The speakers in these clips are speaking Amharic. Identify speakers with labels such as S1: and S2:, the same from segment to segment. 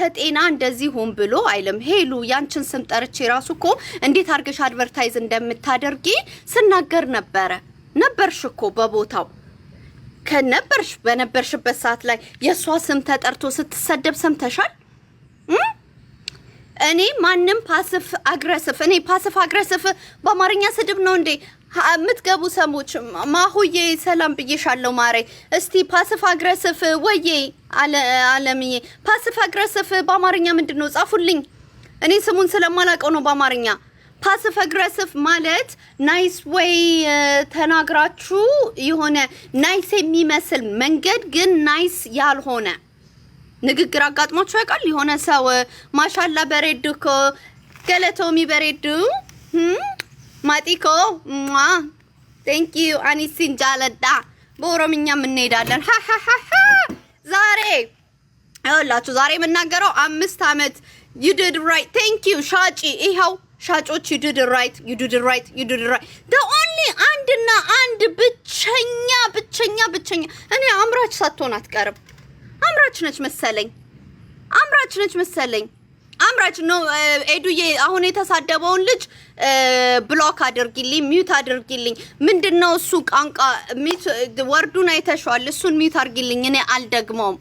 S1: ተጤና እንደዚህ ሆን ብሎ አይልም ሄሉ ያንቺን ስም ጠርቼ ራሱኮ እንዴት አርገሽ አድቨርታይዝ እንደምታደርጊ ስናገር ነበርሽ እኮ በቦታው ከነበርሽ በነበርሽበት ሰዓት ላይ የሷ ስም ተጠርቶ ስትሰደብ ሰምተሻል እኔ ማንንም ፓሲቭ አግሬሲቭ በአማርኛ ስድብ ነው እንዴ ምትገቡ ሰሞች ማሁዬ ሰላም ብዬሻለሁ ማሬ እስቲ ፓሲቭ አግሬሲቭ ወዬ አለምዬ ፓሲቭ አግሬሲቭ በአማርኛ ምንድነው ጻፉልኝ እኔ ስሙን ስለማላቀው ነው በአማርኛ ፓሲቭ አግሬሲቭ ማለት ናይስ ወይ ተናግራችሁ የሆነ ናይስ የሚመስል መንገድ ግን ናይስ ያልሆነ ንግግር አጋጥሟችሁ ያውቃል የሆነ ሰው ማሻአላ በሬድኮ ገለቶሚ በሬዱ ማቲኮ thank you አኒሲን ጃለዳ በኦሮምኛ ምን ሄዳለን ዛሬ አይወላችሁ ዛሬ የምናገረው 5 አመት you did right thank you ሻጪ ይሄው ሻጮች you did right the only አንድ ብቸኛ እኔ አምራች ሳትሆን አትቀርም አምራች ነች መሰለኝ አምራች ነው ኤዱዬ አሁን የተሳደበውን ልጅ ብሎክ አድርጊልኝ ሚውት አድርጊልኝ ምንድነው እሱ ቃንቃ ወርዱን አይተሽዋል እሱን ሚውት አድርጊልኝ እኔ አልደግመውም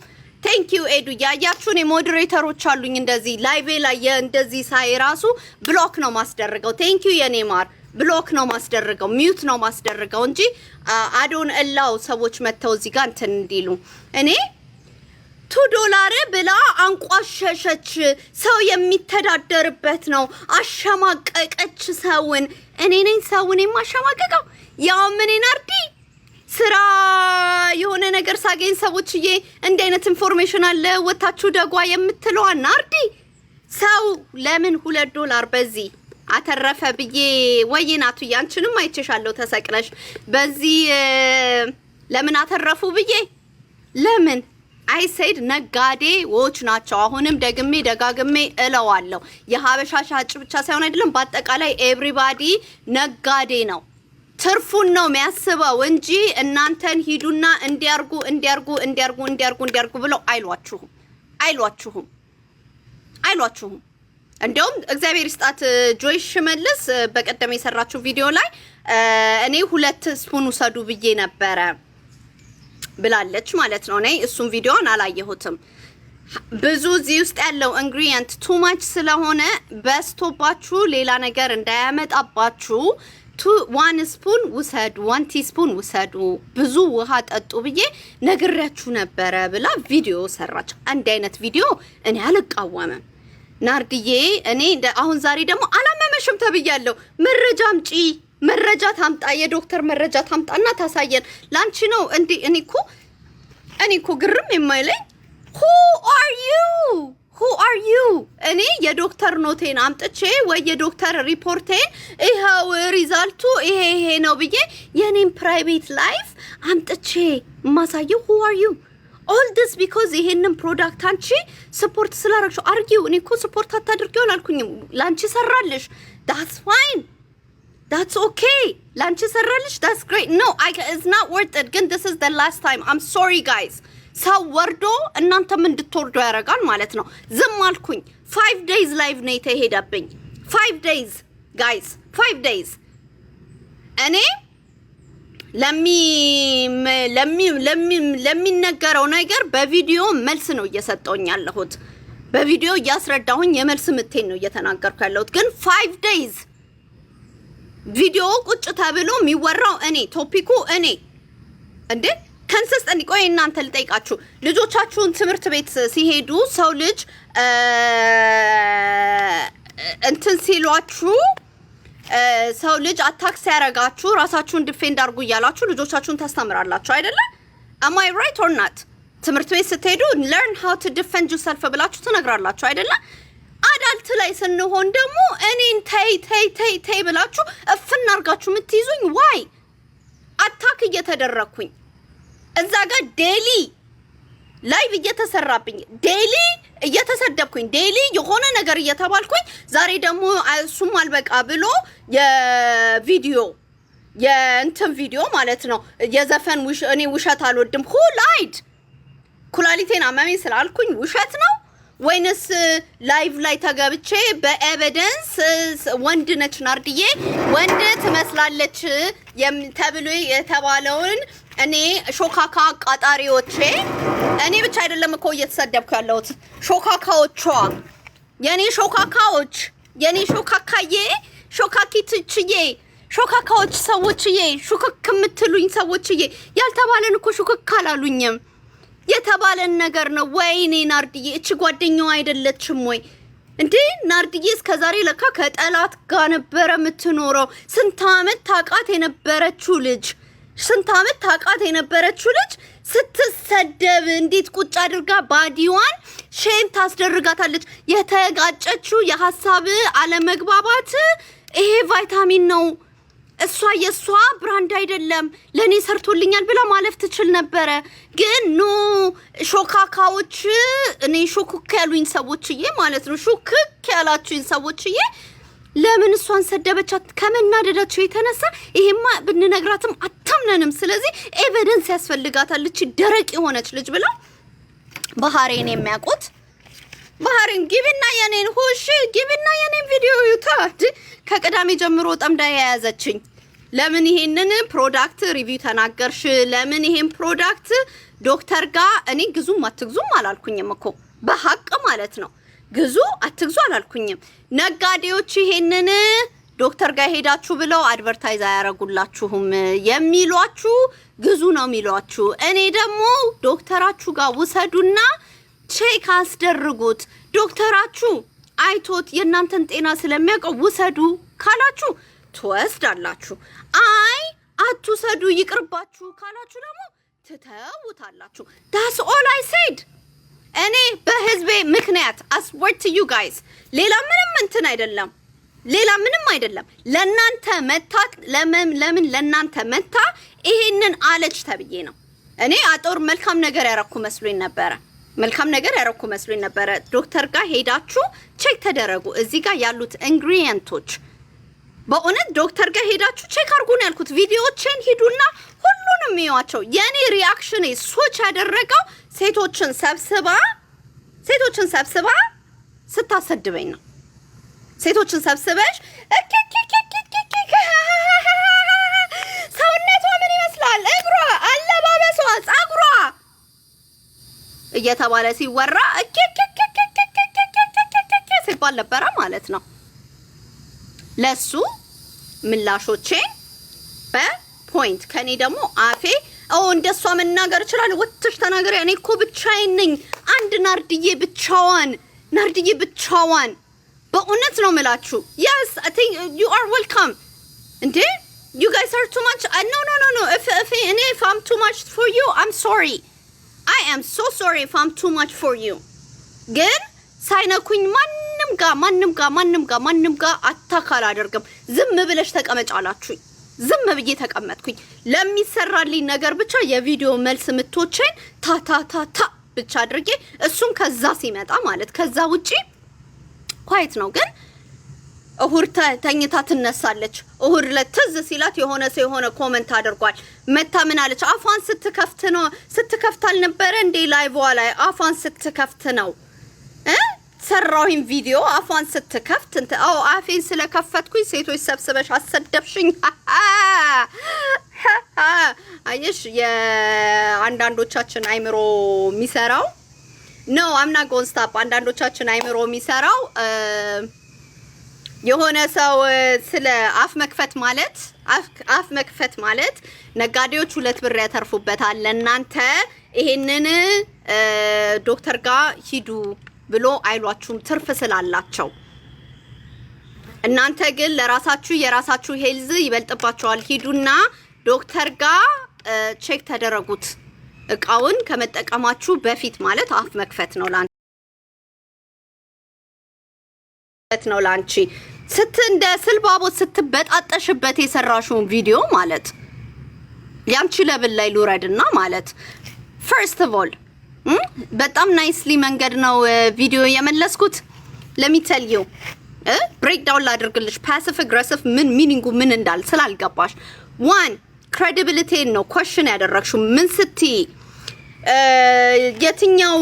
S1: thank you ኤዱዬ ያያችሁን ሞዴሬተሮች አሉኝ እንደዚህ ላይቭ ላይ እንደዚህ ሳይ ራሱ ብሎክ ነው ማስደረገው thank you የኔ ማር ብሎክ ነው ማስደረገው ሚውት ነው ማስደረገው እንጂ አዶን እላው ሰዎች መተው እዚህ ጋር እንትን እንዲሉ እኔ $2 ብላ አንቋሸሸች ሰው የሚተዳደርበት ነው አሸማቀቀች ሰውን እኔ ነኝ ሰውን የማሸማቀቀው ያው ምን ናርዲ ስራ የሆነ ነገር ሳገኝ ሰዎችዬ እንደ አይነት ኢንፎርሜሽን አለ ወታችሁ ደጓ የምትለው ናርዲ ሰው ለምን $2 በዚህ አተረፈ ብዬ ወይናቱ ያንቺንም አይቼሻለሁ ተሰቅለሽ በዚህ ለምን አተረፉ ብዬ ለምን I said ነጋዴዎች ናቸው አሁንም ደጋግሜ እለዋለሁ የሀበሻ ሻጭ ብቻ ሳይሆን አይደለም በአጠቃላይ everybody ነጋዴ ነው ትርፉን ነው የሚያስበው እንጂ እናንተን ሂዱና እንዲያርጉ ብለው አይሏችሁም እንደውም እግዚአብሔር ይስጣት ጆይሽ መልስ በቀደም የሰራችሁ ቪዲዮ ላይ እኔ 2 ስፑን ወሰዱ ብዬ ነበረ ብላለች ማለት ነው ነይ እሱን ቪዲዮን አላየሁትም ብዙ እዚህ ውስጥ ያለው ኢንግሪዲየንት too much ስለሆነ በስቶባችሁ ሌላ ነገር እንዳያመጣባችሁ 1 ስፑን ውሰዱ 1 ቲስፑን ውሰዱ ብዙ ውሃ ጠጡ ብዬ ነግሬያችሁ ነበረ ብላ ቪዲዮ ሰራች አንድ አይነት ቪዲዮ እኔ አልቃወምም ናርዲዬ እኔ አሁን ዛሬ ደግሞ አላመመሽም ተብያለሁ መረጃ ታምጣ የዶክተር መረጃ ታምጣና ታሳየን ላንቺ ነው እንዴ እኔ እኮ ግርም የማይለኝ who are you እኔ የዶክተር ኖቴን አምጥቼ ወይ የዶክተር ሪፖርቴን ይሄው ሪዛልቱ ይሄ ነው ብዬ የኔን ፕራይቬት ላይፍ አምጥቼ ማሳየው who are you all this because ይሄንን ፕሮዳክት አንቺ ሰፖርት ስላረግሽ አርጊው እኔ እኮ ሰፖርት አታድርጊው አልኩኝም ላንቺ ሰራልሽ that's fine That's okay. Lunch saralish. That's great. No, it's not worth it. Again, this is the last time. I'm sorry, guys. So wordo እናንተ ምን እንድትወርዱ ያረጋል ማለት ነው ዝም አልኩኝ 5 days live ነው የተሄደብኝ 5 days guys 5 days እኔ ለሚነገረው ነገር በቪዲዮ መልስ ነው እየሰጠውኝ ያለሁት በቪዲዮ እያስረዳሁኝ የመልስ ምቴን ነው እየተናገርኩ ያለሁት ግን 5 days ቪዲዮ ቁጭ ተብሎ የሚወራው እኔ ቶፒኩ እኔ እንዴ ከንሰስጠን ቆይ እናንተ ልጠይቃችሁ ልጆቻችሁን ትምህርት ቤት ሲሄዱ ሰው ልጅ እንትን ሲሏችሁ ሰው ልጅ አታክስ ያረጋችሁ ራሳችሁን ዲፌንድ አድርጉ ይያላችሁ ልጆቻችሁን ታስተምራላችሁ አይደለ am I right or not ትምህርት ቤት ስትሄዱ learn how to defend yourself ብላችሁ ትነግራላችሁ አይደለ አዳልት ላይ ስንሆን ደግሞ እኔን ተይ ብላችሁ እፍና አርጋችሁ ምትይዙኝ why አታክ እየተደረኩኝ እዛ ጋር ዴሊ ላይቭ እየተሰራብኝ ዴሊ እየተሰደብኩኝ ዴሊ የሆነ ነገር እየተባልኩኝ ዛሬ ደግሞ እሱም አልበቃ ብሎ የቪዲዮ የእንትን ቪዲዮ ማለት ነው የዘፈን እኔ ውሸት አልወድም who lied ኩላሊቴን አመመኝ ስላልኩኝ ውሸት ነው ወይንስ ላይቭ ላይ ተገብቼ በኤቪደንስ ወንድ ነች ናርዲዬ ወንድ ትመስላለች ተብሎ የተባለውን እኔ ሾካካ ቃጣሪዎቼ እኔ ብቻ አይደለም እኮ እየተሰደብኩ ያለሁት ሾካካዎቿ የኔ ሾካካዎች የኔ ሾካካዬ ሾካኪትችዬ ሾካካዎች ሰዎችዬ ሹክክ የምትሉኝ ሰዎችዬ ያልተባለን እኮ ሹክክ አላሉኝም የተባለን ነገር ነው ወይኔ ናርዲዬ እቺ ጓደኛዋ አይደለችም ወይ እንዴ ናርዲዬ እስከዛሬ ለካ ከጠላት ጋር ነበር የምትኖረው ስንት አመት ታቃት የነበረችው ልጅ ስትሰደብ እንዴት ቁጭ አድርጋ ባዲዋን ሼም ታስደርጋታለች የተጋጨችው የሐሳብ አለመግባባት ይሄ ቫይታሚን ነው እሷ የሷ ብራንድ አይደለም ለኔ ሰርቶልኛል ብላ ማለፍ ትችል ነበር ግን ኖ ሾካካዎች እኔ ሾክክ ያሉኝ ሰዎችዬ ማለት ነው ሾክክ ያላችሁኝ ሰዎችዬ ለምን እሷን ሰደበቻት ከመናደዳቸው የተነሳ ይሄማ ብንነግራትም አታምነንም ስለዚህ ኤቪደንስ ያስፈልጋታል እቺ ደረቅ የሆነች ልጅ ብላ ባህሬን የሚያውቁት ባህሬን ግቢና የኔን ሆሽ ግቢና የኔን ቪዲዮ ዩታድ ከቀዳሜ ጀምሮ ጠምዳ ያያዘችኝ ለምን ይሄንን ፕሮዳክት ሪቪው ተናገርሽ ለምን ይሄን ፕሮዳክት ዶክተር ጋር እኔ ግዙም አትግዙም አላልኩኝም እኮ በሐቅ ማለት ነው ግዙ አትግዙ አላልኩኝም ነጋዴዎች ይሄንን ዶክተር ጋር ሄዳችሁ ብለው አድቨርታይዝ አያረጉላችሁም የሚሏችሁ ግዙ ነው የሚሏችሁ እኔ ደግሞ ዶክተራችሁ ጋር ውሰዱና ቼክ አስደርጉት ዶክተራችሁ አይቶት የእናንተን ጤና ስለሚያውቀው ውሰዱ ካላችሁ ትወስዳላችሁ አይ አትውሰዱ ይቅርባችሁ ካላችሁ ደግሞ ትተውታላችሁ that's all I said እኔ በህዝቤ ምክንያት I swear to you guys ሌላ ምንም አይደለም ለናንተ መታት ለምን ለናንተ መታ ይሄንን አለች ተብዬ ነው እኔ አጦር መልካም ነገር ያረኩ መስሎኝ ነበረ ዶክተር ጋር ሄዳችሁ ቼክ ተደረጉ እዚህ ጋር ያሉት ኢንግሪዲየንቶች በእውነት ዶክተር ጋር ሄዳችሁ ቼክ አድርጉ ነው ያልኩት ቪዲዮዎችን ሂዱና ሁሉንም ይዋቸው የኔ ሪአክሽን ስዊች ያደረገው ሴቶችን ሰብስባ ስታሰድበኝ ነው ሴቶችን ሰብስበሽ ሰውነቷ ምን ይመስላል እግሯ አለባበሷ ጸጉሯ እየተባለ ሲወራ ሲባል ነበር ማለት ነው ለሱ ምላሾቼ በፖይንት ከኔ ደግሞ አፌ እንደሷ መናገር ይችላል ወጥሽ ተናገር እኔ እኮ ብቻዬን ነኝ አንድ ናርዲዬ ብቻዋን በእውነት ነው ምላችሁ yes I think you are welcome እንዴ you guys are too much no if I'm too much for you I'm sorry I am so sorry if I'm too much for you ግን ሳይነኩኝ ማንንም ጋር አታካል አደርግም ዝም ብለሽ ተቀመጫላችሁ ዝም ብዬ ተቀመጥኩኝ ለሚሰራልኝ ነገር ብቻ የቪዲዮ መልስ ምቶቼን ታታታታ ብቻ አድርጌ እሱም ከዛ ሲመጣ ማለት ከዛ ውጪ ኳይት ነው ግን እሁድ ተኝታ ትነሳለች እሁድ ለትዝ ሲላት የሆነ ኮሜንት አድርጓል መታ ምን አለች አፋን ስትከፍት አልነበረ እንዴ ላይቭ ላይ አፋን ስትከፍት ነው ሰራውኝ ቪዲዮ አፋን ስትከፍት አፌን ስለከፈትኩኝ ሴቶች ሰብስበሽ አሰደብሽኝ አይሽ የአንዳንዶቻችን አይምሮ የሚሰራው no I'm not going to stop አንዳንዶቻችን አይምሮ የሚሰራው የሆነ ሰው ስለ አፍ መክፈት ማለት ነጋዴዎች 2 ብር ያተርፉበታል ለናንተ ይሄንን ዶክተር ጋር ሂዱ ብሎ አይሏችሁም ትርፍ ስላላቸው እናንተ ግን ለራሳችሁ የራሳችሁ ሄልዝ ይበልጥባችኋል ሂዱና ዶክተር ጋር ቼክ ተደረጉት እቃውን ከመጠቀማችሁ በፊት ማለት አፍ መክፈት ነው ላንቺ እንደ ስልባቦት ስትበጣጠሽበት የሰራሽውን ቪዲዮ ማለት ያንቺ ለብል ላይ ሉረድና ማለት first of all በጣም ናይስሊ መንገድ ነው ቪዲዮ የመለስኩት let me tell you ብሬክ ዳውን ላድርግልሽ ፓሲቭ አግሬሲቭ ምን ሚኒንጉ ምን እንዳል ስላልገባሽ one credibility ነው question ያደረግሽው ምን ስትይ የትኛው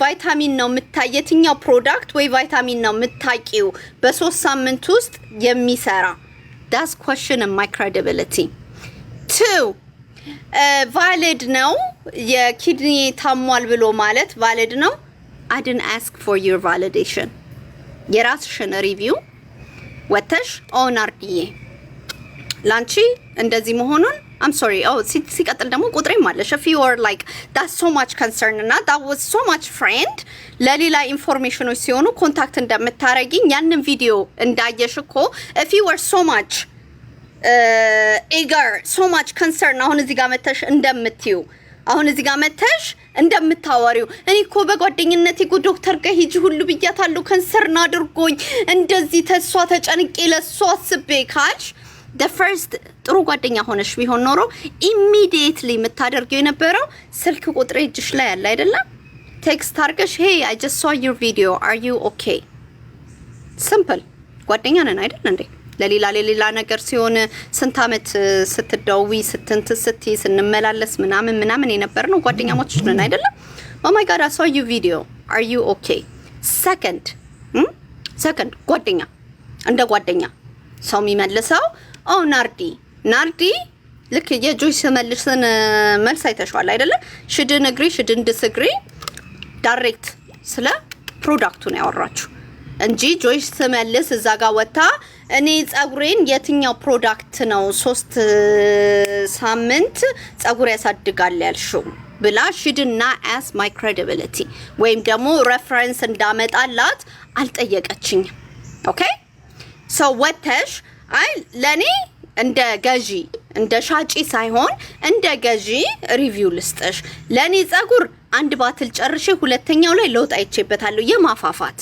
S1: ቫይታሚን ነው የትኛው ፕሮዳክት ወይ ቫይታሚን ነው የምታቂው በ3 ሳምንት ውስጥ የሚሰራ? That's question and my credibility. 2 valid ነው የኪድኒ ታሟል ብሎ ማለት valid ነው? I didn't ask for your validation. የራስሽን ሪቪው ወተሽ ኦናርዲዬ ላንቺ እንደዚህ መሆኑን I'm sorry. Oh, ሲቀጥል ደግሞ ቁጥሬ ማለሽ if you are like that's so much concern እና that was so much friend ለሌላ ኢንፎርሜሽኖች ሲሆኑ ኮንታክት እንደምታረጊኝ ያንን ቪዲዮ እንዳየሽ እኮ if you were so much eager so much concern አሁን እዚህ ጋር መተሽ እንደምትዩ አሁን እዚህ ጋር መተሽ እንደምታወሪው እኔ እኮ በጓደኝነቴ እኮ ዶክተር ጋር ሂጂ ሁሉ ብያታለሁ ከንሰርን አድርጎኝ እንደዚህ ተሷ ተጨንቄ ለሷ አስቤ ካልሽ the first ጥሩ ጓደኛ ሆነሽ ቢሆን ኖሮ immediately የምታደርጊው የነበረው ስልክ ቁጥሬ እጅሽ ላይ ያለ አይደለም ቴክስት አርገሽ hey I just saw your video are you okay simple ጓደኛ ነን አይደል እንዴ ለሌላ ነገር ሲሆን ስንት አመት ስትደውይ ስትይ ስንመላለስ ምናምን የነበርነው ጓደኛሞች ነን አይደል oh my god I saw your video are you okay second ጓደኛ እንደ ጓደኛ ሰው የሚመልሰው ኦ ናርዲ ልክ የጆይስ መልስን መልስ አይተሽዋል አይደለ shouldn't agree shouldn't disagree ዳይሬክት ስለ ፕሮዳክቱ ነው ያወራችሁ እንጂ ጆይስ መልስ እዛ ጋር ወጣ እኔ ጸጉሬን የትኛው ፕሮዳክት ነው 3 ሳምንት ጸጉር ያሳድጋል ያልሽው ብላ ሽድና አስ ማይ credibility ወይም ደግሞ ሬፈረንስ እንዳመጣላት አልጠየቀችኝ ኦኬ ሶ ወተሽ አይ ለኔ እንደ ገዢ እንደ ሻጪ ሳይሆን እንደ ገዢ ሪቪው ልስጥሽ ለኔ ጸጉር አንድ ባትል ጨርሼ ሁለተኛው ላይ ለውጥ አይቼበታለሁ የማፋፋት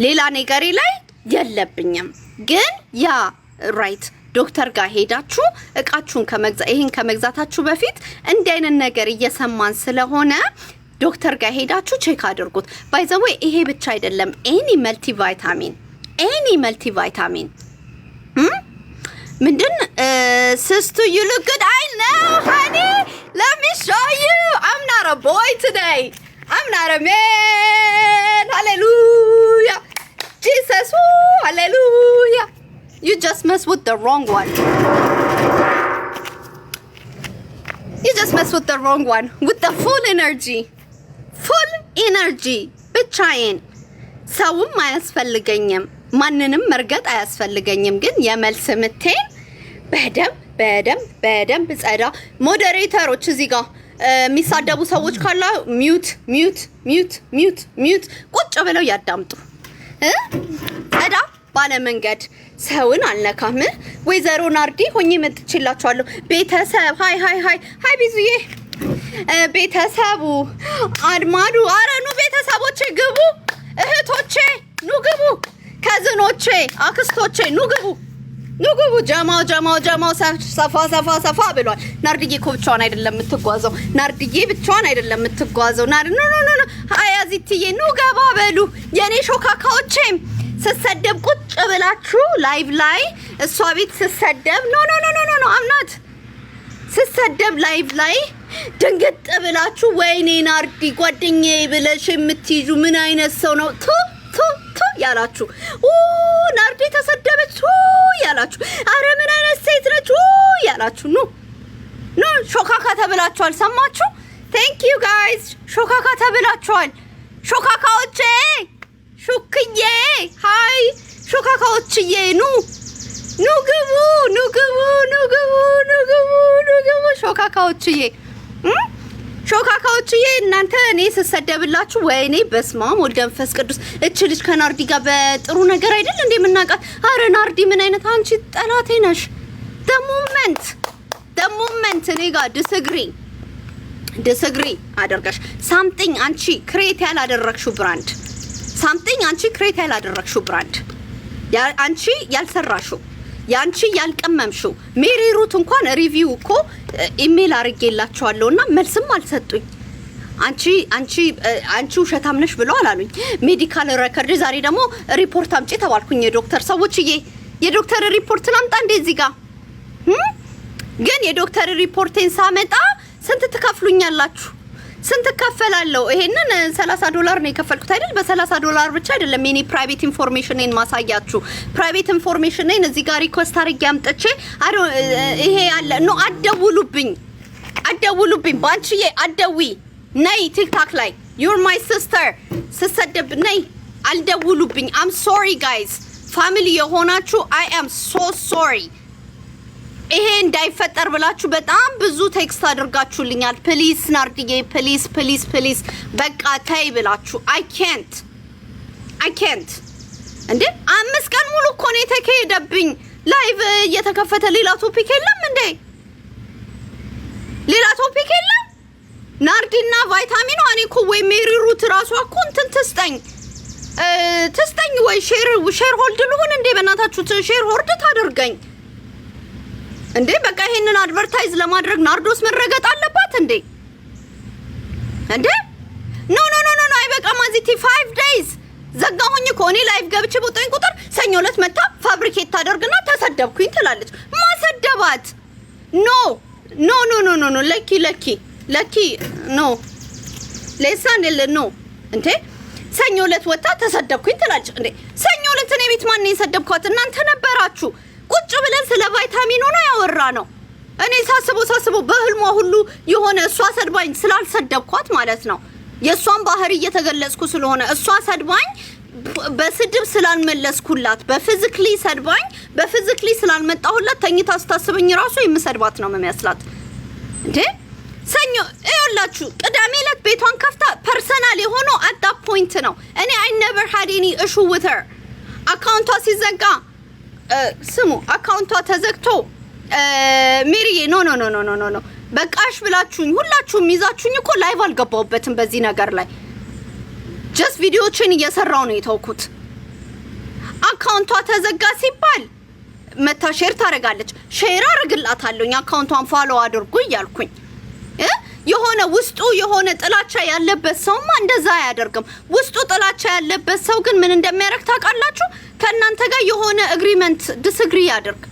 S1: ሌላ ነገሬ ላይ የለብኝም ግን ያ ራይት ዶክተር ጋር ሄዳችሁ እቃችሁን ከመግዛታችሁ በፊት እንደ አይነት ነገር እየሰማን ስለሆነ ዶክተር ጋር ሄዳችሁ ቼክ አድርጉት ባይ ዘ ዌይ ይሄ ብቻ አይደለም any multivitamin ምንድን sister you look good I know honey let me show you I'm not a boy today I'm not a man hallelujah Jesus woo, hallelujah you just messed with the wrong one with the full energy ብቻዬን ሰውም አያስፈልገኝም ማንንም መርገጥ አያስፈልገኝም ግን የመልስ ምቴን በደም ጸዳ ሞዴሬተሮች እዚህ ጋር የሚሳደቡ ሰዎች ካላ ሚዩት ቁጭ ብለው ያዳምጡ ጸዳ ባለ መንገድ ሰውን አልነካም ወይዘሮ ናርዲ ሆኜ መጥቼላችኋለሁ ቤተሰብ ሃይ ቢዙዬ ቤተሰቡ አድማዱ አረኑ ቤተሰቦቼ ግቡ እህቶቼ ኑ ግቡ ከዝኖቼ አክስቶቼ ኑ ግቡ ጀማው ሰፋ ብሏል ናርዲዬ እኮ ብቻዋን አይደለም የምትጓዘው ኖ አያዚትዬ ኑ ገባ በሉ የኔ ሾካካዎቼም ስሰደብ ቁጭ ብላችሁ ላይቭ ላይ እሷ ቤት ስሰደብ ኖ አምናት ስሰደብ ላይቭ ላይ ድንግጥ ብላችሁ ወይኔ ናርዲ ጓደኛዬ ብለሽ የምትይዙ ምን አይነት ሰው ነው ቱ ያላችሁ ናርዲ ተሰደበች ያላችሁ አረ ምን አይነት ሴት ነች ያላችሁ ኖ ሾካካ ተብላችኋል ሰማችሁ thank you guys ሾካካ ተብላችኋል ሾካካዎቼ ሹክዬ ሃይ ሾካካዎችዬ ኑ ግቡ ሾካካዎችዬ እናንተ እኔ ስሰደብላችሁ ወይኔ በስማም ወልደ መንፈስ ቅዱስ እቺ ልጅ ከናርዲ ጋር በጥሩ ነገር አይደል እንዴ ምናቃት አረ ናርዲ ምን አይነት አንቺ ጠላቴ ነሽ the moment እኔ ጋር disagree አደርጋሽ something አንቺ ክሬት ያላደረግሽው ብራንድ አንቺ ያልሰራሽው ያንቺ ያልቀመምሽው ሜሪ ሩት እንኳን ሪቪው እኮ ኢሜል አርጌላችኋለሁና መልስም አልሰጡኝ አንቺ ውሸታም ነሽ ብለው አላሉኝ ሜዲካል ሬከርድ ዛሬ ደግሞ ሪፖርት አምጪ ተባልኩኝ የዶክተር ሰዎችዬ የዶክተር ሪፖርት ላምጣ እንደዚህ ጋር ግን የዶክተር ሪፖርቴን ሳመጣ ስንት ትከፍሉኛላችሁ? ስንት ከፈላለው? ይሄንን $30 ነው የከፈልኩት አይደል? በ$30 ብቻ አይደለም የኔ ፕራይቬት ኢንፎርሜሽንን ማሳያችሁ። ፕራይቬት ኢንፎርሜሽንን እዚህ ጋር ሪኩዌስት አድርጌ አምጥቼ ይሄ ያለ ነው። አደውሉብኝ ባንቺዬ አደዊ ነይ ቲክታክ ላይ you're my sister ስሰደብ ነይ አልደውሉብኝ። I'm sorry guys ፋሚሊ የሆናችሁ I am so sorry። ይሄ እንዳይፈጠር ብላችሁ በጣም ብዙ ቴክስት አድርጋችሁልኛል። ፕሊዝ ናርዲዬ ፕሊዝ በቃ ታይ ብላችሁ I can't እንዴ 5 ቀን ሙሉ እኮ ነው የተከሄደብኝ። ላይቭ እየተከፈተ ሌላ ቶፒክ የለም እንዴ? ሌላ ቶፒክ የለም? ናርዲና ቫይታሚን እኔ እኮ ወይ ሜሪ ሩት ራሷ እኮ እንትን ትስጠኝ ወይ ሼር ሆልድ ልሁን እንዴ? በእናታችሁ ሼር ሆልድ ታደርገኝ እንዴ? በቃ ይሄንን አድቨርታይዝ ለማድረግ ናርዶስ መረገጥ አለባት እንዴ? ኖ አይበቃም። አዚቲ 5 days ዘጋሁኝ እኮ እኔ ላይቭ ገብቼ በወጣኝ ቁጥር ሰኞ ዕለት መታ ፋብሪኬት ታደርግና ተሰደብኩኝ ትላለች። ማሰደባት ኖ ለኪ ኖ ለሳን ኖ እንዴ ሰኞ ዕለት ወጣ ተሰደብኩኝ ትላለች እንዴ? ሰኞ ዕለት እኔ ቤት ማን ነው የሰደብኳት? እናንተ ነበራችሁ። ቁጭ ብለን ስለ ቫይታሚን ነው ያወራ ነው። እኔ ሳስበው በህልሟ ሁሉ የሆነ እሷ ሰድባኝ ስላልሰደብኳት ማለት ነው። የሷን ባህሪ እየተገለጽኩ ስለሆነ እሷ ሰድባኝ በስድብ ስላልመለስኩላት በፊዚካሊ ሰድባኝ በፊዚካሊ ስላልመጣሁላት ተኝታ ስታስበኝ ራሱ የምሰድባት ነው የሚመስላት እንዴ? ሰኞ ይኸውላችሁ ቅዳሜ ዕለት ቤቷን ከፍታ ፐርሰናል የሆነው አት ዳት ፖይንት ነው። እኔ I never had any issue with her። አካውንቷ ሲዘጋ ስሙ አካውንቷ ተዘግቶ ሜሪዬ ኖ በቃሽ ብላችሁኝ ሁላችሁም ይዛችሁኝ እኮ ላይቭ አልገባሁበትም በዚህ ነገር ላይ ጀስት ቪዲዮችን እየሰራው ነው የተውኩት። አካውንቷ ተዘጋ ሲባል መታ ሼር ታረጋለች። ሼር አርግላታለሁ አካውንቷን ፎሎ አድርጉ እያልኩኝ የሆነ ውስጡ የሆነ ጥላቻ ያለበት ሰውማ እንደዛ አያደርግም። ውስጡ ጥላቻ ያለበት ሰው ግን ምን እንደሚያደርግ ታውቃላችሁ? ከእናንተ ጋር የሆነ አግሪመንት ዲስግሪ ያደርግ።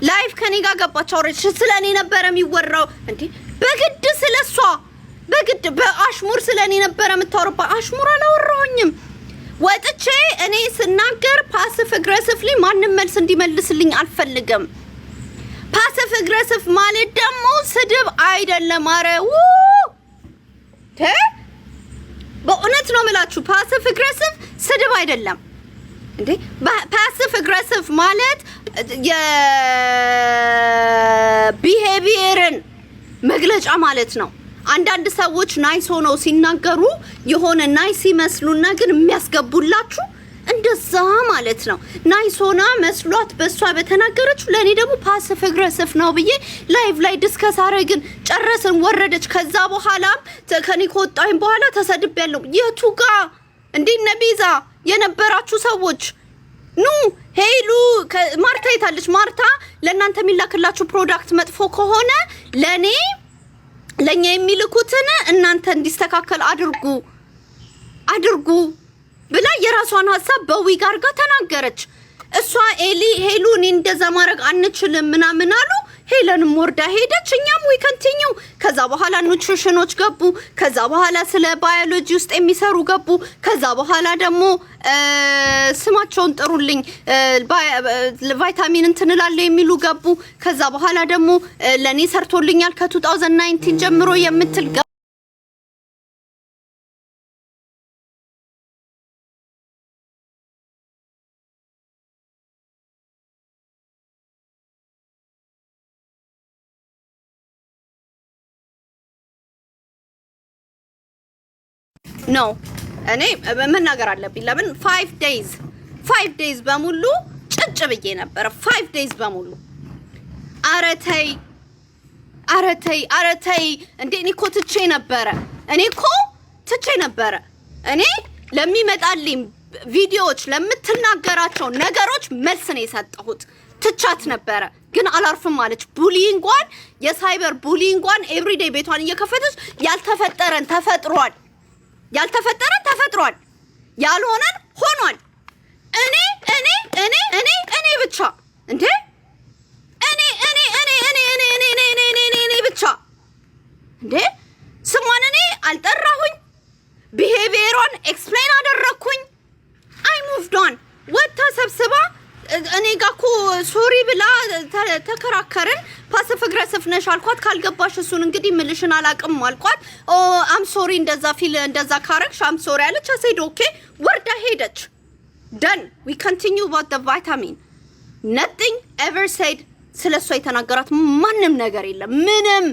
S1: ላይፍ ከኔ ጋር ገባች አውረች ስለኔ ነበር የሚወራው እንዴ? በግድ ስለሷ በግድ በአሽሙር ስለኔ ነበር የምታወራው። አሽሙር አላወራሁኝም። ወጥቼ እኔ ስናገር ፓሲቭ አግሬሲቭሊ ማንንም መልስ እንዲመልስልኝ አልፈልግም። ፓሲቭ አግሬሲቭ ማለት ደግሞ ስድብ አይደለም። አረው በእውነት ነው የምላችሁ። ፓሲቭ አግሬሲቭ ስድብ አይደለም እንዴ? ፓሲቭ አግሬሲቭ ማለት የቢሄቪየርን መግለጫ ማለት ነው። አንዳንድ ሰዎች ናይስ ሆነው ሲናገሩ የሆነ ናይስ ይመስሉና ግን የሚያስገቡላችሁ እንደዛ ማለት ነው። ናይስ ሆና መስሏት በሷ በተናገረችው ለኔ ደግሞ ፓሲቭ አግሬሲቭ ነው ብዬ ላይቭ ላይ ዲስከስ አረግን። ጨረስን፣ ወረደች። ከዛ በኋላ ከኔ ከወጣኝ በኋላ ተሰድቤያለሁ። የቱ ጋር እንዴ ነቢዛ የነበራችሁ ሰዎች ኑ ሄሉ ማርታ የታለች? ማርታ ለእናንተ የሚላክላችሁ ፕሮዳክት መጥፎ ከሆነ ለኛ የሚልኩትን እናንተ እንዲስተካከል አድርጉ ብላ የራሷን ሐሳብ በዊግ አርጋ ተናገረች። እሷ ሄሉ እኔ እንደዛ ማድረግ አንችልም ምናምን አሉ። ሄለንም ወርዳ ሄደች። እኛም ዊ ኮንቲኒው። ከዛ በኋላ ኑትሪሽኖች ገቡ። ከዛ በኋላ ስለ ባዮሎጂ ውስጥ የሚሰሩ ገቡ። ከዛ በኋላ ደግሞ ስማቸውን ጥሩልኝ ቫይታሚን እንትንላለ የሚሉ ገቡ። ከዛ በኋላ ደግሞ ለኔ ሰርቶልኛል ከ2019 ጀምሮ የምትል ነው። እኔ መናገር አለብኝ። ለምን 5 days በሙሉ ጭጭ ብዬ ነበር። 5 days በሙሉ አረተይ እንዴ እኔ እኮ ትቼ ነበረ። እኔ ለሚመጣልኝ ቪዲዮዎች ለምትናገራቸው ነገሮች መልስ ነው የሰጠሁት። ትቻት ነበረ ግን አላርፍም ማለች። ቡሊንጓን የሳይበር ቡሊንጓን ኤቭሪዴይ ቤቷን እየከፈተች ያልተፈጠረን ተፈጥሯል፣ ያልሆነን ሆኗል። እኔ ብቻ እንዴ እኔ ብቻ እንዴ ስሟን እኔ አልጠራሁኝ ቢሄቪየሯን ኤክስፕሌን አደረኩኝ አይ ሙቭድ ኦን ወጣ ሰብስባ እኔ ጋር እኮ ሶሪ ብላ ተከራከርን ፓሲቭ አግሬሲቭ ነሽ አልኳት ካልገባሽ እሱን እንግዲህ ምልሽን አላቅም አልኳት ኦ አም ሶሪ እንደዛ ካረግሽ አም ሶሪ አለች I said okay ወርዳ ሄደች done we continue about the vitamin nothing ever said ስለሷ የተናገራት ማንም ነገር የለም ምንም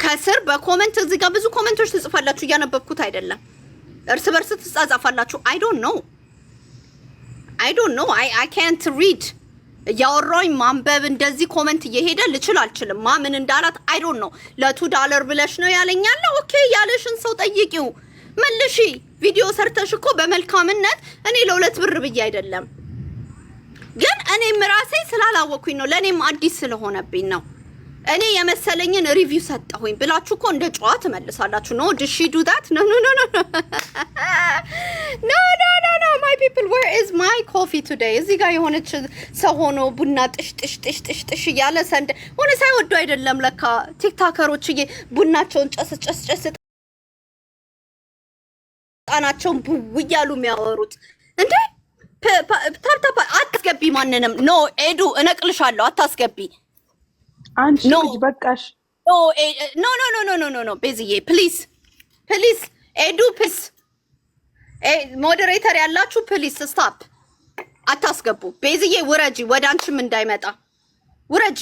S1: ከስር በኮሜንት እዚህ ጋር ብዙ ኮሜንቶች ትጽፋላችሁ እያነበብኩት አይደለም እርስ በርስ ትጻጻፋላችሁ I don't know I can't read ያወራኝ ማንበብ እንደዚህ ኮሜንት እየሄደ ልችል አልችልም ማምን እንዳላት I don't know ለ$2 ብለሽ ነው ያለኛል ኦኬ ያለሽን ሰው ጠይቂው መልሺ ቪዲዮ ሰርተሽ እኮ በመልካምነት እኔ ለ2 ብር ብዬ አይደለም ግን እኔም ራሴ ስላላወኩኝ ነው ለኔም አዲስ ስለሆነብኝ ነው እኔ የመሰለኝን ሪቪው ሰጠሁኝ ብላችሁ እኮ እንደ ጨዋ ትመልሳላችሁ no did she do that no my people where is my coffee today እዚህ ጋር የሆነች ሰው ሆኖ ቡና ጥሽ ያለ ሰንደ ሆነ ሳይወዱ አይደለም ለካ ቲክቶከሮች ቡናቸውን ጨስ ጣናቸውን ይያሉ የሚያወሩት እንዴ ታፕ አታስገቢ ማንንም ኖ ኤዱ እነቅልሻለሁ አታስገቢ
S2: አንቺ ልጅ በቃሽ
S1: ኖ ቤዝዬ ፕሊዝ ኤዱ ፕሊዝ ሞዴሬተር ያላችሁ ፕሊዝ ስታፕ አታስገቡ ቤዝዬ ውረጂ ወደ አንቺም እንዳይመጣ ውረጂ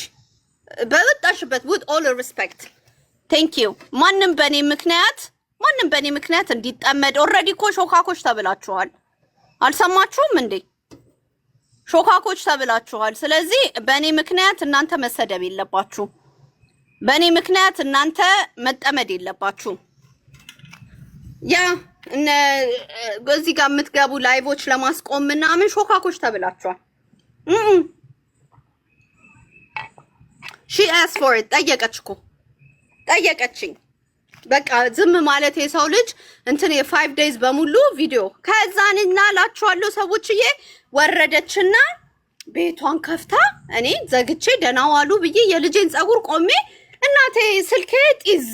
S1: በወጣሽበት with all respect thank you ማንም በኔ ምክንያት እንዲጠመድ ኦሬዲ እኮ ሾካኮች ተብላችኋል አልሰማችሁም እንዴ ሾካኮች ተብላችኋል ስለዚህ በኔ ምክንያት እናንተ መሰደብ የለባችሁ በኔ ምክንያት እናንተ መጠመድ የለባችሁ ያ በዚህ ጋር የምትገቡ ላይቮች ለማስቆም ምናምን ሾካኮች ተብላችኋል she asked for it ጠየቀችኝ በቃ ዝም ማለት የሰው ልጅ እንትን የ5 days በሙሉ ቪዲዮ ከዛንና ላችኋለሁ ሰዎችዬ ወረደችና ቤቷን ከፍታ እኔ ዘግቼ ደናዋሉ ብዬ የልጄን ጸጉር ቆሜ እናቴ ስልኬ ጢዝ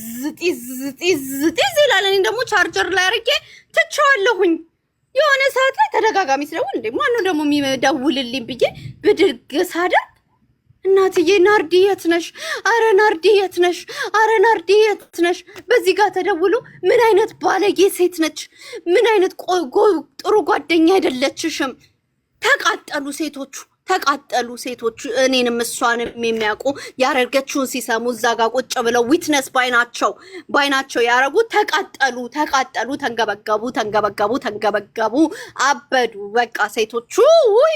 S1: ይላል እኔ ደግሞ ቻርጀር ላይ አርጌ ትቻለሁኝ የሆነ ሰዓት ላይ ተደጋጋሚ ስለሆነ እንዴ ማን ነው ደግሞ የሚደውልልኝ ብዬ ብድግ ሳደር እናትዬ ናርዲ የት ነሽ አረ ናርዲ የት ነሽ በዚህ ጋር ተደውሎ ምን አይነት ባለጌ ሴት ነች ምን አይነት ጥሩ ጓደኛ አይደለችሽም ተቃጠሉ ሴቶቹ እኔንም እሷንም የሚያውቁ ያረገችውን ሲሰሙ እዛ ጋር ቁጭ ብለው ዊትነስ ባይናቸው ያረጉ ተቃጠሉ ተንገበገቡ አበዱ በቃ ሴቶቹ ወይ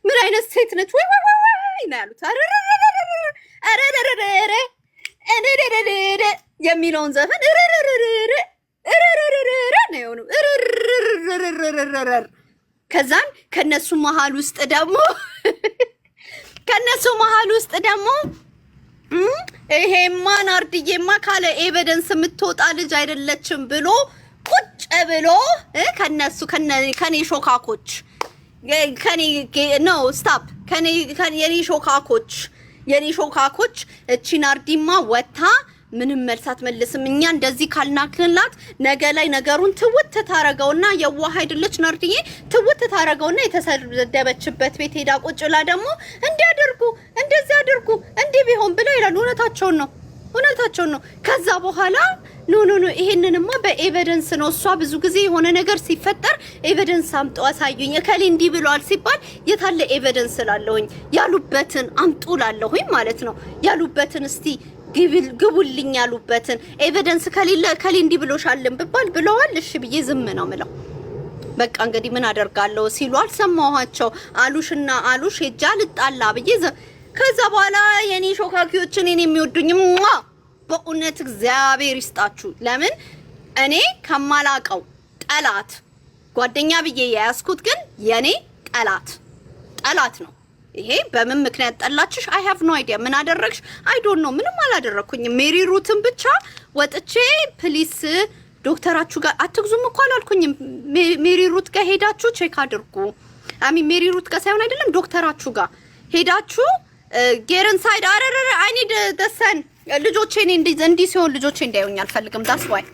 S1: ምን አይነት ሴት ነች ወይ ነው ያሉት አረረረረ የሚለውን ዘፈን ነው ከዛን ከነሱ መሃል ውስጥ ደግሞ ይሄማ ናርዲዬማ ካለ ኤቪደንስ የምትወጣ ልጅ አይደለችም ብሎ ቁጭ ብሎ ከኔ ሾካኮች የኔ ሾካኮች እቺ ናርዲማ ወታ ምንም መልሳት መልስም እኛ እንደዚህ ካልናክንላት ነገ ላይ ነገሩን ትውት ታረጋውና የዋህ አይደለች ናርዲዬ ትውት ታረጋውና የተሰደበችበት ቤት ሄዳ ቁጭላ ደግሞ እንደዚህ አድርጉ እንዲህ ቢሆን ብለው ይላል እውነታቸውን ነው ከዛ በኋላ ኖ ይሄንንማ በኤቪደንስ ነው እሷ ብዙ ጊዜ የሆነ ነገር ሲፈጠር ኤቪደንስ አምጡ አሳዩኝ እከሌ እንዲህ ብሏል ሲባል የታለ ኤቪደንስ ላለሁኝ ያሉበትን አምጡ ላለሁኝ ማለት ነው ያሉበትን እስቲ ግቡልኝ ያሉበትን ኤቪደንስ ከሌለ ከሌ እንዲህ ብሎሻልን ብለዋል እሺ ብዬ ዝም ነው ምለው በቃ እንግዲህ ምን አደርጋለሁ ሲሉ አልሰማኋቸው አሉሽ ሄጃ ልጣላ ብዬ ከዛ በኋላ የኔ ሾካኪዎችን እኔ የሚወዱኝ በእውነት እግዚአብሔር ይስጣችሁ ለምን እኔ ከማላቀው ጠላት ጓደኛ ብዬ ያስኩት ግን የኔ ጠላት ነው ይሄ በምን ምክንያት ጠላችሽ I have no idea ምን አደረግሽ I don't know ምንም አላደረኩኝ ሜሪ ሩትን ብቻ ወጥቼ ፕሊስ ዶክተራችሁ ጋር አትግዙም እኮ አላልኩኝም ሜሪ ሩት ጋር ሄዳችሁ ቼክ አድርጉ ሜሪ ሩት ጋር ሳይሆን አይደለም ዶክተራችሁ ጋር ሄዳችሁ get inside I need the sun ልጆቼ እኔ እንዲህ ሲሆን ልጆቼ እንዳይሆኝ አልፈልግም። ዳስ ዋይ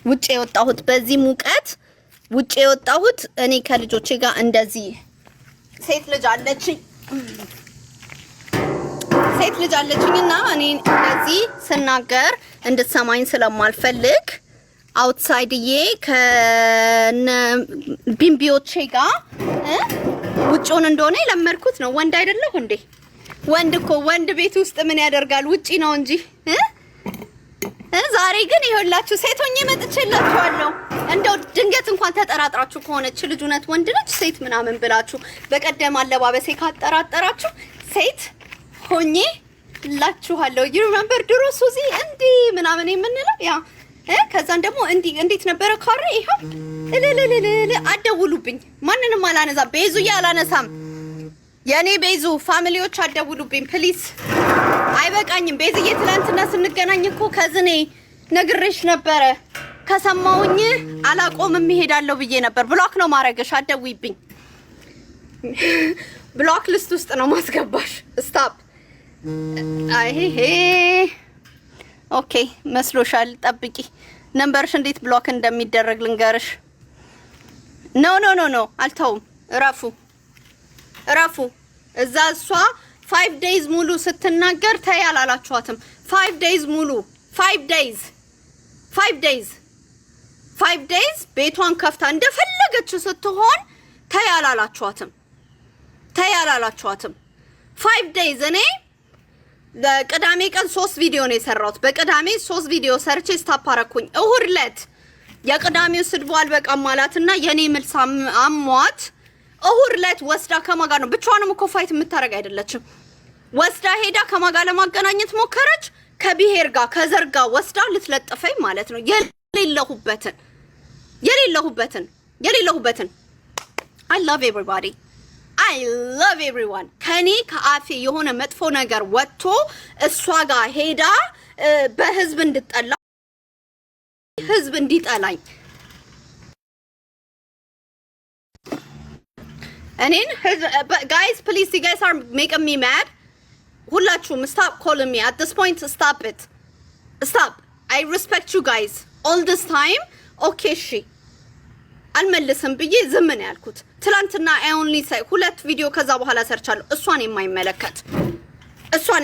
S1: ውጪ የወጣሁት በዚህ ሙቀት ውጪ የወጣሁት እኔ ከልጆቼ ጋር እንደዚህ ሴት ልጅ አለችኝና እኔ እንደዚህ ስናገር እንድትሰማኝ ስለማልፈልግ አውትሳይድዬ ከነ ቢምቢዎቼ ጋር ውጪውን እንደሆነ የለመድኩት ነው። ወንድ አይደለሁ እንዴ? ወንድ ቤት ውስጥ ምን ያደርጋል? ውጪ ነው እንጂ ዛሬ ግን ይኸውላችሁ ሴት ሆኜ መጥቼላችኋለሁ። እንደው ድንገት እንኳን ተጠራጥራችሁ ከሆነች ልጅ እውነት ወንድ ነች ሴት ምናምን ብላችሁ በቀደም አለባበሴ ካጠራጠራችሁ ሴት ሆኜ ላችኋለሁ። you remember ድሮ ሱዚ እንዲ ምናምን የምንለው ያ ከዛን ደግሞ እንዴት ነበረ ካሬ ይሄው ለለለለ አደውሉብኝ። ማንንም አላነሳ ቤዙዬ አላነሳም። የኔ ቤዙ ፋሚሊዎች አደውሉብኝ ፕሊዝ። አይበቃኝም ቤዝዬ። ትናንትና ስንገናኝ እኮ ከዝኔ ነግሬሽ ነበረ። ከሰማውኝ አላቆምም እሄዳለሁ ብዬ ነበር። ብሎክ ነው ማረግሽ። አደውይብኝ። ብሎክ ሊስት ውስጥ ነው ማስገባሽ። ስታፕ አይሄ ኦኬ መስሎሻል። ጠብቂ። ነምበርሽ እንዴት ብሎክ እንደሚደረግ ልንገርሽ። ኖ አልተውም። እረፉ። እዛ እሷ 5 days ሙሉ ስትናገር ተይ አላላችኋትም። 5 days ሙሉ 5 days ቤቷን ከፍታ እንደፈለገች ስትሆን ተይ አላላችኋትም። 5 days እኔ ለቅዳሜ ቀን 3 ቪዲዮ ነው የሰራሁት። በቅዳሜ 3 ቪዲዮ ሰርቼ ስታፕ አረኩኝ። እሁድ ዕለት የቅዳሜው ስድቡ አልበቃም ማላትና የኔ መልስ አሟት እሁድ ዕለት ወስዳ ከማጋ ነው ብቻዋንም እኮ ፋይት የምታረግ አይደለችም። ወስዳ ሄዳ ከማጋ ለማገናኘት ሞከረች። ከብሄር ጋር ከዘር ጋር ወስዳ ልትለጥፈኝ ማለት ነው። የሌለሁበትን I love everyone ከኔ ከአፌ የሆነ መጥፎ ነገር ወጥቶ እሷ ጋር ሄዳ በህዝብ እንድጠላ ህዝብ እንዲጠላኝ እኔን guys please you guys are making me mad. ሁላችሁም stop calling me at this point. stop I respect you guys all this time. okay እሺ አልመልስም ብዬ ዝም ነው ያልኩት። ትላንትና I only say 2 ቪዲዮ ከዛ በኋላ ሰርቻለሁ እሷን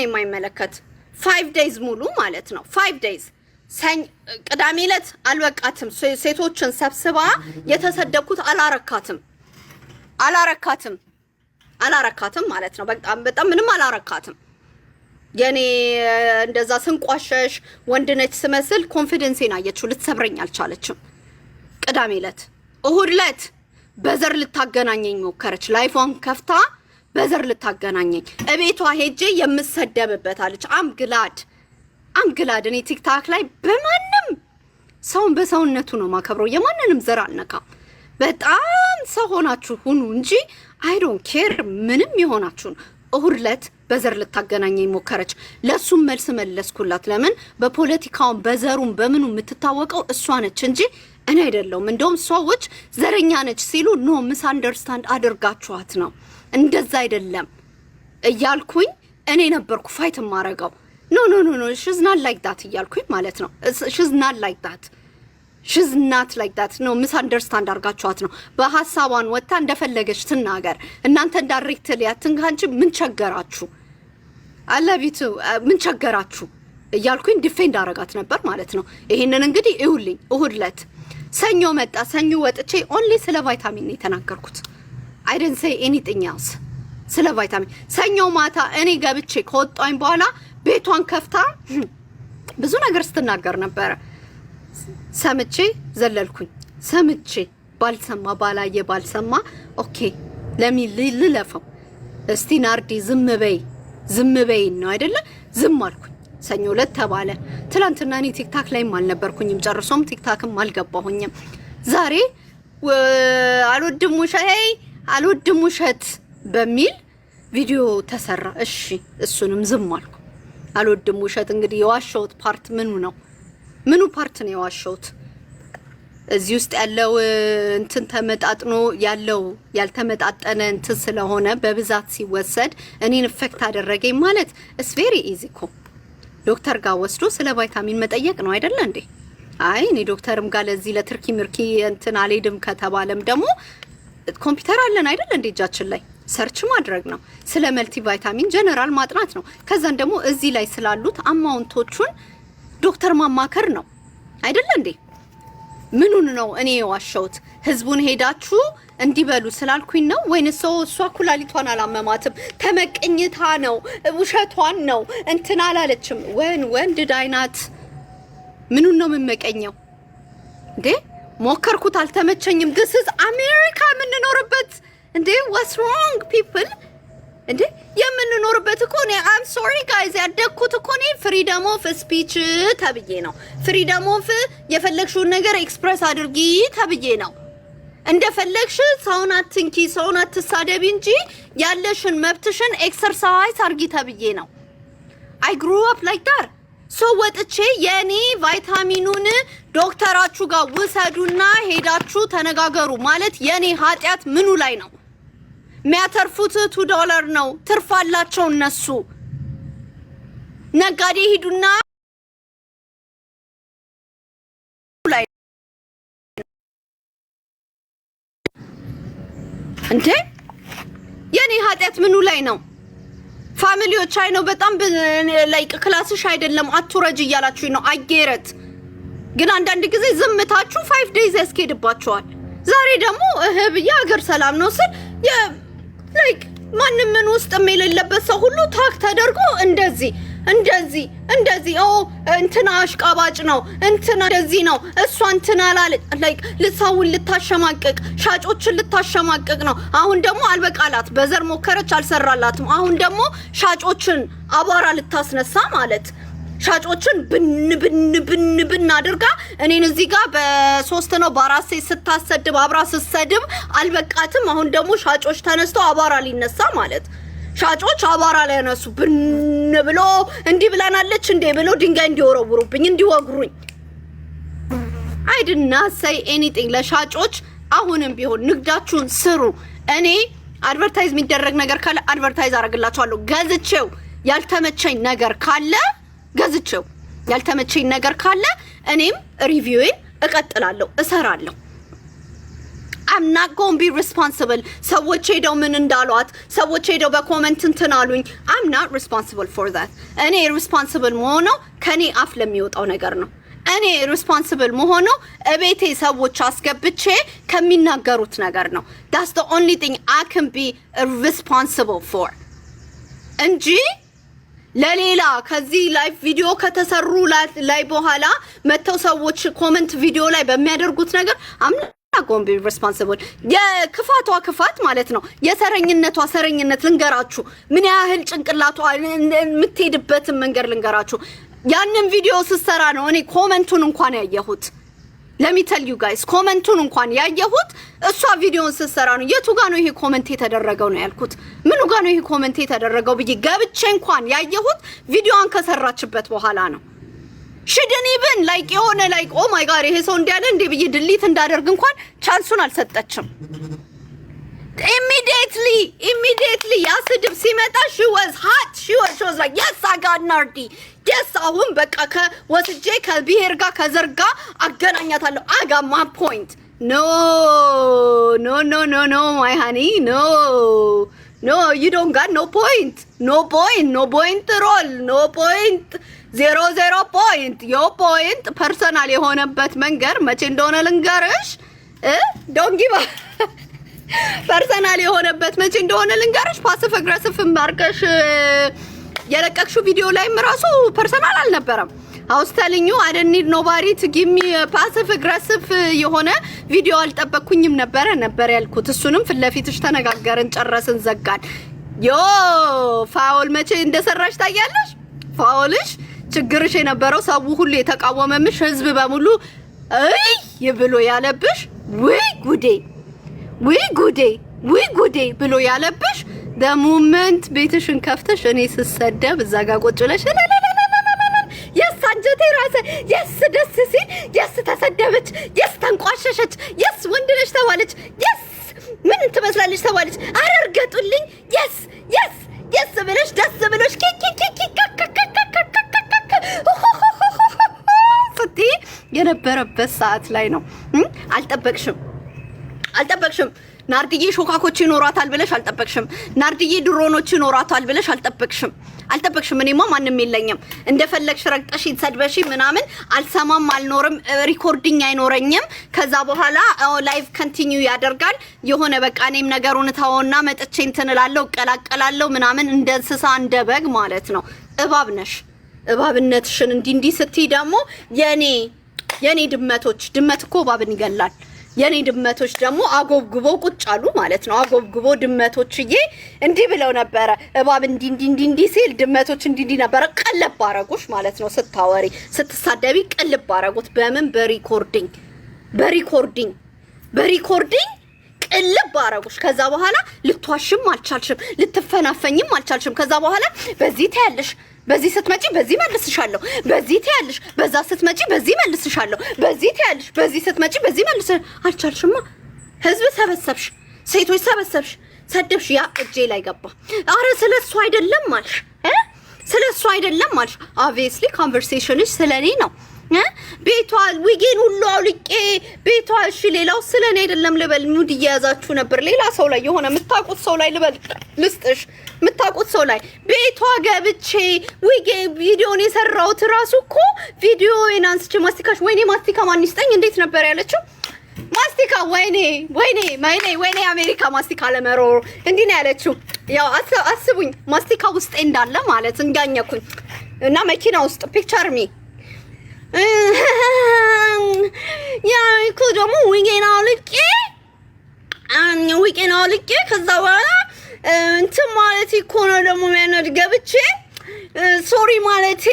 S1: የማይመለከት 5 days ሙሉ ማለት ነው። 5 days ቅዳሜ ዕለት አልበቃትም። ሴቶችን ሰብስባ የተሰደብኩት አላረካትም ማለት ነው። በጣም ምንም አላረካትም። የኔ እንደዛ ስንቋሸሽ ወንድነች ስመስል ኮንፊደንሴን አየችው። ልትሰብረኝ አልቻለችም። ቅዳሜ ዕለት እሁድ ዕለት በዘር ልታገናኘኝ ሞከረች። ላይፏን ከፍታ በዘር ልታገናኘኝ እቤቷ ሄጄ የምሰደብበት አለች። አም ግላድ እኔ ቲክታክ ላይ በማንም ሰውን በሰውነቱ ነው ማከብረው። የማንንም ዘር አልነካም። በጣም ሰው ሆናችሁ ሁኑ እንጂ አይ ዶንት ኬር ምንም ይሆናችሁ። እሁድ ዕለት በዘር ልታገናኘኝ ሞከረች። ለሱም መልስ መለስኩላት። ለምን በፖለቲካውን በዘሩም በምኑ የምትታወቀው እሷ ነች እንጂ እኔ አይደለሁም። እንደውም ሰዎች ዘረኛ ነች ሲሉ ኖ ሚስ አንደርስታንድ አድርጋችኋት ነው እንደዛ አይደለም እያልኩኝ እኔ ነበርኩ ፋይት ማረጋው። ኖ she's not like that እያልኩኝ ማለት ነው። she's not like that ነው ሚስ አንደርስታንድ አድርጋችኋት ነው። በሐሳቧን ወጣ እንደፈለገች ትናገር። እናንተ ዳይሬክትሊ አትንካንቺ ምን ቸገራችሁ? አላቢቱ ምን ቸገራችሁ እያልኩኝ ዲፌንድ አረጋት ነበር ማለት ነው። ይሄንን እንግዲህ ይውልኝ እሁድ ዕለት ሰኞ መጣ። ሰኞ ወጥቼ ኦንሊ ስለ ቫይታሚን ነው የተናገርኩት። I didn't say anything else ስለ ቫይታሚን። ሰኞ ማታ እኔ ገብቼ ከወጣኝ በኋላ ቤቷን ከፍታ ብዙ ነገር ስትናገር ነበር። ሰምቼ ዘለልኩኝ። ሰምቼ ባልሰማ ኦኬ ልለፈው እስቲ ናርዲ ዝም በይ ነው አይደለ? ዝም አልኩኝ። ሰኞ ዕለት ተባለ። ትላንትና እኔ ቲክታክ ላይም አልነበርኩኝም። ጨርሶም ቲክታክም አልገባሁኝም። ዛሬ አልወድም ውሸት በሚል ቪዲዮ ተሰራ። እሺ እሱንም ዝም አልኩ። አልወድም ውሸት እንግዲህ የዋሸሁት ፓርት ምኑ ፓርት ነው የዋሸሁት? እዚህ ውስጥ ያለው እንትን ተመጣጥኖ ያለው ያልተመጣጠነ እንትን ስለሆነ በብዛት ሲወሰድ እኔን ኢፌክት አደረገኝ ማለት it's very easy እኮ ዶክተር ጋር ወስዶ ስለ ቫይታሚን መጠየቅ ነው አይደለ እንዴ? አይ እኔ ዶክተርም ጋር ለዚህ ለትርኪ ምርኪ እንትን አልሄድም ከተባለም ደግሞ ኮምፒውተር አለን አይደል እንዴ እጃችን ላይ ሰርች ማድረግ ነው። ስለ መልቲ ቫይታሚን ጀነራል ማጥናት ነው። ከዛን ደግሞ እዚህ ላይ ስላሉት አማውንቶቹን ዶክተር ማማከር ነው አይደል እንዴ? ምኑን ነው እኔ የዋሸሁት? ህዝቡን ሄዳችሁ እንዲበሉ ስላልኩኝ ነው ወይንስ እሷ ኩላሊቷን አላመማትም ተመቀኝታ ነው ውሸቷን ነው እንትን አላለችም? ወንድ ዳይናት ምኑን ነው የምመቀኘው እንዴ? ሞከርኩት አልተመቸኝም። this is አሜሪካ የምንኖርበት እንዴ what's wrong people እንዴ የምንኖርበት እኮ ነው። I'm sorry guys ያደግኩት እኮ ነው ፍሪደም ኦፍ ስፒች ተብዬ ነው። ፍሪደም ኦፍ የፈለግሽውን ነገር ኤክስፕረስ አድርጊ ተብዬ ነው። እንደፈለግሽ ሰውን አትንኪ ሰውን አትሳደቢ እንጂ ያለሽን መብትሽን ኤክሰርሳይዝ አድርጊ ተብዬ ነው። I grew up like that so ወጥቼ የኔ ቫይታሚኑን ዶክተራችሁ ጋር ውሰዱና ሄዳችሁ ተነጋገሩ ማለት የኔ ኃጢያት ምኑ ላይ ነው? የሚያተርፉት $2 ነው። ትርፍ አላቸው እነሱ። ነጋዴ ሂዱና እንዴ የኔ ኃጢያት ምኑ ላይ ነው? ፋሚሊዎች አይ ነው በጣም ላይክ ክላስሽ አይደለም አትወረጅ እያላችሁ ነው። አጌረት ግን አንዳንድ ጊዜ ዝምታችሁ 5 days ያስኬድባችኋል። ዛሬ ደግሞ ብዬ ሀገር ሰላም ነው ስል ላይክ ማንም ምን ውስጥ የሌለበት ሰው ሁሉ ታክ ተደርጎ እንደዚህ እንትና አሽቃባጭ ነው እንትና እንደዚህ ነው እሷ እንትና ላይክ ልሳውን ልታሸማቀቅ ሻጮችን ልታሸማቀቅ ነው። አሁን ደግሞ አልበቃላት በዘር ሞከረች አልሰራላትም። አሁን ደግሞ ሻጮችን አቧራ ልታስነሳ ማለት ሻጮችን ብን አድርጋ እኔን እዚህ ጋር በ3 ነው በ4 ሴት ስታሰድብ አብራ ስትሰድብ አልበቃትም። አሁን ደግሞ ሻጮች ተነስተው አቧራ ሊነሳ ማለት ሻጮች አቧራ ላይ ያነሱ ብን ብሎ እንዲህ ብላናለች እንዴ ብሎ ድንጋይ እንዲወረውሩብኝ እንዲወግሩኝ I did not say anything ለሻጮች አሁንም ቢሆን ንግዳችሁን ስሩ። እኔ አድቨርታይዝ የሚደረግ ነገር ካለ አድቨርታይዝ አደርግላችኋለሁ። ገዝቼው ያልተመቸኝ ነገር ካለ ገዝቼው ያልተመቸኝ ነገር ካለ እኔም ሪቪውን እቀጥላለሁ እሰራለሁ። I'm not going to be responsible ሰዎች ሄደው ምን እንዳሏት ሰዎች ሄደው በኮሜንት እንትን አሉኝ I'm not responsible for that እኔ responsible መሆነው ከኔ አፍ ለሚወጣው ነገር ነው። እኔ responsible መሆነው እቤቴ ሰዎች አስገብቼ ከሚናገሩት ነገር ነው። That's the only thing I can be responsible for እንጂ ለሌላ ከዚህ ላይቭ ቪዲዮ ከተሰሩ ላይ በኋላ መተው ሰዎች ኮሜንት ቪዲዮ ላይ በሚያደርጉት ነገር I'm not going to be responsible የክፋቷ ክፋት ማለት ነው። የሰረኝነቷ ሰረኝነት ልንገራችሁ ምን ያህል ጭንቅላቷ የምትሄድበትን መንገድ ልንገራችሁ። ያንን ቪዲዮ ስሰራ ነው እኔ ኮሜንቱን እንኳን ያየሁት። let me tell you guys ኮሜንቱን እንኳን ያየሁት እሷ ቪዲዮን ስሰራ ነው። የቱ ጋር ነው ይሄ ኮሜንት የተደረገው ነው ያልኩት። ምኑ ጋር ነው ይሄ ኮሜንት የተደረገው ብዬ ገብቼ እንኳን ያየሁት ቪዲዮን ከሰራችበት በኋላ ነው። ሽድን ኢቭን ላይክ የሆነ ላይክ ኦ ማይ ጋድ ይሄ ሰው እንዲያለ እንዴ ብዬ ድሊት እንዳደርግ እንኳን ቻንሱን አልሰጠችም። immediately ያስድብ ሲመጣ she was hot she was like yes I got Nardi yes አሁን በቃ ከወስጄ ከብሄር ጋር ከዘርጋ አገናኛታለሁ I got my point no my honey no you don't got no point at all no point 0 point your point personal የሆነበት መንገር መቼ እንደሆነ ልንገርሽ don't give up ፐርሰናል የሆነበት መቼ እንደሆነ ልንገርሽ ፓሲቭ አግሬሲቭ ማርከሽ የለቀቅሽው ቪዲዮ ላይም ራሱ ፐርሰናል አልነበረም። I was telling you I didn't need nobody to give me a passive aggressive የሆነ ቪዲዮ አልጠበቅኩኝም ነበር ያልኩት። እሱንም ፍለፊትሽ ተነጋገርን ጨረስን ዘጋን። ዮ ፋውል መቼ እንደሰራሽ ታያለሽ። ፋውልሽ ችግርሽ የነበረው ሰው ሁሉ የተቃወመምሽ ህዝብ በሙሉ ይብሎ ያለብሽ ወይ ጉዴ ብሎ ያለብሽ the moment ቤትሽን ከፍተሽ እኔ ስሰደብ እዛ ጋር ቁጭ ብለሽ yes አንጀቴ ራሰ yes ደስ ሲል yes ተሰደበች yes ተንቋሸሸች yes ወንድ ነሽ ተባለች yes ምን ትመስላለች ተባለች አረርገጡልኝ yes ብለሽ ደስ ብለሽ የነበረበት ሰዓት ላይ ነው። አልጠበቅሽም ናርዲዬ ሾካኮች ይኖራታል ብለሽ አልጠበቅሽም። ናርዲዬ ድሮኖች ይኖራታል ብለሽ አልጠበቅሽም። እኔማ ማንም የለኝም እንደፈለግሽ ረግጠሽ ይሰድበሽ ምናምን አልሰማም አልኖርም ሪኮርዲንግ አይኖረኝም። ከዛ በኋላ ላይቭ ኮንቲኒው ያደርጋል የሆነ በቃ እኔም ነገሩን ታውና መጥቼ እንትን እላለሁ እቀላቀላለሁ ምናምን እንደ እንስሳ እንደ በግ ማለት ነው። እባብ ነሽ። እባብነትሽን እንዲህ ስትይ ደግሞ የኔ ድመት እኮ እባብን ይገላል። የኔ ድመቶች ደግሞ አጎብግበው ቁጭ አሉ ማለት ነው። አጎብግበው ድመቶችዬ እንዲህ ብለው ነበረ። እባብ እንዲህ ሲል ድመቶች እንዲህ ነበረ። ቀለብ አረጉሽ ማለት ነው። ስታወሪ ስትሳደቢ ቀለብ አረጉት። በምን በሪኮርዲንግ ቅልብ አረጉሽ። ከዛ በኋላ ልትዋሽም አልቻልሽም፣ ልትፈናፈኝም አልቻልሽም። ከዛ በኋላ በዚህ ታያለሽ፣ በዚህ ስትመጪ በዚህ መልስሻለሁ፣ በዚህ ታያለሽ፣ በዛ ስትመጪ በዚህ መልስሻለሁ፣ በዚህ ታያለሽ፣ በዚህ ስትመጪ በዚህ አልቻልሽማ። ህዝብ ሰበሰብሽ፣ ሴቶች ሰበሰብሽ፣ ሰደብሽ። ያ እጄ ላይ ገባ። አረ ስለሱ አይደለም አልሽ ስለሱ አይደለም አልሽ። obviously conversationሽ ስለኔ ነው። ቤቷ ዊጌን ሁሉ አውልቄ ቤቷ እሺ ሌላው ስለኔ አይደለም ልበል። ሙድ እየያዛችሁ ነበር። ሌላ ሰው ላይ የሆነ የምታውቁት ሰው ላይ ልበል ልስጥሽ። የምታውቁት ሰው ላይ ቤቷ ገብቼ ዊጌ ቪዲዮን የሰራሁት ራሱ እኮ ቪዲዮን አንስቼ ማስቲካሽ ወይኔ ማስቲካ ማን ይስጠኝ እንዴት ነበር ያለችው? ማስቲካ ወይኔ አሜሪካ ማስቲካ ለመሮር እንዲህ ነው ያለችው። ያው አስቡኝ ማስቲካ ውስጥ እንዳለ ማለት እንጋኘኩኝ እና መኪና ውስጥ ፒክቸር ሚ ያ እኮ ደግሞ ዊጌና ልቄ ከዛ በኋላ እንትን ማለት እኮ ነው ደግሞ ያነድ ገብቼ ሶሪ ማለቴ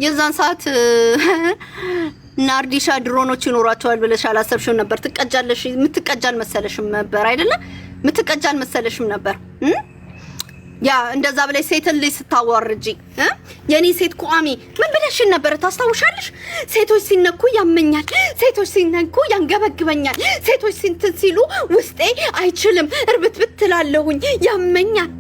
S1: የዛን ሰዓት ናርዲሻ ድሮኖች ይኖራቸዋል ብለሽ አላሰብሽም ነበር። ትቀጃለሽ። የምትቀጃን መሰለሽም ነበር አይደለም? የምትቀጃን መሰለሽም ነበር። ያ እንደዛ ብለሽ ሴትን ልጅ ስታዋርጂ የኔ ሴት ቋሚ ምን ብለሽን ነበር ታስታውሻለሽ? ሴቶች ሲነኩ ያመኛል፣ ሴቶች ሲነኩ ያንገበግበኛል፣ ሴቶች ሲሉ ውስጤ አይችልም እርብትብት ትላለሁኝ ያመኛል፣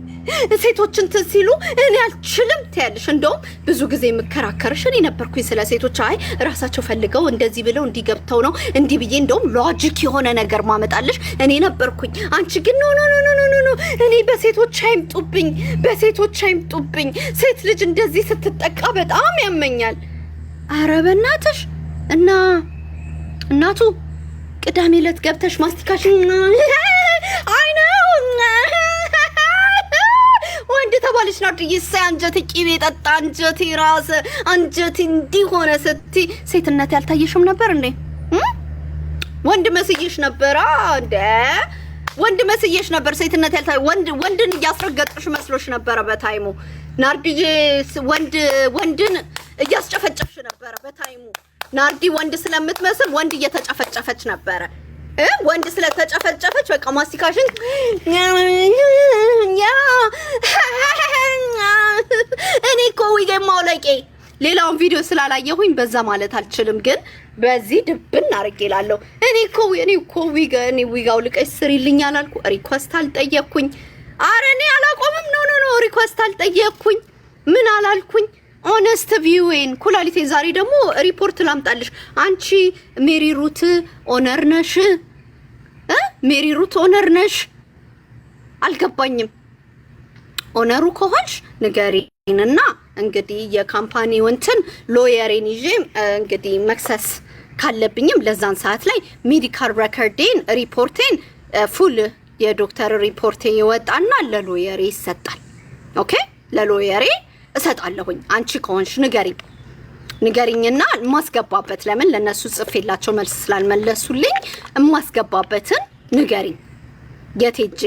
S1: ሴቶችን ሲሉ እኔ አልችልም ትያለሽ። እንደውም ብዙ ጊዜ የምከራከርሽ እኔ ነበርኩኝ ስለ ሴቶች። አይ ራሳቸው ፈልገው እንደዚህ ብለው እንዲገብተው ነው እንዲህ ብዬ እንደውም ሎጂክ የሆነ ነገር ማመጣለሽ እኔ ነበርኩኝ። አንቺ ግን ኖ እኔ በሴቶች አይምጡብኝ፣ ሴት ልጅ እንደዚህ ስትጠቃ በጣም ያመኛል። አረ በእናትሽ እናቱ ቅዳሜ ዕለት ገብተሽ ማስቲካሽን አይ ነው ወንድ ተባልሽ ናርዲዬ አንጀቴ ቂቤ ጠጣ አንጀቴ እንዲሆነ ስትይ ሴትነት ያልታየሽም ነበር እንዴ? ወንድ መስየሽ ነበር እንዴ? ወንድ መስየሽ ነበር። ሴትነት ያልታየ ወንድን እያስረገጥሽ መስሎሽ ነበር በታይሙ። ናርዲዬ ወንድን እያስጨፈጨፍሽ ነበር በታይሙ። ናርዲ ወንድ ስለምትመስል ወንድ እየተጨፈጨፈች ነበር። ወንድ ስለተጨፈጨፈች በቃ ማስቲካሽን እኔ እኮ ዊጌን ማውለቄ ሌላውን ቪዲዮ ስላላየሁኝ በዛ ማለት አልችልም፣ ግን በዚህ ድብን አርጌላለሁ። እኔ እኮ ዊጋው ልቀሽ ስሪልኝ አላልኩ? ሪኳስት አልጠየቅኩኝ። አረ እኔ አላቆምም። ኖ ሪኳስት አልጠየቅኩኝ። ምን አላልኩኝ? ኦነስት ቪዌን ኩላሊቴ። ዛሬ ደግሞ ሪፖርት ላምጣልሽ። አንቺ ሜሪ ሩት ኦነር ነሽ? ሜሪ ሩት ኦነር ነሽ? አልገባኝም። ኦነሩ ከሆንሽ ንገሪንና እንግዲህ የካምፓኒው እንትን ሎየሬን ይዤ እንግዲህ መክሰስ ካለብኝም ለዛን ሰዓት ላይ ሜዲካል ሬኮርዴን ሪፖርቴን ፉል የዶክተር ሪፖርቴ ይወጣና ለሎየሬ ይሰጣል። ኦኬ ለሎየሬ እሰጣለሁኝ። አንቺ ከሆንሽ ንገሪኝና ማስገባበት ለምን ለነሱ ጽፌላቸው መልስ ስላልመለሱልኝ ማስገባበትን ንገሪኝ የቴጄ።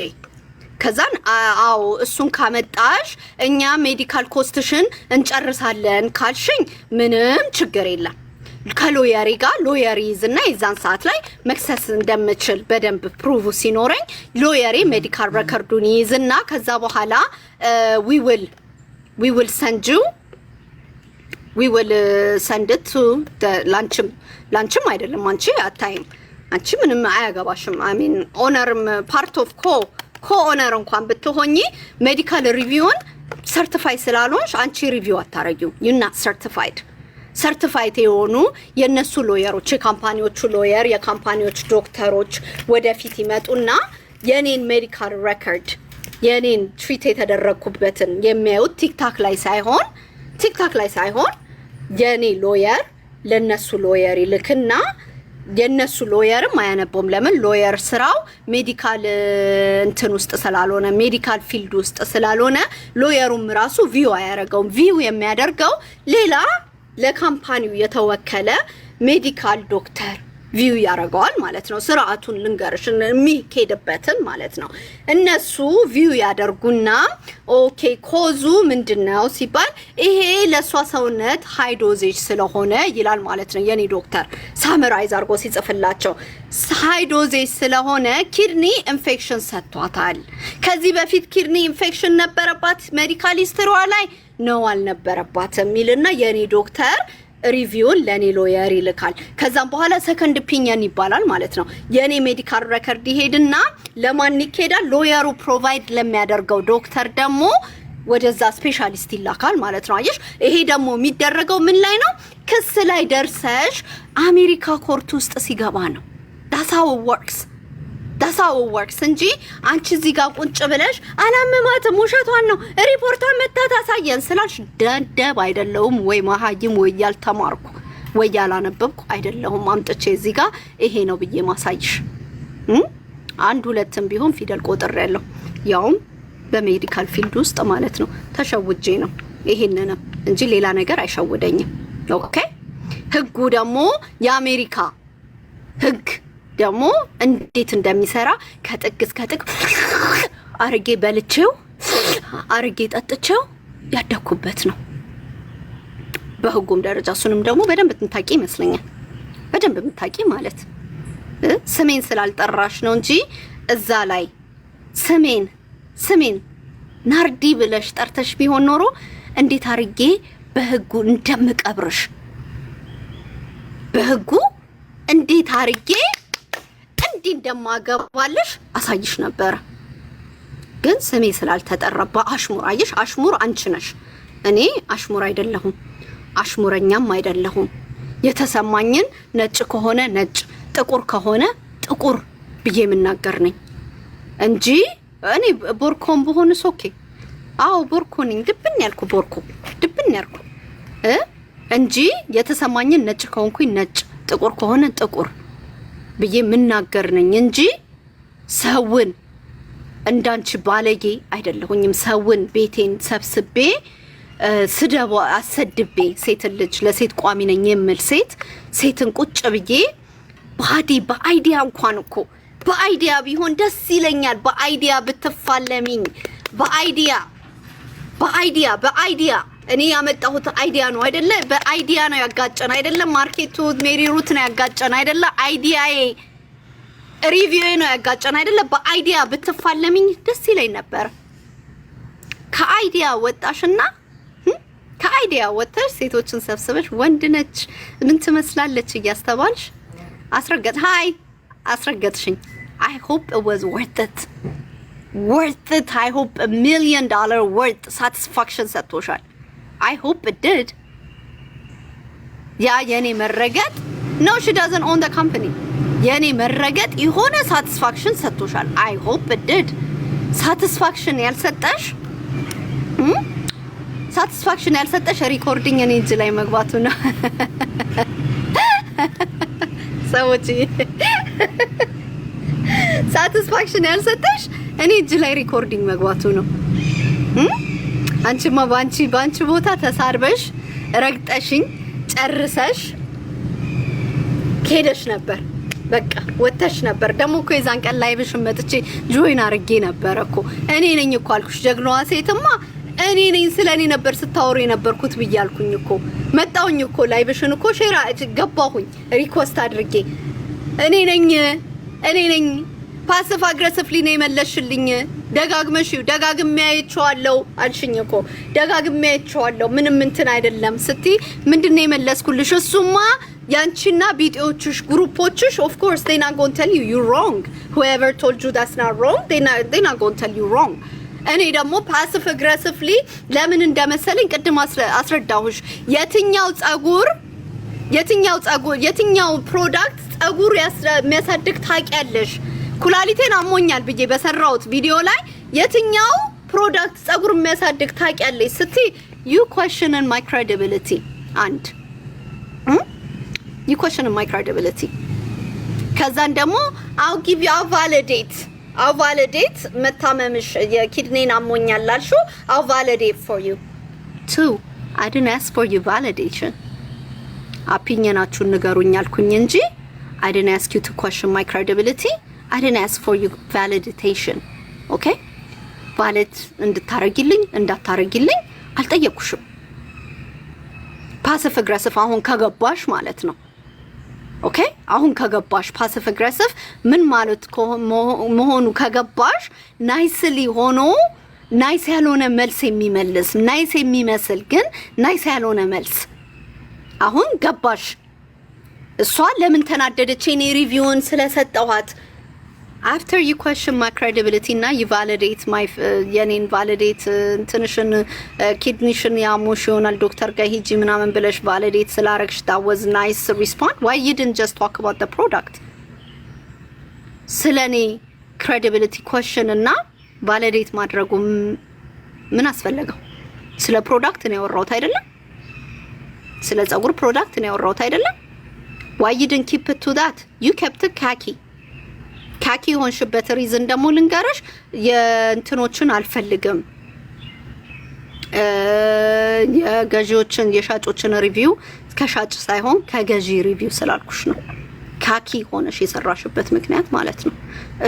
S1: ከዛን አዎ እሱን ካመጣሽ እኛ ሜዲካል ኮስትሽን እንጨርሳለን ካልሽኝ ምንም ችግር የለም። ከሎየሪ ጋር ሎየሪ ይዝና የዛን ሰዓት ላይ መክሰስ እንደምችል በደንብ ፕሩቭ ሲኖረኝ ሎየሪ ሜዲካል ሬኮርዱን ይዝና ከዛ በኋላ we will send it to the ላንችም አይደለም አንቺ አታይም፣ አንቺ ምንም አያገባሽም። አይ ሚን ኦነርም ፓርት ኦፍ ኮ-ኦነር እንኳን ብትሆኚ ሜዲካል ሪቪውን ሰርቲፋይ ስላልሆንሽ አንቺ ሪቪው አታረጊው። you not certified ሰርቲፋይድ የሆኑ የነሱ ሎየሮች የካምፓኒዎቹ ሎየር የካምፓኒዎች ዶክተሮች ወደፊት ይመጡና የኔን ሜዲካል ሬኮርድ የኔን ትሪት የተደረኩበትን የሚያዩት ቲክታክ ላይ ሳይሆን የኔ ሎየር ለነሱ ሎየር ይልክና የነሱ ሎየርም አያነበውም ለምን ሎየር ስራው ሜዲካል እንትን ውስጥ ስላልሆነ ሜዲካል ፊልድ ውስጥ ስላልሆነ ሎየሩም ራሱ ቪው አያረጋውም ቪው የሚያደርገው ሌላ ለካምፓኒው የተወከለ ሜዲካል ዶክተር ቪው ያረጋዋል ማለት ነው ስርዓቱን ልንገርሽ የሚሄድበትን ማለት ነው እነሱ ቪው ያደርጉና ኦኬ ኮዙ ምንድነው ሲባል ይሄ ለሷ ሰውነት ሃይ ዶዜጅ ስለሆነ ይላል ማለት ነው የኔ ዶክተር ሳመራይዝ አርጎ ሲጽፍላቸው ሃይ ዶዜጅ ስለሆነ ኪድኒ ኢንፌክሽን ሰጥቷታል ከዚህ በፊት ኪድኒ ኢንፌክሽን ነበረባት ሜዲካል ሂስትሪዋ ላይ ነው አልነበረባትም ሚልና የኔ ዶክተር ሪቪውን ለኔ ሎየር ይልካል ከዛም በኋላ ሰከንድ ኦፒኒየን ይባላል ማለት ነው የኔ ሜዲካል ሬኮርድ ይሄድና ለማን ይኬዳል ሎየሩ ፕሮቫይድ ለሚያደርገው ዶክተር ደግሞ ወደዛ ስፔሻሊስት ይላካል ማለት ነው አየሽ ይሄ ደግሞ የሚደረገው ምን ላይ ነው ክስ ላይ ደርሰሽ አሜሪካ ኮርት ውስጥ ሲገባ ነው that's how it works እንጂ አንቺ እዚህ ጋር ቁጭ ብለሽ አላመማትም ውሸቷን ነው ሪፖርቷን መታ ታሳየን ስላልሽ ደደብ አይደለሁም ወይ ማሃይም ወይ ያልተማርኩ ወይ ያላነበብኩ አይደለሁም አምጥቼ እዚህ ጋር ይሄ ነው ብዬ ማሳይሽ አንድ ሁለትም ቢሆን ፊደል ቆጥር ያለው ያውም በሜዲካል ፊልድ ውስጥ ማለት ነው ተሸውጄ ነው ይሄንንም እንጂ ሌላ ነገር አይሸውደኝም ኦኬ ህጉ ደግሞ የአሜሪካ ህግ ደግሞ እንዴት እንደሚሰራ ከጥግ እስከ ጥግ አርጌ በልቼው አርጌ ጠጥቼው ያደኩበት ነው በህጉም ደረጃ እሱንም ደግሞ በደንብ እንታቂ ይመስለኛል በደንብ እንታቂ ማለት ስሜን ስላልጠራሽ ነው እንጂ እዛ ላይ ስሜን ናርዲ ብለሽ ጠርተሽ ቢሆን ኖሮ እንዴት አርጌ በህጉ እንደምቀብርሽ በህጉ እንዴት አርጌ እንደማገባልሽ አሳይሽ ነበር ግን ስሜ ስላልተጠራባ አሽሙር አየሽ አሽሙር አንቺ ነሽ እኔ አሽሙር አይደለሁም አሽሙረኛም አይደለሁም የተሰማኝን ነጭ ከሆነ ነጭ ጥቁር ከሆነ ጥቁር ብዬ ምናገር ነኝ እንጂ እኔ ቦርኮም በሆነስ ኦኬ አው ቦርኮ ነኝ ድብን ያልኩ እንጂ የተሰማኝን ነጭ ከሆንኩኝ ነጭ ጥቁር ከሆነ ጥቁር ብዬ ምናገር ነኝ እንጂ ሰውን እንዳንቺ ባለጌ አይደለሁኝም ሰውን ቤቴን ሰብስቤ ስደባ አሰድቤ ሴት ልጅ ለሴት ቋሚ ነኝ የምል ሴትን ቁጭ ብዬ በአይዲያ እንኳን እኮ በአይዲያ ቢሆን ደስ ይለኛል በአይዲያ ብትፋለሚኝ በአይዲያ እኔ ያመጣሁት አይዲያ ነው አይደለ በአይዲያ ነው ያጋጨን አይደለ ማርኬቱ ሜሪ ሩት ነው ያጋጨን አይደለ አይዲያዬ ሪቪው ነው ያጋጨን አይደለ በአይዲያ ብትፋለሚኝ ደስ ይለኝ ነበር ከአይዲያ ወጣሽና ከአይዲያ ወጣሽ ሴቶችን ሰብስበሽ ወንድ ነች ምን ትመስላለች እያስተባልሽ አስረገጥሽኝ I hope it was worth it I hope $1 million worth satisfaction ሰጥቶሻል I hope it did. ያ የኔ መረገጥ no she doesn't own the company. የኔ መረገጥ የሆነ satisfaction ሰጥቶሻል. I hope it did. satisfaction ያልሰጠሽ ሪኮርዲንግ እኔ እጅ ላይ መግባቱ ነው። ሰዎች satisfaction ያልሰጠሽ እኔ እጅ ላይ ሪኮርዲንግ መግባቱ ነው። አንቺማ ባንቺ ቦታ ተሳርበሽ ረግጠሽኝ ጨርሰሽ ከሄደሽ ነበር በቃ ወተሽ ነበር ደሞ እኮ የዛን ቀን ላይብሽ መጥቼ ጆይን አርጌ ነበር እኮ እኔ ነኝ እኮ አልኩሽ ጀግናዋ ሴትማ እኔ ነኝ ስለኔ ነበር ስታወሩ የነበርኩት ብያልኩኝ እኮ መጣውኝ እኮ ላይብሽን እኮ ሼራ ገባሁኝ ሪኮስት አድርጌ እኔ ነኝ ፓሲቭ አግሬሲቭሊ ነው የመለሽልኝ ደጋግሜ አይቼዋለሁ አልሽኝ እኮ ደጋግሜ አይቼዋለሁ ምንም እንትን አይደለም ስቲ ምንድነው የመለስኩልሽ እሱማ ያንቺና ቢጤዎችሽ ግሩፖችሽ of course they not going to tell you wrong whoever told you that's not wrong they not going to tell you wrong እኔ ደግሞ ፓሲቭ አግሬሲቭሊ ለምን እንደመሰለኝ ቅድም አስረዳሁሽ የትኛው ጸጉር የትኛው ፕሮዳክት ጸጉር የሚያሳድግ ታውቂያለሽ? ኩላሊቴን አሞኛል ብዬ በሰራሁት ቪዲዮ ላይ የትኛው ፕሮዳክት ጸጉር የሚያሳድግ ታውቂያለሽ ስትይ you question my credibility and you question my credibility ከዛን ደግሞ I'll give you a validate መታመምሽ የኪድኔን አሞኛል አልሽው I'll validate for you two I didn't ask for your validation opinionaችሁን ንገሩኝ አልኩኝ እንጂ I didn't ask you to question my credibility I didn't ask for your validation okay valid እንድታረጊልኝ እንዳታረጊልኝ አልጠየቅኩሽም passive aggressive አሁን ከገባሽ ማለት ነው ኦኬ አሁን ከገባሽ passive aggressive ምን ማለት መሆኑ ከገባሽ ናይስሊ ሆኖ ናይስ ያልሆነ መልስ የሚመልስ ናይስ የሚመስል ግን ናይስ ያልሆነ መልስ አሁን ገባሽ እሷ ለምን ተናደደች እኔ ሪቪውን ስለሰጠኋት after you question my credibility na you validate my yanin validate እንትንሽን kidneyሽን ያሞሽ ይሆናል ዶክተር ጋር ሂጂ ምናምን ብለሽ validate ስላረግሽ that was nice response why you didn't just talk about the product ስለኔ credibility question እና validate ማድረጉ ምን አስፈልገው ስለ ፕሮዳክት ነው ያወራሁት አይደለም ስለ ጸጉር ፕሮዳክት ነው ያወራሁት አይደለም why you didn't keep it to that you kept it ካኪ ሆንሽበት ሪዝን ደግሞ ልንገርሽ የእንትኖችን አልፈልግም የገዢዎችን የሻጮችን ሪቪው ከሻጭ ሳይሆን ከገዢ ሪቪው ስላልኩሽ ነው ካኪ ሆነሽ የሰራሽበት ምክንያት ማለት ነው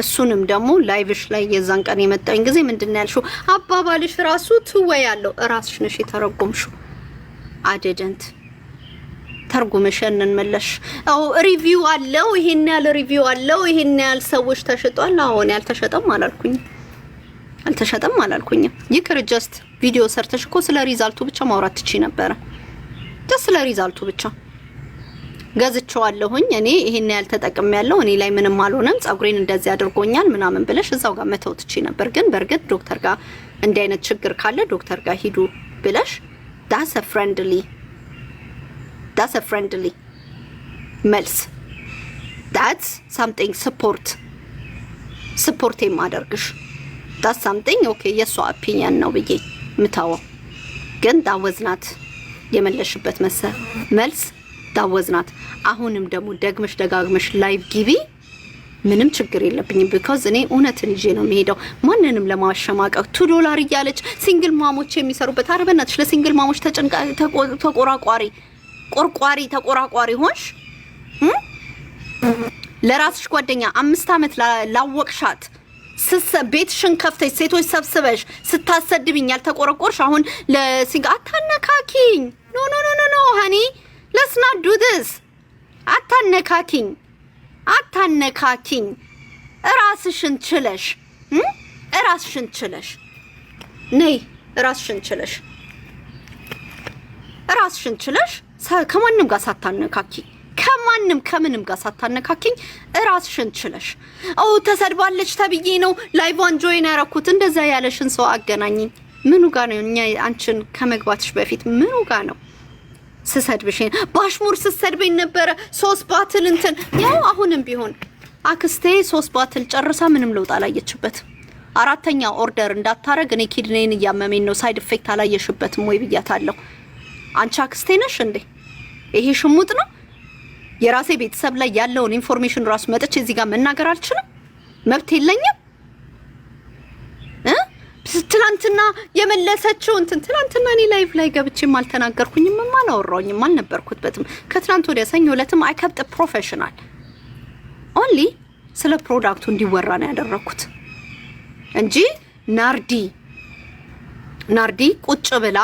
S1: እሱንም ደግሞ ላይቭሽ ላይ የዛን ቀን የመጣኝ ጊዜ ምንድነው ያልሽው አባባልሽ ራሱ ትወያለው ራስሽ ነሽ የተረጎምሽው አደደንት ተርጉመሽን እንመለሽ አው ሪቪው አለው ይሄን ያለ ሪቪው አለው ይሄን ያለ ሰዎች ተሽጧል አሁን ያልተሸጠም አላልኩኝ ይክር ጀስት ቪዲዮ ሰርተሽ እኮ ስለ ሪዛልቱ ብቻ ማውራት ትቺ ነበር just ስለ ሪዛልቱ ብቻ ገዝቼዋለሁኝ እኔ ይሄን ያለ ተጠቅም ያለው እኔ ላይ ምንም አልሆነም ጸጉሬን እንደዚህ አድርጎኛል ምናምን ብለሽ እዛው ጋር መተው ትቺ ነበር ግን በርግጥ ዶክተር ጋር እንደ አይነት ችግር ካለ ዶክተር ጋር ሂዱ ብለሽ that's a friendly መልስ that's something support የማደርግሽ that's something okay የሷ opinion ነው ብዬ ምታው ግን that was not የመለሽበት መልስ that was not አሁንም ደግሞ ደግመሽ ደጋግመሽ ላይቭ ጊቢ ምንም ችግር የለብኝም because እኔ እውነትን ይዤ ነው የሚሄደው ማንንም ለማሸማቀቅ $2 እያለች ሲንግል ማሞች የሚሰሩበት አረበናትሽ ለሲንግል ማሞች ተጨንቃ ተቆራቋሪ ሆንሽ ለራስሽ ጓደኛ 5 አመት ላወቅሻት ቤትሽን ከፍተሽ ሴቶች ሰብስበሽ ስታሰድብኝ ያልተቆረቆርሽ አሁን ለሲንግ አታነካኪኝ ኖ honey let's not do this አታነካኪኝ ራስሽን ነይ ራስሽን ችለሽ ከማንም ጋር ሳታነካኪ ከምንም ጋር ሳታነካኪኝ ራስሽን ችለሽ ተሰድባለች ተብዬ ነው ላይቭን ጆይን ያረኩት እንደዛ ያለሽን ሰው አገናኝኝ ምኑ ጋር ነው እኛ አንቺን ከመግባትሽ በፊት ምኑ ጋር ነው ስሰድብሽ ባሽሙር ስሰድበኝ ነበር 3 ባትል እንትን ያው አሁንም ቢሆን አክስቴ 3 ባትል ጨርሳ ምንም ለውጥ አላየችበት አራተኛ ኦርደር እንዳታረግ እኔ ኪድኔን ያመመኝ ነው ሳይድ ኢፌክት አላየሽበትም ወይ ብያታለሁ አንቺ አክስቴ ነሽ እንዴ ይሄ ሽሙጥ ነው የራሴ ቤተሰብ ላይ ያለውን ኢንፎርሜሽን ራስ መጥቼ እዚህ ጋር መናገር አልችልም መብት የለኝም ትላንትና የመለሰችው እንትን ትላንትና እኔ ላይቭ ላይ ገብቼም አልተናገርኩኝም አላወራሁኝም አልነበርኩበትም ከትላንት ወዲያ ሰኞ ዕለትም I kept a professional only ስለ ፕሮዳክቱ እንዲወራ ነው ያደረኩት እንጂ ናርዲ ቁጭ ብላ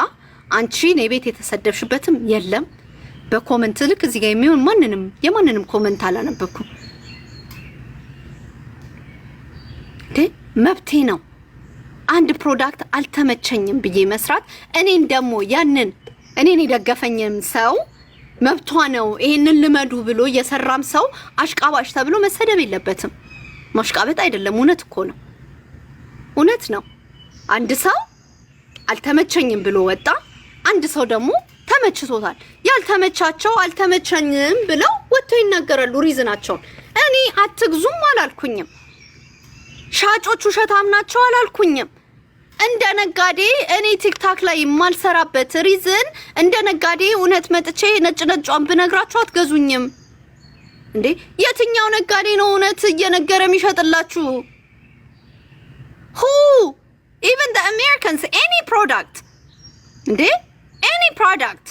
S1: አንቺ ነው ቤት የተሰደብሽበትም የለም በኮሜንት ልክ እዚህ ጋር የሚሆን የማንንም ኮሜንት አላነበብኩም መብቴ ነው አንድ ፕሮዳክት አልተመቸኝም ብዬ መስራት እኔን ደግሞ ያንን እኔን የደገፈኝም ሰው መብቷ ነው ይሄንን ልመዱ ብሎ የሰራም ሰው አሽቃባሽ ተብሎ መሰደብ የለበትም ማሽቃበጥ አይደለም እውነት ነው አንድ ሰው አልተመቸኝም ብሎ ወጣ አንድ ሰው ደግሞ ተመችቶታል። ያልተመቻቸው አልተመቸኝም ብለው ወጥተው ይናገራሉ ሪዝናቸውን። እኔ አትግዙም አላልኩኝም። ሻጮቹ ውሸታም ናቸው አላልኩኝም። እንደ ነጋዴ እኔ ቲክታክ ላይ የማልሰራበት ሪዝን እንደ ነጋዴ እውነት መጥቼ ነጭ ነጯን ብነግራችሁ አትገዙኝም እንዴ? የትኛው ነጋዴ ነው እውነት እየነገረ የሚሸጥላችሁ? who even the Americans any product እንዴ any product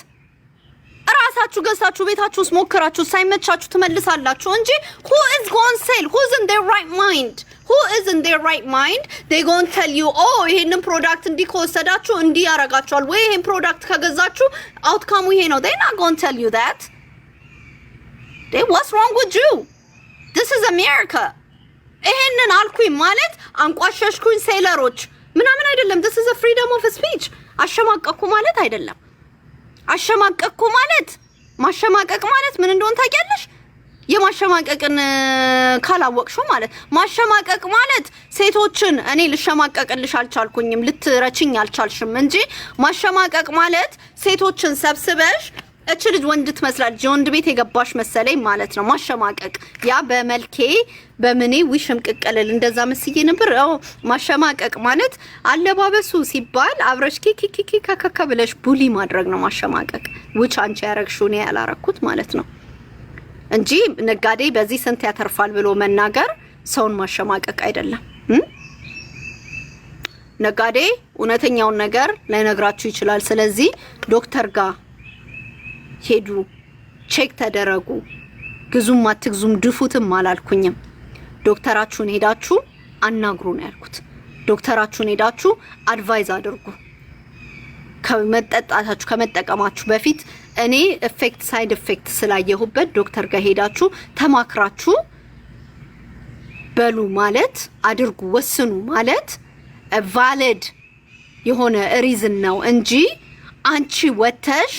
S1: ራሳችሁ ገዝታችሁ ቤታችሁ ውስጥ ሞክራችሁ ሳይመቻችሁ ትመልሳላችሁ እንጂ who is going to sell? who's in their right mind? who is in their right mind? they going to tell you oh ይሄንን ፕሮዳክት እንዲኮሰዳችሁ እንዲ ያረጋችኋል ወይ ይሄን ፕሮዳክት ከገዛችሁ outcome ይሄ ነው። they not going to tell you that. they what's wrong with you? this is America. ይሄንን አልኩኝ ማለት አንቋሸሽኩኝ ሴለሮች ምናምን አይደለም። this is a freedom of speech. አሸማቀቁ ማለት አይደለም። አሸማቀቁ ማለት ማሸማቀቅ ማለት ምን እንደሆነ ታውቂያለሽ? የማሸማቀቅን ካላወቅሽው ማለት ማሸማቀቅ ማለት ሴቶችን እኔ ልሸማቀቅልሽ አልቻልኩኝም ልትረችኝ አልቻልሽም እንጂ ማሸማቀቅ ማለት ሴቶችን ሰብስበሽ እቺ ልጅ ወንድ ትመስላለች የወንድ ቤት የገባሽ መሰለኝ ማለት ነው ማሸማቀቅ። ያ በመልኬ በምኔ ውሽምቅቅልል እንደዛ መስዬ ነበር። አዎ ማሸማቀቅ ማለት አለባበሱ ሲባል አብረሽ ኪኪኪ ከከከ ብለሽ ቡሊ ማድረግ ነው ማሸማቀቅ። ውጭ አንቺ ያረግሽው ነው ያላረኩት ማለት ነው እንጂ ነጋዴ በዚህ ስንት ያተርፋል ብሎ መናገር ሰውን ማሸማቀቅ አይደለም። ነጋዴ እውነተኛውን ነገር ላይነግራችሁ ይችላል። ስለዚህ ዶክተር ጋር ሄዱ፣ ቼክ ተደረጉ። ግዙም አትግዙም ድፉትም አላልኩኝም። ዶክተራችሁን ሄዳችሁ አናግሩ ነው ያልኩት። ዶክተራችሁን ሄዳችሁ አድቫይዝ አድርጉ። ከመጠጣታችሁ ከመጠቀማችሁ በፊት እኔ ኢፌክት ሳይድ ኢፌክት ስላየሁበት ዶክተር ጋር ሄዳችሁ ተማክራችሁ በሉ ማለት አድርጉ ወስኑ ማለት ቫሊድ የሆነ ሪዝን ነው እንጂ አንቺ ወተሽ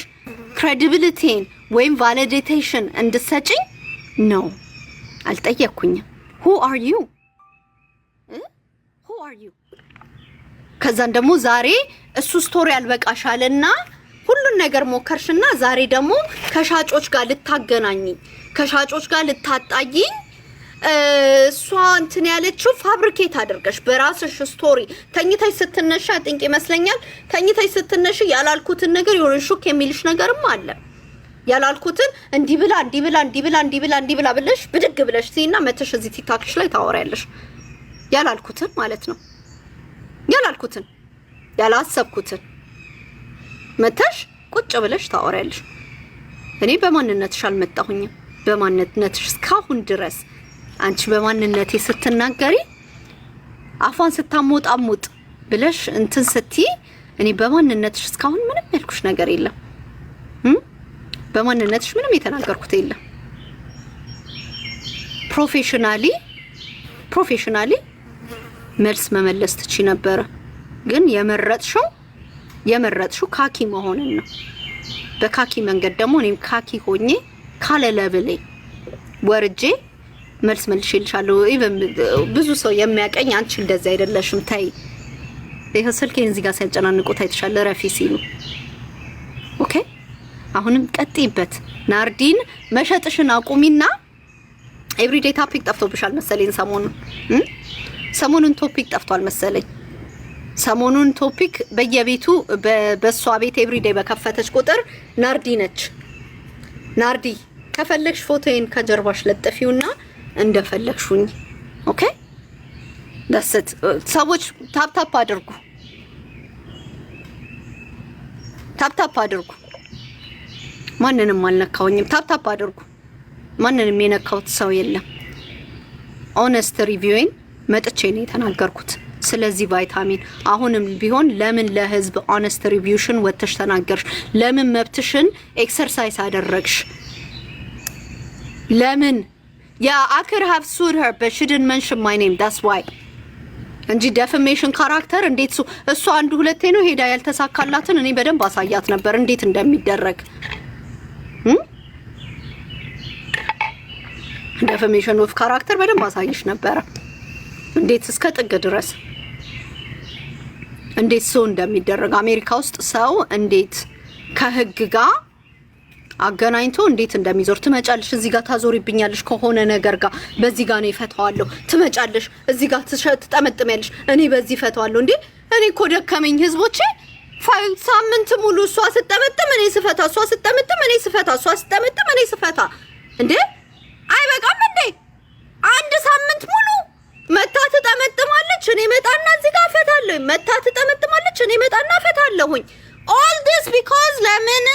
S1: ክሬዲቢሊቲን ወይም ቫሊዴቴሽን እንድትሰጪኝ ነው አልጠየቅኩኝም። who are you? who are you? ከዛን ደግሞ ዛሬ እሱ ስቶሪ አልበቃሻልና ሁሉን ነገር ሞከርሽና ዛሬ ደግሞ ከሻጮች ጋር ልታገናኝ ከሻጮች ጋር ልታጣይ እሷ እንትን ያለችው ፋብሪኬት አድርገሽ በራስሽ ስቶሪ ተኝተሽ ስትነሺ አጥንቅ ይመስለኛል። ተኝተሽ ስትነሺ ያላልኩትን ነገር የሆነ ሹክ የሚልሽ ነገርም አለ። ያላልኩትን እንዲህ ብላ ብለሽ ብድግ ብለሽ ሲና መተሽ እዚህ ቲክታክሽ ላይ ታወሪያለሽ። ያላልኩትን ማለት ነው። ያላልኩትን ያላሰብኩትን መተሽ ቁጭ ብለሽ ታወሪያለሽ። እኔ በማንነትሽ አልመጣሁኝም። በማንነትሽ እስካሁን ድረስ አንቺ በማንነቴ ስትናገሪ አፋን ስታሞጣሙጥ ብለሽ እንትን ስትይ እኔ በማንነትሽ እስካሁን ምንም ያልኩሽ ነገር የለም። በማንነትሽ ምንም የተናገርኩት የለም። ፕሮፌሽናሊ መልስ መመለስ ትቺ ነበር። ግን የመረጥሽው ካኪ መሆንን ነው። በካኪ መንገድ ደግሞ እኔም ካኪ ሆኜ ካለ ለብሌ ወርጄ መልስ መልሽልሻለሁ። ኢቭን ብዙ ሰው የሚያቀኝ አንቺ እንደዛ አይደለሽም ታይ ይሄ ስልኬን እዚህ ጋር ሲያጨናንቁት አይተሻለ ረፊ ሲሉ ኦኬ። አሁንም ቀጥይበት። ናርዲን መሸጥሽን አቁሚና ኤቭሪዴይ ቶፒክ ጠፍቶብሻል መሰለኝ። ሰሞኑን ቶፒክ ጠፍቷል መሰለኝ። ሰሞኑን ቶፒክ በየቤቱ በሷ ቤት ኤቭሪዴይ በከፈተች ቁጥር ናርዲ ነች። ናርዲ ከፈለግሽ ፎቶዬን ከጀርባሽ ለጥፊውና እንደፈለግሽኝ ኦኬ። ዳስት ሰዎች ታፕ አድርጉ። ማንንም አልነካውኝም። ታፕ አድርጉ። ማንንም የነካውት ሰው የለም። ኦነስት ሪቪውኝ መጥቼ ነው የተናገርኩት። ስለዚህ ቫይታሚን አሁንም ቢሆን ለምን ለህዝብ ኦነስት ሪቪውሽን ወጥተሽ ተናገርሽ? ለምን መብትሽን ኤክሰርሳይዝ አደረግሽ? ለምን I could have sued her but she didn't mention my name. That's why. እንጂ ዴፊሜሽን ካራክተር እንዴት እሱ አንድ ሁለቴ ነው ሄዳ ያልተሳካላትን እኔ በደንብ አሳያት ነበር እንዴት እንደሚደረግ። ዴፊሜሽን ኦፍ ካራክተር በደንብ አሳይሽ ነበር እንዴት እስከ ጥግ ድረስ እንዴት ሰው እንደሚደረግ አሜሪካ ውስጥ ሰው እንዴት ከህግ ጋር አገናኝቶ እንዴት እንደሚዞር ትመጫለሽ፣ እዚህ ጋር ታዞሪብኛለሽ ከሆነ ነገር ጋር በዚህ ጋር ነው ይፈታዋለሁ፣ ትመጫለሽ እዚህ ጋር ትጠመጥሚያለሽ፣ እኔ በዚህ ፈታዋለሁ። እንዴ እኔ እኮ ደከመኝ ህዝቦቼ። ሳምንት ሙሉ እሷ ስትጠመጥም እኔ ስፈታ፣ እሷ ስትጠመጥም እኔ ስፈታ፣ እሷ ስትጠመጥም እኔ ስፈታ። እንዴ አይበቃም እንዴ? አንድ ሳምንት ሙሉ መታ ትጠመጥማለች፣ እኔ መጣና እዚህ ጋር ፈታለሁ። መታ ትጠመጥማለች፣ እኔ መጣና ፈታለሁኝ። all this because ለምን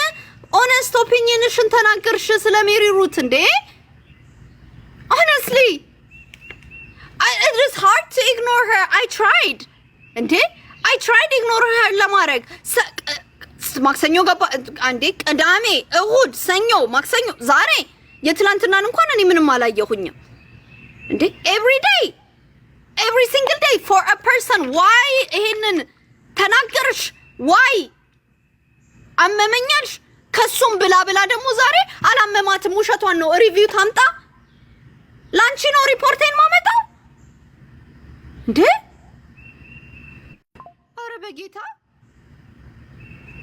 S1: honest opinionሽን ተናገርሽ ስለ ሜሪ ሩት? እንዴ honestly it is hard to ignore her. I tried እንዴ I tried ignore her ለማድረግ ማክሰኞ ገባ አንዴ፣ ቅዳሜ፣ እሁድ፣ ሰኞ፣ ማክሰኞ፣ ዛሬ የትላንትናን እንኳን እኔ ምንም አላየሁኝም። እንዴ every single day for a person. why ይሄንን ተናገርሽ? why አመመኛልሽ? ከሱም ብላ ደግሞ ዛሬ አላመማትም፣ ውሸቷን ነው። ሪቪው ታምጣ፣ ላንቺ ነው ሪፖርቴን ማመጣው እንዴ? አረ በጌታ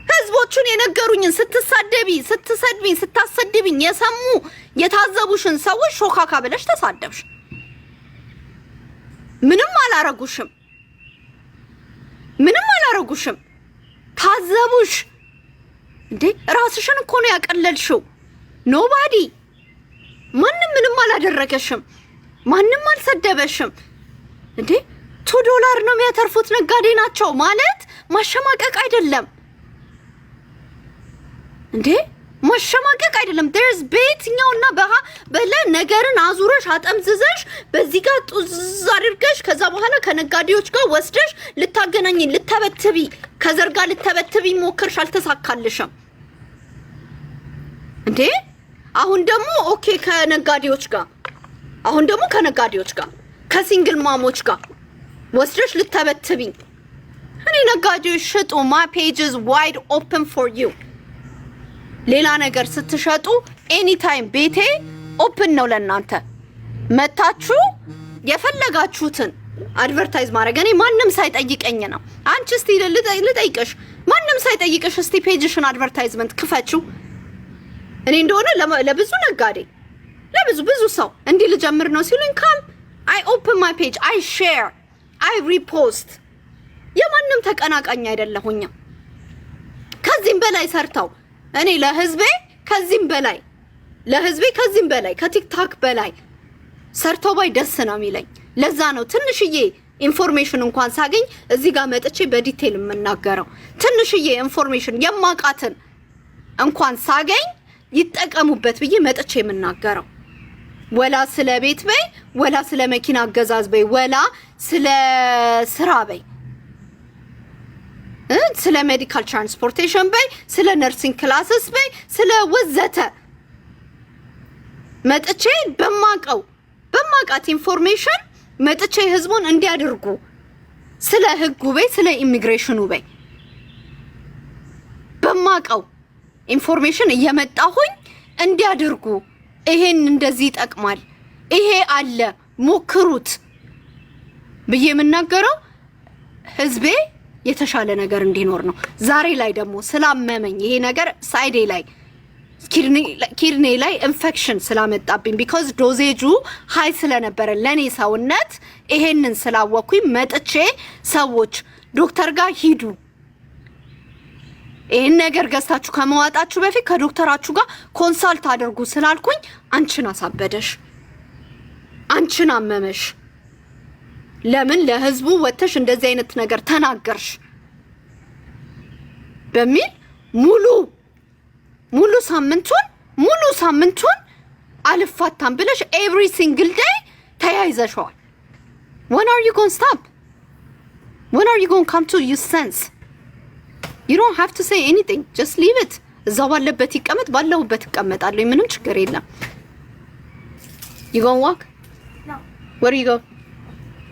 S1: ህዝቦቹን የነገሩኝን ስትሰድቢኝ ስታሰድብኝ የሰሙ የታዘቡሽን ሰዎች ሾካካ ብለሽ ተሳደብሽ። ምንም አላረጉሽም፣ ታዘቡሽ። እንዴ ራስሽን እኮ ነው ያቀለልሽው። ኖባዲ ማንም ምንም አላደረገሽም፣ ማንም አልሰደበሽም። እንዴ $2 ነው የሚያተርፉት ነጋዴ ናቸው ማለት ማሸማቀቅ አይደለም እንዴ? ማሸማቀቅ አይደለም። there's በየትኛውና በለ ነገርን አዙረሽ አጠምዝዘሽ በዚህ ጋር ጡዝ አድርገሽ ከዛ በኋላ ከነጋዴዎች ጋር ወስደሽ ልታገናኝ ልተበትቢ ከዘርጋ ልተበትቢ ሞክርሽ፣ አልተሳካልሽም እንዴ? አሁን ደግሞ ኦኬ ከነጋዴዎች ጋር ከሲንግል ማሞች ጋር ወስደሽ ልተበትቢ። እኔ ነጋዴዎች ሽጡ፣ my page is wide open for you። ሌላ ነገር ስትሸጡ ኤኒታይም ቤቴ ኦፕን ነው ለናንተ። መታችሁ የፈለጋችሁትን አድቨርታይዝ ማድረግ እኔ ማንም ሳይጠይቀኝ ነው። አንቺ እስቲ ልጠይቅሽ፣ ማንም ሳይጠይቅሽ እስቲ ፔጅሽን አድቨርታይዝመንት ክፈችው። እኔ እንደሆነ ለብዙ ነጋዴ ብዙ ሰው እንዲህ ልጀምር ነው ሲሉኝ ካም I open my page, I share, I repost። የማንም ተቀናቃኝ አይደለሁኝም። ከዚህም በላይ ሰርተው እኔ ለህዝቤ ከዚህም በላይ ከቲክቶክ በላይ ሰርተው ባይ ደስ ነው የሚለኝ። ለዛ ነው ትንሽዬ ኢንፎርሜሽን እንኳን ሳገኝ እዚህ ጋር መጥቼ በዲቴል የምናገረው። ትንሽዬ ኢንፎርሜሽን የማውቃትን እንኳን ሳገኝ ይጠቀሙበት ብዬ መጥቼ የምናገረው። ወላ ስለ ቤት በይ፣ ወላ ስለ መኪና አገዛዝ በይ፣ ወላ ስለ ስራ በይ፣ ስለ ሜዲካል ትራንስፖርቴሽን በይ፣ ስለ ነርሲንግ ክላስስ በይ፣ ስለ ወዘተ መጥቼ በማውቃት ኢንፎርሜሽን መጥቼ ህዝቡን እንዲያደርጉ ስለ ህጉ በይ፣ ስለ ኢሚግሬሽኑ በይ በማውቀው ኢንፎርሜሽን እየመጣሁኝ እንዲያደርጉ ይሄን እንደዚህ ይጠቅማል፣ ይሄ አለ ሞክሩት ብዬ የምናገረው ህዝቤ የተሻለ ነገር እንዲኖር ነው። ዛሬ ላይ ደግሞ ስላመመኝ ይሄ ነገር ሳይዴ ላይ ኪድኔ ላይ ኢንፌክሽን ስላመጣብኝ ቢኮዝ ዶዜጁ ሃይ ስለነበረ ለኔ ሰውነት ይሄንን ስላወኩኝ መጥቼ ሰዎች ዶክተር ጋር ሂዱ፣ ይሄን ነገር ገዝታችሁ ከመዋጣችሁ በፊት ከዶክተራችሁ ጋር ኮንሳልት አድርጉ ስላልኩኝ አንቺን አሳበደሽ፣ አንቺን አመመሽ። ለምን ለህዝቡ ወተሽ እንደዚህ አይነት ነገር ተናገርሽ በሚል ሙሉ ሳምንቱን አልፋታም ብለሽ every single day ተያይዘሽዋል። when are you going to stop? when are you going to come to your sense? you don't have to say anything, just leave it። እዛው ባለበት ይቀመጥ፣ ባለውበት ይቀመጣለሁ፣ ምንም ችግር የለም። you going to walk?
S3: No.
S1: where you go?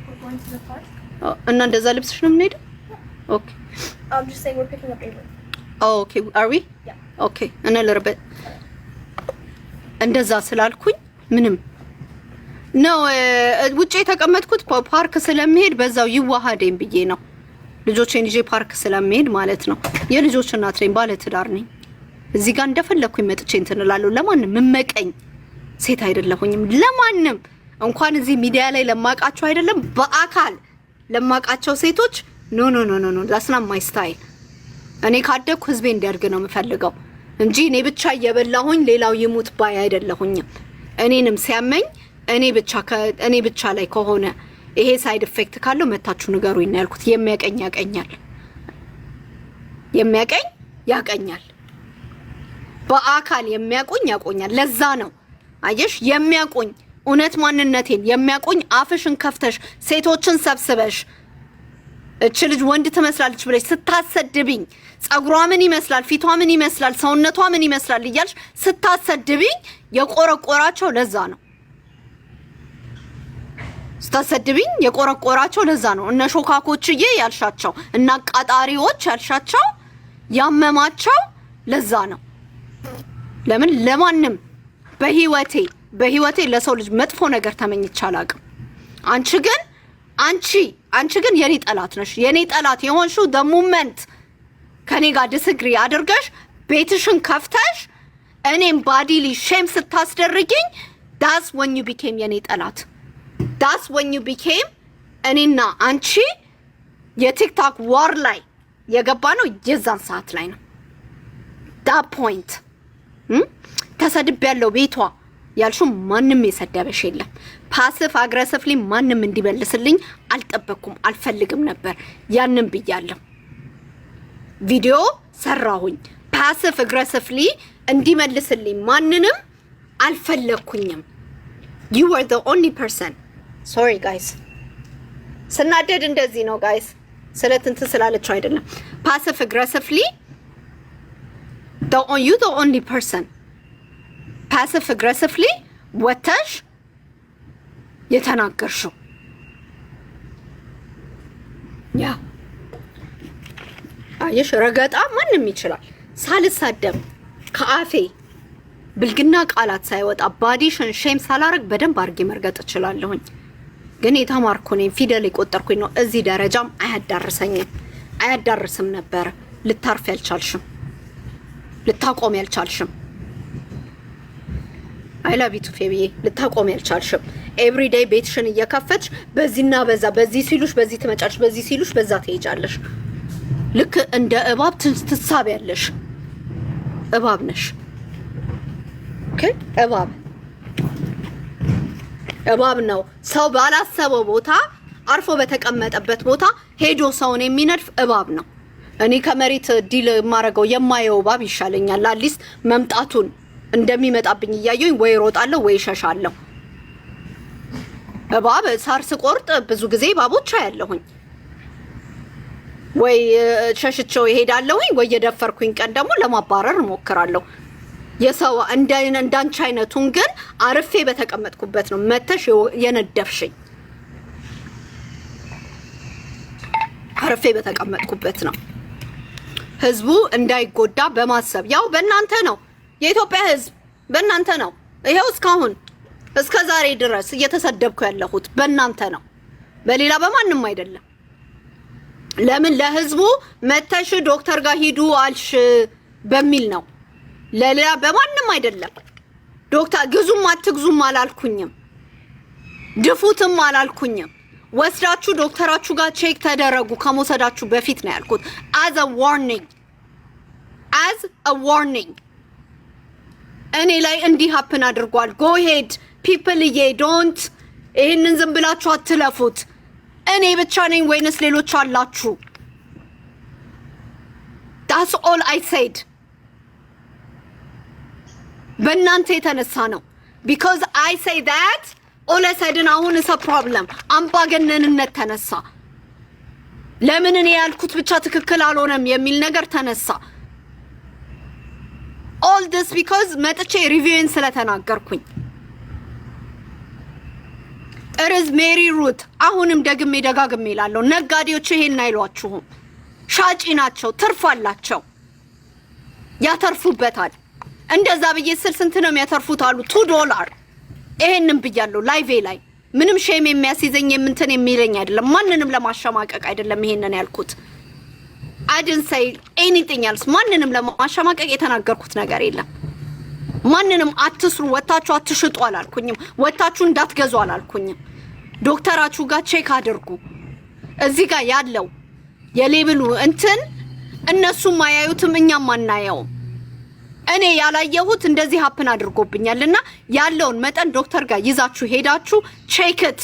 S3: We're going to the park.
S1: እና እንደዛ ልብስሽ ነው የምንሄደው? okay
S3: Just saying we're picking up Avery.
S1: oh okay are we?
S3: Yeah.
S1: okay እና ለርበት እንደዛ ስላልኩኝ ምንም ነው ውጪ ተቀመጥኩት ፓርክ ስለምሄድ በዛው ይዋሃደኝ ብዬ ነው። ልጆቼን ይዤ ፓርክ ስለምሄድ ማለት ነው። የልጆች እናት ነኝ፣ ባለ ትዳር ነኝ። እዚህ ጋር እንደፈለኩኝ መጥቼ እንትን እላለሁ። ለማንም መመቀኝ ሴት አይደለሁኝም። ለማንም እንኳን እዚህ ሚዲያ ላይ ለማቃቸው አይደለም በአካል ለማቃቸው ሴቶች ኖ ኖ ኖ ኖ that's not my style። እኔ ካደኩ ህዝቤ እንዲያድግ ነው የምፈልገው እንጂ እኔ ብቻ እየበላሁኝ ሌላው ይሙት ባይ አይደለሁኝም። እኔንም ሲያመኝ እኔ ብቻ ላይ ከሆነ ይሄ ሳይድ ኢፌክት ካለው መታችሁ ንገሩኝ ነው ያልኩት። የሚያቀኝ ያቀኛል፣ የሚያቀኝ ያቀኛል። በአካል የሚያቆኝ ያቆኛል። ለዛ ነው አየሽ የሚያቆኝ እውነት ማንነቴን የሚያቆኝ አፍሽን ከፍተሽ ሴቶችን ሰብስበሽ እቺ ልጅ ወንድ ትመስላለች ብለሽ ስታሰድብኝ ጸጉሯ ምን ይመስላል፣ ፊቷ ምን ይመስላል፣ ሰውነቷ ምን ይመስላል እያልሽ ስታሰድብኝ የቆረቆራቸው ለዛ ነው። ስታሰድብኝ የቆረቆራቸው ለዛ ነው። እነ ሾካኮችዬ ያልሻቸው እና ቃጣሪዎች ያልሻቸው ያመማቸው ለዛ ነው። ለምን ለማንም በህይወቴ ለሰው ልጅ መጥፎ ነገር ተመኝቼ አላውቅም። አንቺ ግን የኔ ጠላት ነሽ። የኔ ጠላት የሆንሽው the moment ከኔ ጋር ዲስግሪ አድርገሽ ቤትሽን ከፍተሽ እኔም ባዲሊ ሼም ስታስደርጊኝ that's when you became የኔ ጠላት። that's when you became እኔና አንቺ የቲክቶክ ዋር ላይ የገባ ነው የዛን ሰዓት ላይ ነው። that point ተሰድብ ያለው ቤቷ ያልሽው ማንም የሰደበሽ የለም። ፓሲቭ አግሬሲቭሊ ማንም እንዲበልስልኝ አልጠበቅኩም፣ አልፈልግም ነበር። ያንን ብያለሁ። ቪዲዮ ሰራሁኝ። ፓሲቭ አግሬሲቭሊ እንዲመልስልኝ ማንንም አልፈለኩኝም። you were the only person sorry guys ስናደድ እንደዚህ ነው guys ስለትንት ስላለችው አይደለም። ፓሲቭ አግሬሲቭሊ you the only person ፓሲቭ አግሬሲቭሊ ወተሽ የተናገርሽው ያ አየሽ ረገጣ ማንም ይችላል። ሳልሳደብ ከአፌ ብልግና ቃላት ሳይወጣ ባዲሽን ሼም ሳላረግ በደንብ አርጌ መርገጥ እችላለሁኝ። ግን የተማርኩ ነኝ፣ ፊደል የቆጠርኩኝ ነው። እዚህ ደረጃም አያዳርስም ነበር። ልታርፍ ያልቻልሽም ልታቆም ያልቻልሽም አይ ላቭ ዩ ቱ ፌቢዬ ልታቆም ያልቻልሽም ኤቭሪ ዴይ ቤትሽን እየከፈትሽ በዚህና በዛ በዚህ ሲሉሽ በዚህ ትመጫለሽ፣ በዚህ ሲሉሽ በዛ ትሄጃለሽ። ልክ እንደ እባብ ትሳቢያለሽ። እባብ ነሽ። ኦኬ እባብ ነው። ሰው ባላሰበው ቦታ አርፎ በተቀመጠበት ቦታ ሄዶ ሰውን የሚነድፍ እባብ ነው። እኔ ከመሬት ዲል ማረገው የማየው እባብ ይሻለኛል። አትሊስት መምጣቱን እንደሚመጣብኝ እያየሁኝ ወይ ሮጣለሁ ወይ ሸሻለሁ። እባብ ሳር ስቆርጥ ብዙ ጊዜ እባቦች አያለሁኝ። ወይ ሸሽቸው ይሄዳለሁኝ ወይ የደፈርኩኝ ቀን ደግሞ ለማባረር እሞክራለሁ። የሰው እንዳንቺ አይነቱን ግን አርፌ በተቀመጥኩበት ነው መተሽ የነደፍሽኝ። አርፌ በተቀመጥኩበት ነው ህዝቡ እንዳይጎዳ በማሰብ ያው በእናንተ ነው። የኢትዮጵያ ህዝብ በእናንተ ነው። ይሄው እስካሁን እስከ ዛሬ ድረስ እየተሰደብኩ ያለሁት በእናንተ ነው፣ በሌላ በማንም አይደለም። ለምን ለህዝቡ መተሽ ዶክተር ጋር ሂዱ አልሽ በሚል ነው፣ ለሌላ በማንም አይደለም። ዶክተር ግዙም አትግዙም አላልኩኝም፣ ድፉትም አላልኩኝም። ወስዳችሁ ዶክተራችሁ ጋር ቼክ ተደረጉ ከመውሰዳችሁ በፊት ነው ያልኩት። as a warning እኔ ላይ እንዲህ ሀፕን አድርጓል። go ahead people don't ይሄንን ዝም ብላችሁ አትለፉት። እኔ ብቻ ነኝ ወይንስ ሌሎች አላችሁ? that's all I said። በእናንተ የተነሳ ነው because I say that all I said አሁን is a problem። አምባገነንነት ተነሳ። ለምን እኔ ያልኩት ብቻ ትክክል አልሆነም የሚል ነገር ተነሳ። all this because መጥቼ ሪቪውን ስለተናገርኩኝ እርዝ ሜሪ ሩት አሁንም ደግሜ ደጋግሜ እላለሁ። ነጋዴዎች ይሄን አይሏችሁም፣ ሻጪ ናቸው፣ ትርፍ አላቸው፣ ያተርፉበታል። እንደዛ ብዬ ስንት ነው የሚያተርፉት አሉ $2 ይሄንን ብያለሁ ላይቬ ላይ። ምንም ሼም የሚያስይዘኝ የምንትን የሚለኝ አይደለም፣ ማንንም ለማሸማቀቅ አይደለም ይሄንን ያልኩት። I didn't say anything else ማንንም ለማሸማቀቅ የተናገርኩት ነገር የለም ማንንም አትስሩ ወታችሁ አትሽጡ አላልኩኝም ወታችሁ እንዳትገዙ አላልኩኝም ዶክተራችሁ ጋር ቼክ አድርጉ እዚህ ጋር ያለው የሌብሉ እንትን እነሱም ማያዩትም እኛም ማናየው እኔ ያላየሁት እንደዚህ ሀፕን አድርጎብኛልና ያለውን መጠን ዶክተር ጋር ይዛችሁ ሄዳችሁ ቼክ ኢት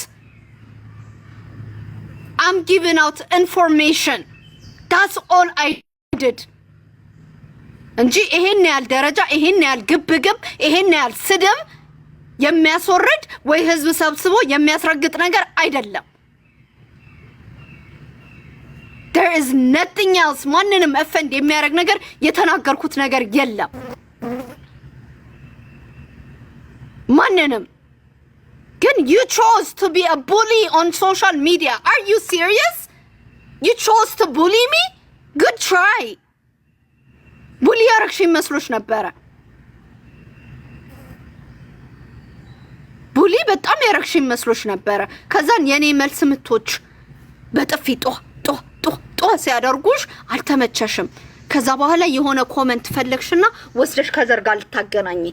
S1: I'm giving out information that's all I did እንጂ ይሄን ያህል ደረጃ ይሄን ያህል ግብግብ ይሄን ያህል ስድብ የሚያስወርድ ወይ ህዝብ ሰብስቦ የሚያስረግጥ ነገር አይደለም There is nothing else ማንንም offend የሚያረግ ነገር የተናገርኩት ነገር የለም ማንንም ግን you chose to be a bully on social media are you serious you chose to bully me good try bully ያረክሽ መስሎሽ ነበር bully በጣም ያረክሽ መስሎሽ ነበር ከዛን የኔ መልስ ምቶች በጥፊ ጦ ሲያደርጉሽ አልተመቸሽም ከዛ በኋላ የሆነ ኮሜንት ፈለግሽና ወስደሽ ከዘርጋ ልታገናኝ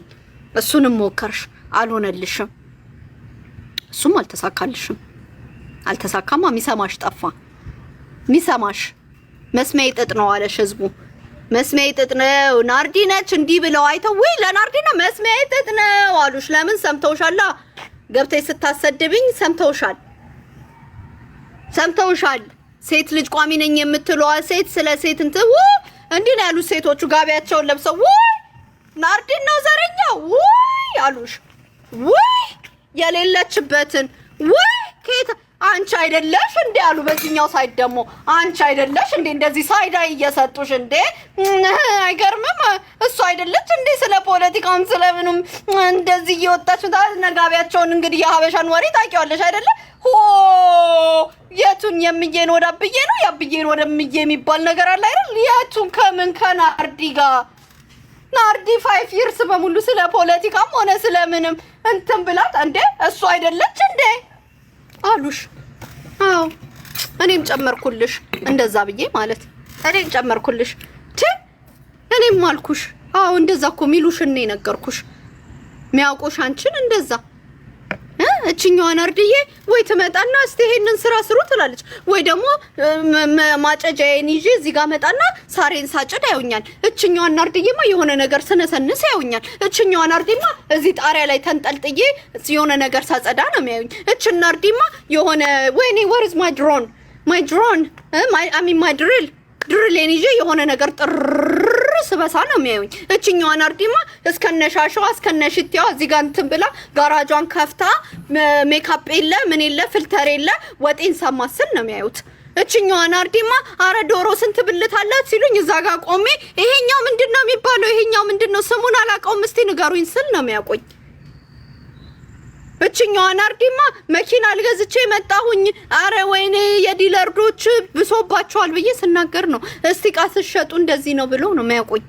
S1: እሱንም ሞከርሽ አልሆነልሽም እሱም አልተሳካልሽም አልተሳካማ ሚሰማሽ ጠፋ ሚሰማሽ መስመይ ጥጥ ነው አለሽ ህዝቡ መስመይ ጥጥ ነው ናርዲ ነች እንዲ ብለው አይተው ወይ ለናርዲ ነው መስመይ ጥጥ ነው አሉሽ ለምን ሰምተውሻላ ገብተይ ስታሰድብኝ ሰምተውሻል ሴት ልጅ ቋሚ ነኝ የምትለው ሴት ስለ ሴት እንትን እንዴ ነው ያሉ ሴቶቹ ጋቢያቸውን ለብሰው ናርዲ ነው ዘረኛው አሉሽ የሌለችበትን ከየት አንቺ አይደለሽ እንዴ አሉ በዚህኛው ሳይድ ደግሞ አንቺ አይደለሽ እንዴ እንደዚህ ሳይዳ እየሰጡሽ እንዴ አይገርምም እሱ አይደለች እንዴ ስለ ፖለቲካም ስለምንም እንደዚህ እየወጣች ታነጋቢያቸውን እንግዲህ የሀበሻን ወሬ ታውቂዋለሽ አይደለ የቱን የምዬን ወዳብዬ ነው ያብዬን ወደምዬ የሚባል ነገር አለ አይደል የቱን ከምን ከናርዲ ጋር ናርዲ 5 years በሙሉ ስለ ፖለቲካም ሆነ ስለምንም እንትን ብላት እንዴ እሱ አይደለች እንዴ አሉሽ አዎ እኔም ጨመርኩልሽ እንደዛ ብዬ ማለት እኔም ጨመርኩልሽ እኔም ማልኩሽ አዎ እንደዛ እኮ ሚሉሽ እኔ ነገርኩሽ ሚያውቁሽ አንቺን እንደዛ እቺኛው ናርዲዬ ወይ ትመጣና እስቲ ይሄንን ስራ ስሩ ትላለች ወይ ደግሞ ማጨጃዬን ይዤ እዚህ ጋር መጣና ሳሬን ሳጭድ ያዩኛል እቺኛው ናርዲዬማ የሆነ ነገር ስነሰንስ ያዩኛል እቺኛው ናርዲማ እዚህ ጣሪያ ላይ ተንጠልጥዬ የሆነ ነገር ሳጸዳ ነው የሚያዩኝ እቺ ናርዲማ የሆነ ወይኔ where is my drone I mean my ድሪሌን ይዤ የሆነ ነገር ስበሳ ነው የሚያዩኝ እቺኛው ናርዲማ እስከነሻሻው እስከነሽቲያው እዚህ ጋር እንትን ብላ ጋራጇን ከፍታ ሜካፕ የለ ምን የለ ፊልተር የለ ወጤን ሰማስል ነው የሚያዩት እቺኛው ናርዲማ አረ ዶሮ ስንት ብልት አላት ሲሉኝ እዛ ጋር ቆሜ ይሄኛው ምንድነው የሚባለው ይሄኛው ምንድነው ስሙን አላውቀውም እስቲ ንገሩኝ ስል ነው የሚያቆኝ እቺኛው ናርዲማ መኪና ልገዝቼ መጣሁኝ አረ ወይኔ የዲለርዶች ብሶባቸዋል ብዬ ስናገር ነው እስቲ ቃስ ሸጡ እንደዚህ ነው ብለው ነው የሚያቆኝ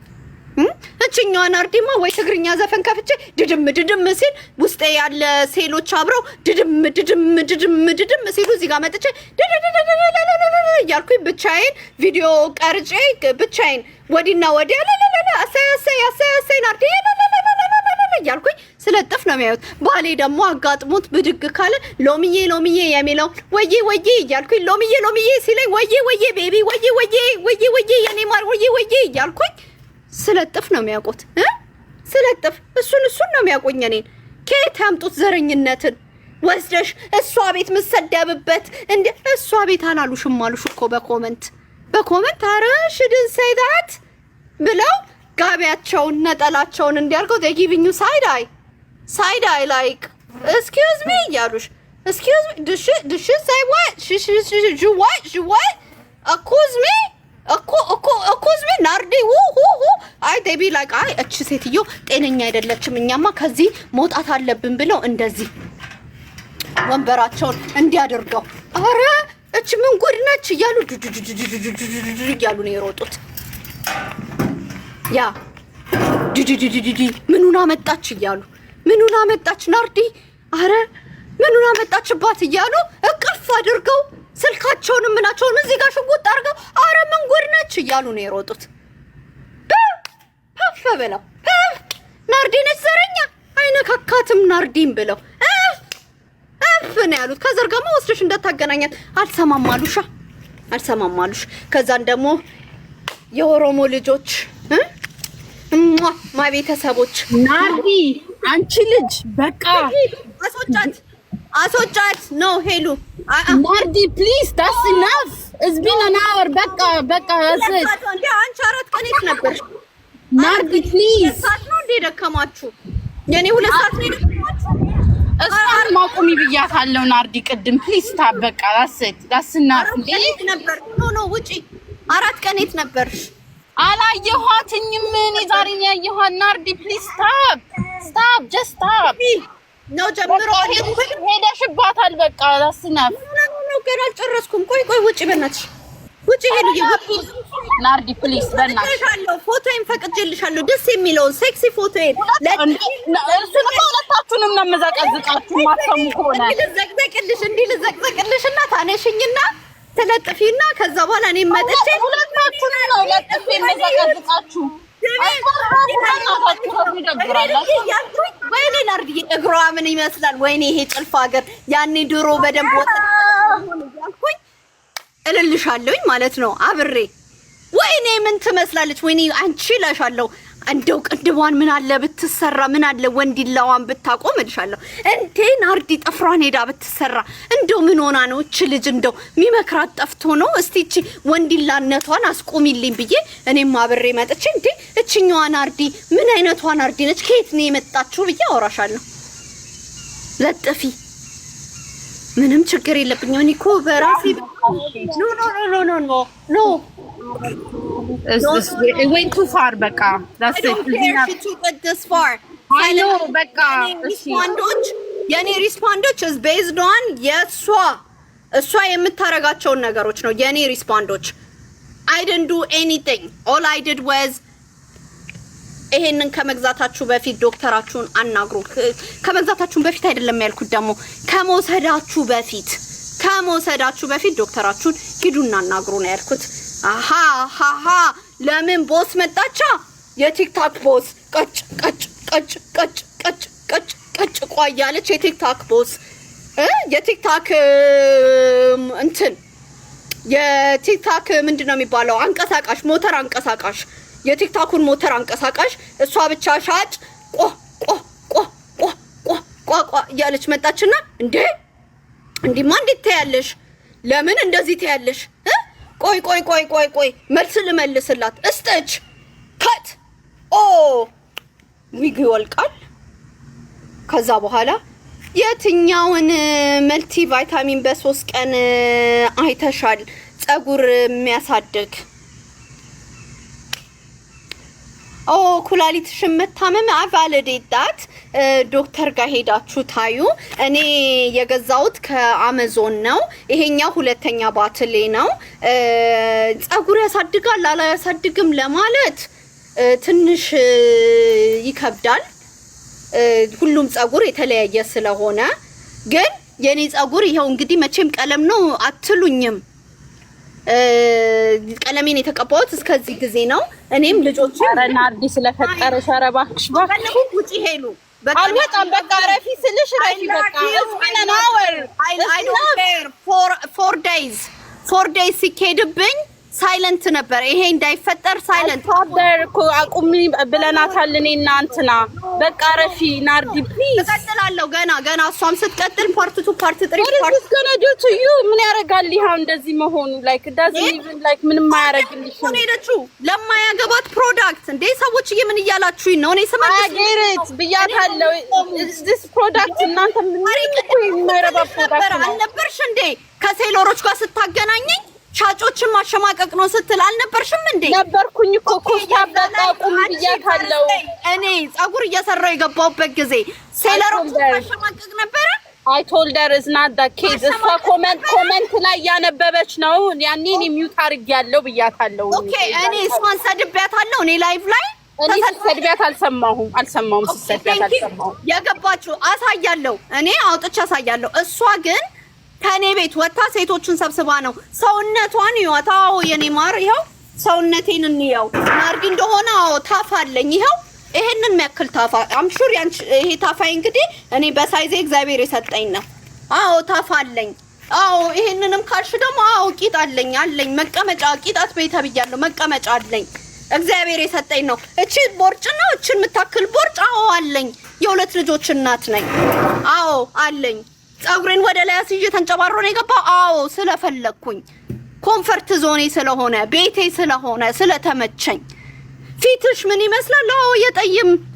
S1: እቺኛው ናርዲማ ወይ ትግርኛ ዘፈን ከፍቼ ድድም ሲል ውስጤ ያለ ሴሎች አብረው ድድም ሲሉ እዚህ ጋር መጥቼ ያልኩኝ ብቻዬን ቪዲዮ ቀርጬ ብቻዬን ወዲና ወዲያ አሰይ ናርዲ ያልኩኝ ስለጥፍ ነው የሚያዩት ባሌ ደግሞ አጋጥሞት ብድግ ካለ ሎሚዬ የሚለው ወዬ ያልኩኝ ሎሚዬ ሲለኝ ወዬ ቤቢ ወዬ የኔ ማር ወዬ ያልኩኝ ስለጥፍ ነው የሚያውቁት ስለጥፍ እሱን ነው የሚያውቁኝ እኔን ከየት ያምጡት ዘረኝነትን ወስደሽ እሷ ቤት መሰደብበት እንደ እሷ ቤት አላሉሽም አሉሽ እኮ በኮመንት አረ ሽድን ሰይዳት ብለው ጋቢያቸውን ነጠላቸውን እንዲያርገው they giving you side eye like excuse me ያሉሽ excuse me did she say what she what accuse me ናርዲ አይ they be like አይ እቺ ሴትዮ ጤነኛ አይደለችም እኛማ ከዚህ መውጣት አለብን ብለው እንደዚህ ወንበራቸውን እንዲያደርገው አረ እቺ ምን ጉድ ነች እያሉ እያሉ ነው የሮጡት ያ ዲዲዲዲዲ ምኑን አመጣች እያሉ ምኑን አመጣች ናርዲ አረ ምኑን አመጣችባት እያሉ እቅፍ አድርገው ስልካቸውንም ምናቸውንም እዚህ ጋር ሽጉጥ አድርገው ኧረ ምን ጉድ ነች እያሉ ነው የሮጡት። ፐፍ ብለው ናርዲ ነች ዘረኛ አይነካካትም ናርዲን ብለው እፍ ነው ያሉት። ከዘርጋማ ወስደሽ እንዳታገናኛት አልሰማም አሉሽ። ከዛን ደግሞ የኦሮሞ ልጆች ቤተሰቦች
S2: ናርዲ አንቺ ልጅ በቃ
S1: አስወጫት ነው ሄሉ
S2: ናርዲ ፕሊዝ ዳስ ኢናፍ ኢትስ ቢን አን አወር በቃ
S1: እንደ አንቺ 4 ቀን የት ነበርሽ
S2: ናርዲ ፕሊዝ
S1: ሰዓት ነው እንደ ደከማችሁ የኔ 2 ሰዓት ነው ደከማችሁ
S2: እሷን ማቆሚ ብያታለሁ ናርዲ ቅድም ፕሊዝ ታበቃ ዳስ ኢናፍ
S1: ነበር ኖ ውጪ 4 ቀን የት ነበርሽ
S2: አላየኋትኝም እኔ ዛሬ ነው ያየኋት ናርዲ ፕሊዝ ስታፕ ጀስት ስታፕ
S1: ነው ጀምሮ
S2: ሄደሽባታል በቃ ዳስ ኢናፍ
S1: ነው ገና አልጨረስኩም ቆይ ውጪ በእናትሽ ውጪ ሄዱ
S2: ናርዲ ፕሊዝ በእናትሽ
S1: ፎቶዬን ፈቅጄልሻለሁ ደስ የሚለውን ሴክሲ ፎቶዬን
S2: እሱን ሁለታችሁንም ነው የምዘቀዝቃችሁ ማትሰሙ ከሆነ
S1: ልዘቅዘቅልሽና ታነሽኝና ተለጥፊና ከዛ በኋላ እኔ መጥቼ
S2: ሁለታችሁንም ነው ለጥፊ የምዘቀዝቃችሁ
S1: ወይኔ ናርዲ እግሯ ምን ይመስላል ወይኔ ይሄ ጭልፋ ሀገር ያኔ ድሮ በደንብ ወጥኩኝ እልልሻለሁኝ ማለት ነው አብሬ ወይኔ ምን ትመስላለች ወይኔ አንቺ እላሻለሁ እንደው ቅድቧን ምን አለ ብትሰራ ምን አለ ወንዲላዋን ብታቆም እልሻለሁ እንዴ ናርዲ ጥፍሯን ሄዳ ብትሰራ እንደው ምን ሆና ነው እቺ ልጅ እንደው ሚመክራት ጠፍቶ ነው እስቲ እቺ ወንዲላነቷን አስቆሚልኝ ብዬ እኔም አብሬ መጥቼ እንዴ እቺኛዋ ናርዲ ምን አይነቷ ናርዲ ነች ከየት ነው የመጣችው ብዬ አወራሻለሁ ለጥፊ ምንም ችግር የለብኝም እኔ እኮ በራሴ ኖ
S2: it went too far በቃ that's it
S1: she took it this far
S2: I know በቃ
S1: የኔ ሪስፖንዶች is based on እሷ የምታረጋቸውን ነገሮች ነው የኔ ሪስፖንዶች I didn't do anything all I did was ይሄንን ከመግዛታችሁ በፊት ዶክተራችሁን አናግሩ ከመግዛታችሁ በፊት አይደለም ያልኩት ደግሞ ከመውሰዳችሁ በፊት ዶክተራችሁን ሂዱና አናግሩ ነው ያልኩት አሃ ለምን ቦስ መጣቻ የቲክቶክ ቦስ ቀጭ ቋያለች የቲክቶክ ቦስ የቲክቶክ እንትን የቲክቶክ ምንድነው የሚባለው አንቀሳቃሽ ሞተር አንቀሳቃሽ የቲክቶኩን ሞተር አንቀሳቃሽ እሷ ብቻ ሻጭ ቋ ያለች መጣችና እንዴማ እንዴት ታያለሽ ለምን እንደዚህ ታያለሽ ቆይ መልስ ልመልስላት እስጠች ከት ዊግ ይወልቃል ከዛ በኋላ የትኛውን መልቲ ቫይታሚን በ3 ቀን አይተሻል ጸጉር የሚያሳድግ ኩላሊትሽን መታመም አቫለዴታት ዶክተር ጋር ሄዳችሁ ታዩ እኔ የገዛውት ከአማዞን ነው ይሄኛው ሁለተኛ ባትሌ ነው ጸጉር ያሳድጋል አላያሳድግም ለማለት ትንሽ ይከብዳል ሁሉም ጸጉር የተለያየ ስለሆነ ግን የኔ ጸጉር ይሄው እንግዲህ መቼም ቀለም ነው አትሉኝም ቀለሜን የተቀባሁት እስከዚህ ጊዜ ነው እኔም ልጆች
S2: ናርዲ ስለፈጠረሽ ኧረ እባክሽ
S1: ውጪ ሄሉ
S2: አልወጣም በቃ ረፊ ስልሽ ረፊ በቃ እስኪና አወር
S1: I don't care 4 days ሲኬድብኝ ሳይለንት ነበር ይሄ እንዳይፈጠር ሳይለንት
S2: ታደር እኮ አቁሚ ብለናታል እኔና እንትና በቃ ረፊ ናርዲ ፕሊዝ
S1: እቀጥላለሁ ገና እሷም ስትቀጥል ፓርት 2 ፓርት 3 ፓርት
S2: ገና ጆቱ ምን ያረጋል ይሄው እንደዚህ መሆኑ ላይክ doesn't even like ምንም ማያረግልሽ
S1: ነው ሄደችው ለማያገባት ፕሮዳክት እንዴ ሰዎች ምን እያላችሁኝ ነው እኔ ስመልስ
S2: አገሬት ብያታለሁ this product እናንተ ምን የማይረባ ፕሮዳክት
S1: አልነበርሽ እንዴ ከሴሎሮች ጋር ስታገናኘኝ ሻጮችን ማሸማቀቅ ነው ስትል አልነበርሽም እንዴ
S2: ነበርኩኝ እኮ ኮስታ በቃቁም ብያታለሁ
S1: እኔ ጸጉር እየሰራው የገባውበት ጊዜ ሴለሮች ማሸማቀቅ ነበር
S2: I told her it's not the case እሷ ኮሜንት ላይ ያነበበች ነው ያኔ እኔ ሚውት አድርጌያለሁ ብያታለሁ
S1: ኦኬ እኔ እሷን ሰድቤያታለሁ እኔ ላይቭ ላይ
S2: እኔ ሰድቤያት አልሰማሁም ሰድቤያት አልሰማሁም
S1: የገባችሁ አሳያለሁ እኔ አውጥቼ አሳያለሁ እሷ ግን ከኔ ቤት ወጣ ሴቶችን ሰብስባ ነው ሰውነቷን ይወጣው የኔ ማር ይሄው ሰውነቴን እንየው ናርዲ እንደሆነ አዎ ታፋለኝ ይሄው ይሄንን የሚያክል ታፋ አምሹር ያንቺ ይሄ ታፋይ እንግዲህ እኔ በሳይዜ እግዚአብሔር የሰጠኝ ነው አዎ ታፋለኝ አዎ ይሄንንም ካልሽ ደግሞ አዎ ቂጥ አለኝ መቀመጫ ቂጣት ቤት ብያለሁ መቀመጫ አለኝ እግዚአብሔር የሰጠኝ ነው እቺ ቦርጭ ነው እቺን የምታክል ቦርጭ አዎ አለኝ የሁለት ልጆች እናት ነኝ አዎ አለኝ ጸጉሬን ወደ ላይ አስይዤ ተንጨባሮ ነው የገባው አዎ ስለፈለኩኝ ኮምፈርት ዞኔ ስለሆነ ቤቴ ስለሆነ ስለተመቸኝ ፊትሽ ምን ይመስላል አዎ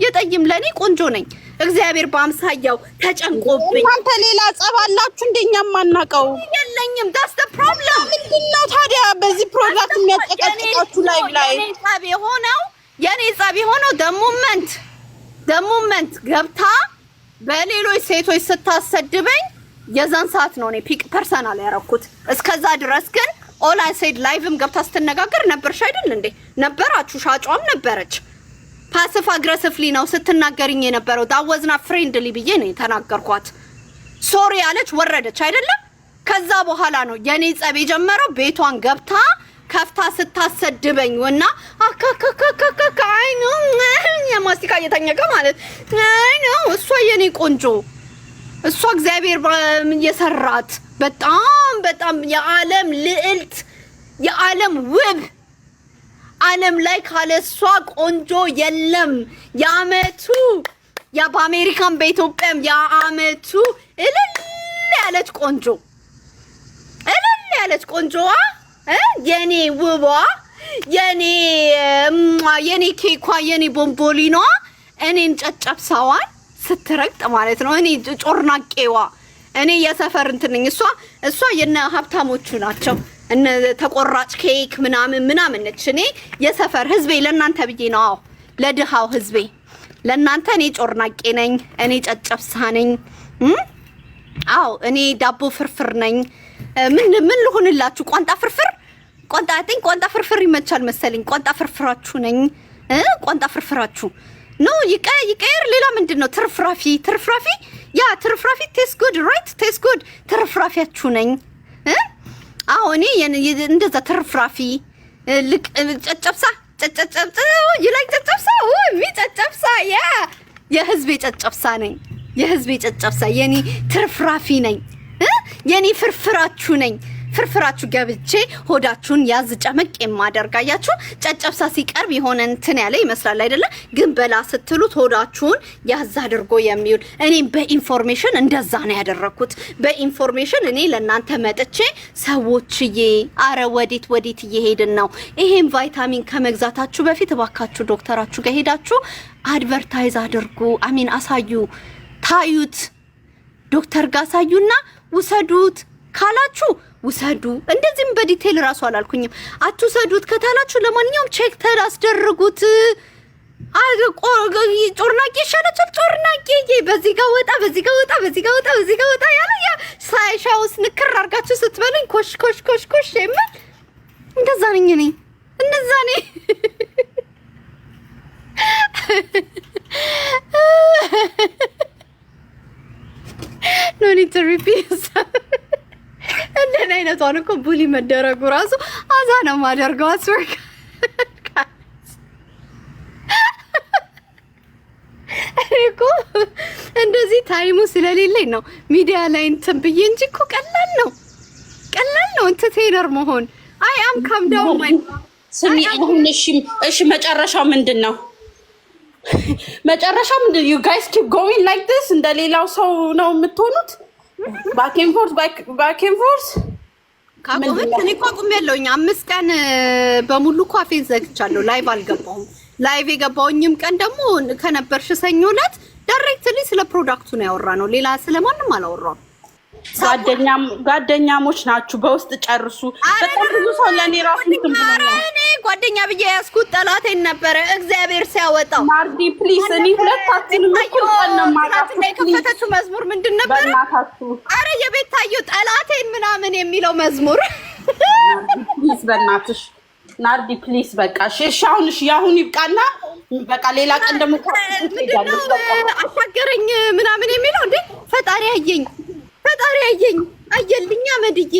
S1: የጠይም ለኔ ቆንጆ ነኝ እግዚአብሔር በአምሳያው ተጨንቆብኝ
S2: አንተ ሌላ ጸብ አላችሁ እንደኛ ማናቀው
S1: የለኝም that's the problem
S2: ምንድነው ታዲያ በዚህ ፕሮዳክት የሚያጨቃጭቃችሁ ላይ
S1: የኔ ጸብ የሆነው ደሞመንት ገብታ በሌሎች ሴቶች ስታሰድበኝ የዛን ሰዓት ነው እኔ ፒክ ፐርሰናል ያረኩት እስከዛ ድረስ ግን ኦል አይ ሴድ ላይቭም ገብታ ስትነጋገር ነበርሽ አይደል እንዴ ነበራችሁ ሻጯም ነበረች ፓሲቭ አግሬሲቭሊ ነው ስትናገርኝ የነበረው ዳወዝና ፍሬንድሊ ብዬ ነው ተናገርኳት ሶሪ አለች ወረደች አይደለም ከዛ በኋላ ነው የኔ ጸብ የጀመረው ቤቷን ገብታ ከፍታ ስታሰድበኝና አካካካካካ አይ ነው የማስቲካ እየተኛከ ማለት አይ ነው እሷ የኔ ቆንጆ እሷ እግዚአብሔር የሰራት በጣም የዓለም ልዕልት የዓለም ውብ ዓለም ላይ ካለሷ ቆንጆ የለም የአመቱ በአሜሪካን በኢትዮጵያም የአመቱ እልል ያለች ቆንጆዋ የኔ ውቧ የኔ ኬኳ የኔ ቦምቦሊኗ እኔን ጨጨብሳዋን ስትረግጥ ማለት ነው እኔ ጮርናቄዋ እኔ የሰፈር እንትን ነኝ እሷ የነ ሀብታሞቹ ናቸው እነ ተቆራጭ ኬክ ምናምን ነች እኔ የሰፈር ህዝቤ ለናንተ ብዬ ነው ለድሃው ህዝቤ ለናንተ እኔ ጮርናቄ ነኝ እኔ ጨጨብሳ ነኝ አዎ እኔ ዳቦ ፍርፍር ነኝ ምን ልሆንላችሁ ቋንጣ ፍርፍር ይመቻል መሰለኝ ቋንጣ ፍርፍራችሁ ነኝ ቋንጣ ፍርፍራችሁ ኖ ይቀየር ሌላ ምንድነው ትርፍራፊ ያ ትርፍራፊ ቴስት ጉድ ራይት ቴስት ጉድ ትርፍራፊያችሁ ነኝ አዎ እኔ እንደዛ ትርፍራፊ ልክ ጨጨብሳ ይላይ ጨጨብሳ ጨጨብሳ ያ የህዝቤ ጨጨብሳ ነኝ የህዝቤ ጨጨብሳ የኔ ትርፍራፊ ነኝ የኔ ፍርፍራችሁ ነኝ ፍርፍራችሁ ገብቼ ሆዳችሁን ያዝ ጨመቅ የማደርጋያችሁ ጨጨብሳ ሲቀርብ የሆነ እንትን ያለ ይመስላል አይደለ ግን በላ ስትሉት ሆዳችሁን ያዝ አድርጎ የሚውል እኔም በኢንፎርሜሽን እንደዛ ነው ያደረኩት በኢንፎርሜሽን እኔ ለናንተ መጥቼ ሰዎችዬ አረ ወዴት እየሄድን ነው ይሄን ቫይታሚን ከመግዛታችሁ በፊት እባካችሁ ዶክተራችሁ ጋር ሄዳችሁ አድቨርታይዝ አድርጉ አሚን አሳዩ ታዩት ዶክተር ጋር አሳዩና ውሰዱት ካላችሁ ውሰዱ እንደዚህም በዲቴል ራሱ አላልኩኝም አትውሰዱት ከታላችሁ ለማንኛውም ቼክ ተላስደርጉት ጮርናቄ ይሻላችኋል ጮርናቄ በዚህ ጋር ወጣ ያለ ያ ሳይሻውስ ንክር አርጋችሁ ስትበሉኝ ኮሽ የምን እንደዛ ነኝ እኔ እንደዛ ነኝ no need to repeat እንደኔ አይነቷን እኮ ቡሊ መደረጉ ራሱ አዛ ነው ማደርገው አስወርክ እኮ እንደዚህ ታይሙ ስለሌለኝ ነው ሚዲያ ላይ እንትን ብዬ እንጂ እኮ ቀላል ነው እንትን መሆን አይ አም ካም ዳውን ማይ
S2: ስሚ አሁን እሺ መጨረሻው ምንድነው you guys keep going like this እንደሌላው ሰው ነው የምትሆኑት back and forth
S1: ካቆመት እኔ ቋቁም ያለውኝ 5 ቀን በሙሉ እኮ አፌን ዘግቻለሁ ላይቭ አልገባሁም ላይቭ የገባሁኝም ቀን ደግሞ ከነበርሽ ሰኞ ዕለት ዳይሬክትሊ ስለ ፕሮዳክቱ ነው ያወራነው ሌላ ስለማንም አላወራም ጓደኛሞች ናችሁ በውስጥ ጨርሱ በጣም ብዙ ሰው ለኔ ራሱ እኔ ጓደኛ ብዬ ያስኩት ጠላቴን ነበር እግዚአብሔር ሲያወጣው
S2: ማርዲ ፕሊዝ እኔ ሁለታችንም እኩል ነው ማለት ነው
S1: የከፈተችው መዝሙር ምንድን ነበር አረ የቤታዩ ጠላቴን ምናምን የሚለው መዝሙር
S2: ፕሊዝ በእናትሽ ናርዲ ፕሊዝ በቃ እሺ አሁን ይብቃና በቃ ሌላ ቀን ደግሞ አሻገረኝ ምናምን የሚለው እንዴ ፈጣሪ አየኝ
S1: አየልኛ መድዬ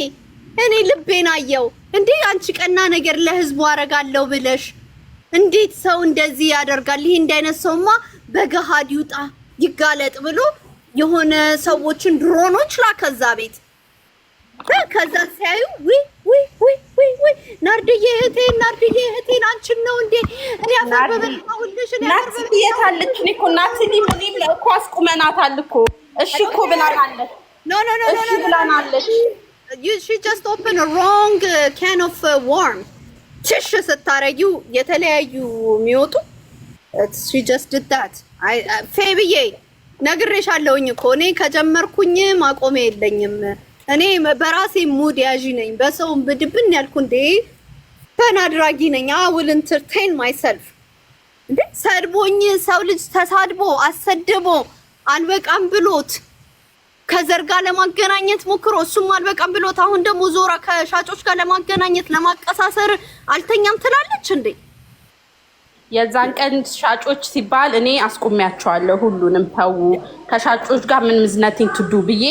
S1: እኔ ልቤን አየው እንዴ አንቺ ቀና ነገር ለህዝቡ አረጋለሁ ብለሽ እንዴት ሰው እንደዚህ ያደርጋል? ይሄ እንዳይነት ሰውማ በገሃድ ይውጣ ይጋለጥ ብሎ የሆነ ሰዎችን ድሮኖች ላከዛ ቤት ከዛ ሲያዩ ወይ ናርድዬ እህቴን አንቺን ነው እንዴ እኔ አፈበበልኩልሽ እኔ
S2: ናርዲ የታለች? እኔ እኮ ናትሊ ምንም እኮ አስቁመናታል እኮ እሺ እኮ ብላናለች።
S1: ኖ
S2: እሺ ብላናለች።
S1: she just opened a wrong can of worm ትሽ ስታረጊው የተለያዩ የሚወጡ she just did that ፌብዬ ነግሬሻለሁኝ እኮ እኔ ከጀመርኩኝ ማቆሜ የለኝም። እኔ በራሴ ሙድ ያዢ ነኝ። በሰውም ብድብን ያልኩ እንዴ ፈናድራጊ ነኝ። I will entertain myself እንዴ ሰድቦኝ ሰው ልጅ ተሳድቦ አሰደቦ አልበቃም ብሎት ከዘር ጋር ለማገናኘት ሞክሮ እሱም አልበቃም ብሎት አሁን ደግሞ ዞራ ከሻጮች ጋር ለማገናኘት ለማቀሳሰር አልተኛም ትላለች እንዴ።
S2: የዛን ቀን ሻጮች ሲባል እኔ አስቆሚያቸዋለሁ ሁሉንም ተው ከሻጮች ጋር ምን ምዝነቲንግ ቱ ዱ ብዬ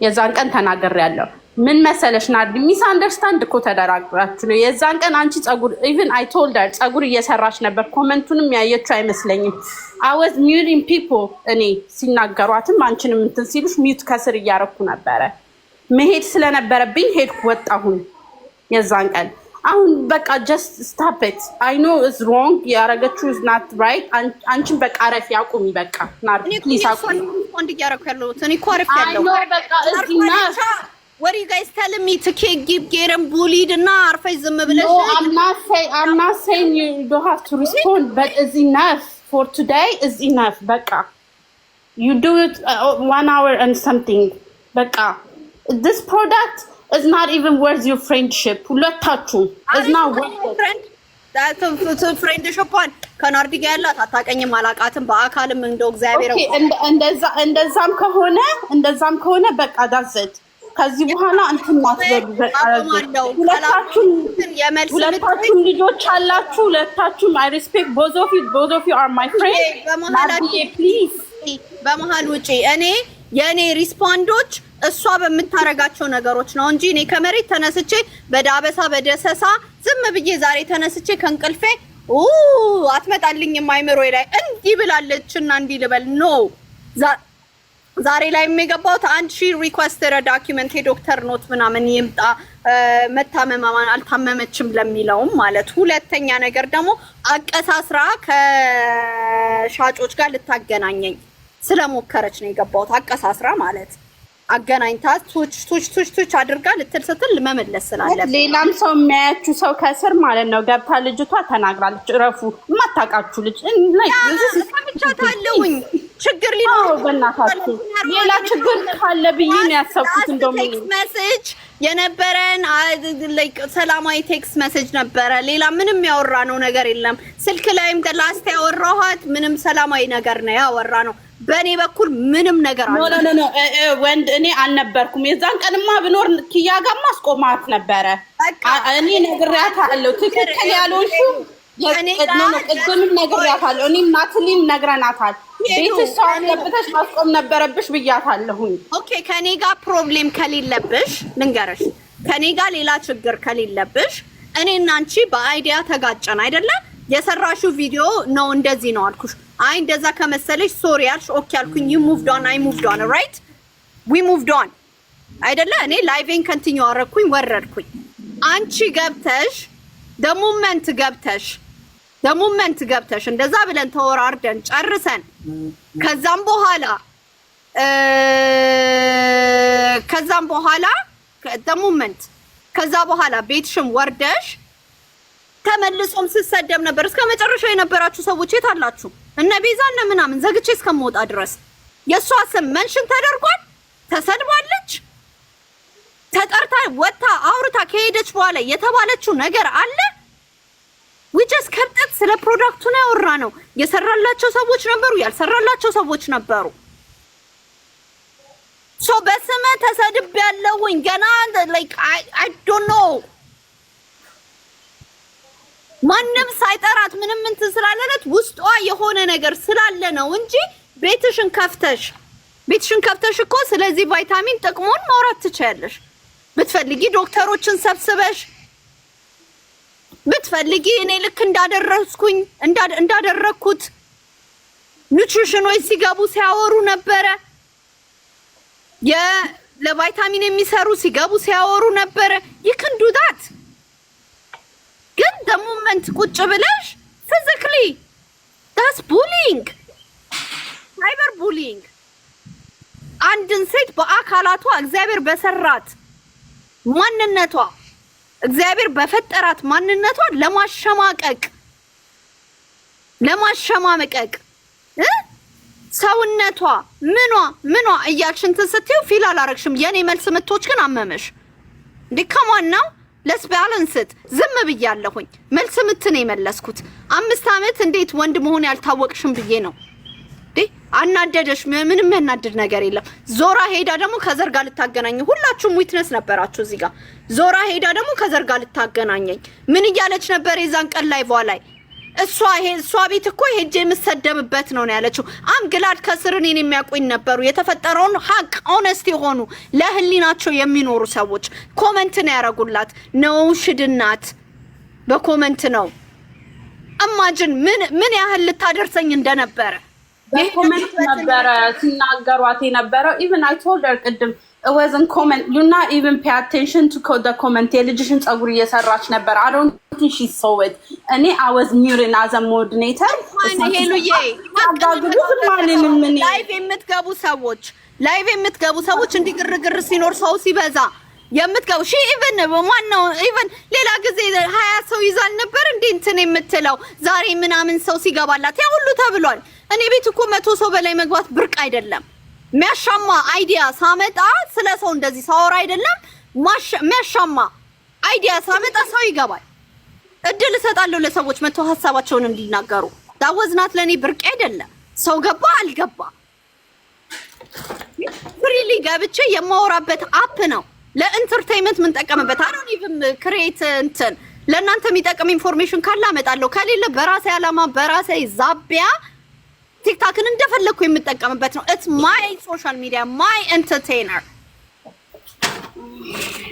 S2: የዛን ቀን ተናግሬያለሁ። ምን መሰለሽ ናዲ ሚስ አንደርስታንድ እኮ ተደራግራችሁ ነው። የዛን ቀን አንቺ ጸጉር ኢቭን አይ ቶልድ ሄር ጸጉር እየሰራች ነበር። ኮሜንቱንም ያየችው አይመስለኝም። I was muting people እኔ ሲናገሯትም አንቺንም እንትን ሲሉሽ ሚውት ከስር እያረኩ ነበረ። መሄድ ስለነበረብኝ ሄድኩ ወጣሁኝ የዛን ቀን። አሁን በቃ just stop it. I know it's wrong ያረገችው is not right. አንቺን በቃ አረፊ አቁሚ በቃ ናዲ ፕሊዝ አቁሚ።
S1: ወንድ እያረኩ ያለው እኔ እኮ አረፍ ያለው
S2: በቃ እዚህና
S1: What are you guys telling me to keep getting bullied and arfay ዝም ብለሽ?
S2: No, I'm not saying you don't have to respond, but it's enough for today. Is enough. በቃ you do it 1 hour and something. በቃ this product is not even worth your friendship. ሁለታችሁ is not worth it.
S1: That's friendship one. ከናርዲ ጋር ያላት አታውቀኝም አላውቃትም በአካልም እንደው እግዚአብሔር
S2: እንደዛም ከሆነ በቃ that's it. ከዚህ በኋላ እንትን ማስገብ ሁለታችሁም ልጆች አላችሁ። ሁለታችሁም I respect both of you are my friends.
S1: በመሃል ውጪ እኔ የኔ ሪስፖንዶች እሷ በምታረጋቸው ነገሮች ነው እንጂ እኔ ከመሬት ተነስቼ በዳበሳ በደሰሳ ዝም ብዬ ዛሬ ተነስቼ ከእንቅልፌ አትመጣልኝም አይምሮዬ ላይ እንዲህ ብላለችና እንዲህ ልበል ነው ዛሬ ላይ የሚገባው አንድ ሺ ሪኩዌስተር ዶክመንት የዶክተር ኖት ምናምን ይምጣ መታመማማን አልታመመችም ለሚለውም ማለት። ሁለተኛ ነገር ደግሞ አቀሳስራ ከሻጮች ጋር ልታገናኘኝ ስለሞከረች ነው የገባው። አቀሳስራ ማለት አገናኝታ ቱች አድርጋ ልትል ስትል መመለስ ስላለበት
S2: ሌላም ሰው የሚያያችሁ ሰው ከስር ማለት ነው ገብታ ልጅቷ ተናግራለች። እረፉ የማታውቃችሁ ልጅ
S1: ሰምቻታለሁኝ። ችግር ሊኖር
S2: በእናታችሁ ሌላ ችግር ካለ ብዬ ነው ያሰብኩት። እንደውም
S1: ቴክስት ሜሴጅ የነበረን ላይክ ሰላማዊ ቴክስት ሜሴጅ ነበረ። ሌላ ምንም ያወራነው ነገር የለም። ስልክ ላይም ላስት ያወራኋት ምንም ሰላማዊ ነገር ነው ያወራነው። በእኔ በኩል ምንም ነገር አለ
S2: ኖ ወንድ እኔ አልነበርኩም። የዛን ቀንማ ብኖር ኪያ ጋር ማስቆማት ነበረ። እኔ ነግሬያታለሁ ትክክል ያልሆንሽው ቅድምም ነግሬያታለሁ። እኔም ናትሊም ነግረናታል። ቤትሽ ሰው አስገብተሽ ማስቆም ነበረብሽ ብያታለሁኝ።
S1: ኦኬ ከኔ ጋር ፕሮብሌም ከሌለብሽ ልንገርሽ፣ ከኔ ጋር ሌላ ችግር ከሌለብሽ እኔና አንቺ በአይዲያ ተጋጨን አይደለ? የሰራሽው ቪዲዮ ነው እንደዚህ ነው አልኩሽ። አይ እንደዛ ከመሰለሽ ሶሪ አልሽ። ኦኬ አልኩኝ። you moved on I moved on right we moved on አይደለ? እኔ ላይቬን ኮንቲኒው አረኩኝ ወረድኩኝ። አንቺ ገብተሽ ደሞመንት ገብተሽ እንደዛ ብለን ተወራርደን ጨርሰን ከዛም በኋላ ደሞመንት ከዛ በኋላ ቤትሽም ወርደሽ ተመልሶም ስሰደብ ነበር። እስከ መጨረሻው የነበራችሁ ሰዎች የት አላችሁ? እነ ቤዛ እነ ምናምን ዘግቼ እስከምወጣ ድረስ የሷ ስም መንሽን ተደርጓል። ተሰድባለች። ተጠርታ ወጣ አውርታ ከሄደች በኋላ የተባለችው ነገር አለ። ዊቸስ ከብጠት ስለ ፕሮዳክቱ ነው ያወራነው። የሰራላቸው ሰዎች ነበሩ፣ ያልሰራላቸው ሰዎች ነበሩ። ሶ በስመ ተሰድቤያለሁኝ ገና like I don't know ማንም ሳይጠራት ምንም እንትን ስላለለት ውስጧ የሆነ ነገር ስላለ ነው እንጂ ቤትሽን ከፍተሽ ቤትሽን ከፍተሽ እኮ ስለዚህ ቫይታሚን ጥቅሙን ማውራት ትችያለሽ። ብትፈልጊ ዶክተሮችን ሰብስበሽ ብትፈልጊ እኔ ልክ እንዳደረኩት ኑትሪሽኖች ሲገቡ ሲያወሩ ነበረ። ለቫይታሚን የሚሰሩ ሲገቡ ሲያወሩ ነበረ። ይክንዱ ዳት ግን ደሞመንት ቁጭ ብለሽ ፊዚካሊ ዳስ ቡሊንግ ሳይበር ቡሊንግ። አንድን ሴት በአካላቷ እግዚአብሔር በሰራት ማንነቷ እግዚአብሔር በፈጠራት ማንነቷ ለማሸማቀቅ ሰውነቷ ምኗ እያልሽ እንትን ስትይው ፊል አላረግሽም። የኔ መልስ ምቶች ግን አመመሽ እንዴ? ከማን ነው ለስ ባላንስት ዝም ብያለሁኝ። መልስ ምት ነው የመለስኩት። 5 አመት እንዴት ወንድ መሆን ያልታወቅሽም ብዬ ነው እንዴ? አናደደሽ? ምንም ያናደድ ነገር የለም። ዞራ ሄዳ ደግሞ ከዘር ጋር ልታገናኝ፣ ሁላችሁም ዊትነስ ነበራችሁ እዚህ ጋር። ዞራ ሄዳ ደግሞ ከዘር ጋር ልታገናኘኝ ምን እያለች ነበር የዛን ቀን ላይ በኋላ እሷ ቤት እኮ ሄጄ የምሰደብበት ነው ያለችው። ግላድ ከስር እኔን የሚያውቁኝ ነበሩ። የተፈጠረውን ሀቅ ኦነስት የሆኑ ለህሊናቸው የሚኖሩ ሰዎች ኮመንት ነው ያረጉላት። ነው ሽድናት በኮመንት ነው እማጅን ምን ያህል ልታደርሰኝ እንደነበረ
S2: በኮመንት ነበረ ሲናገሯት የነበረው። ኢቭን አይ ቶልድ ሄር ቅድም it wasn't comment, you not even pay attention to the comment. የልጅሽን ጸጉር እየሰራች ነበር. I don't think she saw it. እኔ I was muted as a moderator.
S1: ሄሉዬ ላይቭ የምትገቡ ሰዎች እንዲግርግር ሲኖር ሰው ሲበዛ የምትገቡ ኢቭን ማነው ኢቭን ሌላ ጊዜ 20 ሰው ይዛል ነበር እንዴ እንትን የምትለው ዛሬ ምናምን ሰው ሲገባላት ያ ሁሉ ተብሏል። እኔ ቤት እኮ 100 ሰው በላይ መግባት ብርቅ አይደለም። የሚያሻማ አይዲያ ሳመጣ ስለ ሰው እንደዚህ ሳወራ አይደለም የሚያሻማ አይዲያ ሳመጣ ሰው ይገባል። እድል እሰጣለሁ ለሰዎች መጥቶ ሐሳባቸውን እንዲናገሩ። ዳወዝናት ለኔ ብርቅ አይደለም። ሰው ገባ አልገባ ፍሪሊ ገብቼ የማወራበት አፕ ነው። ለኢንተርቴይንመንት ምን ተጠቀምበት? I don't even create እንትን ለእናንተ የሚጠቅም ኢንፎርሜሽን ካለ አመጣለሁ። ከሌለ በራሴ አላማ በራሴ ዛቢያ ቲክታክን እንደፈለኩ የምጠቀምበት ነው። it's my social media, my entertainer.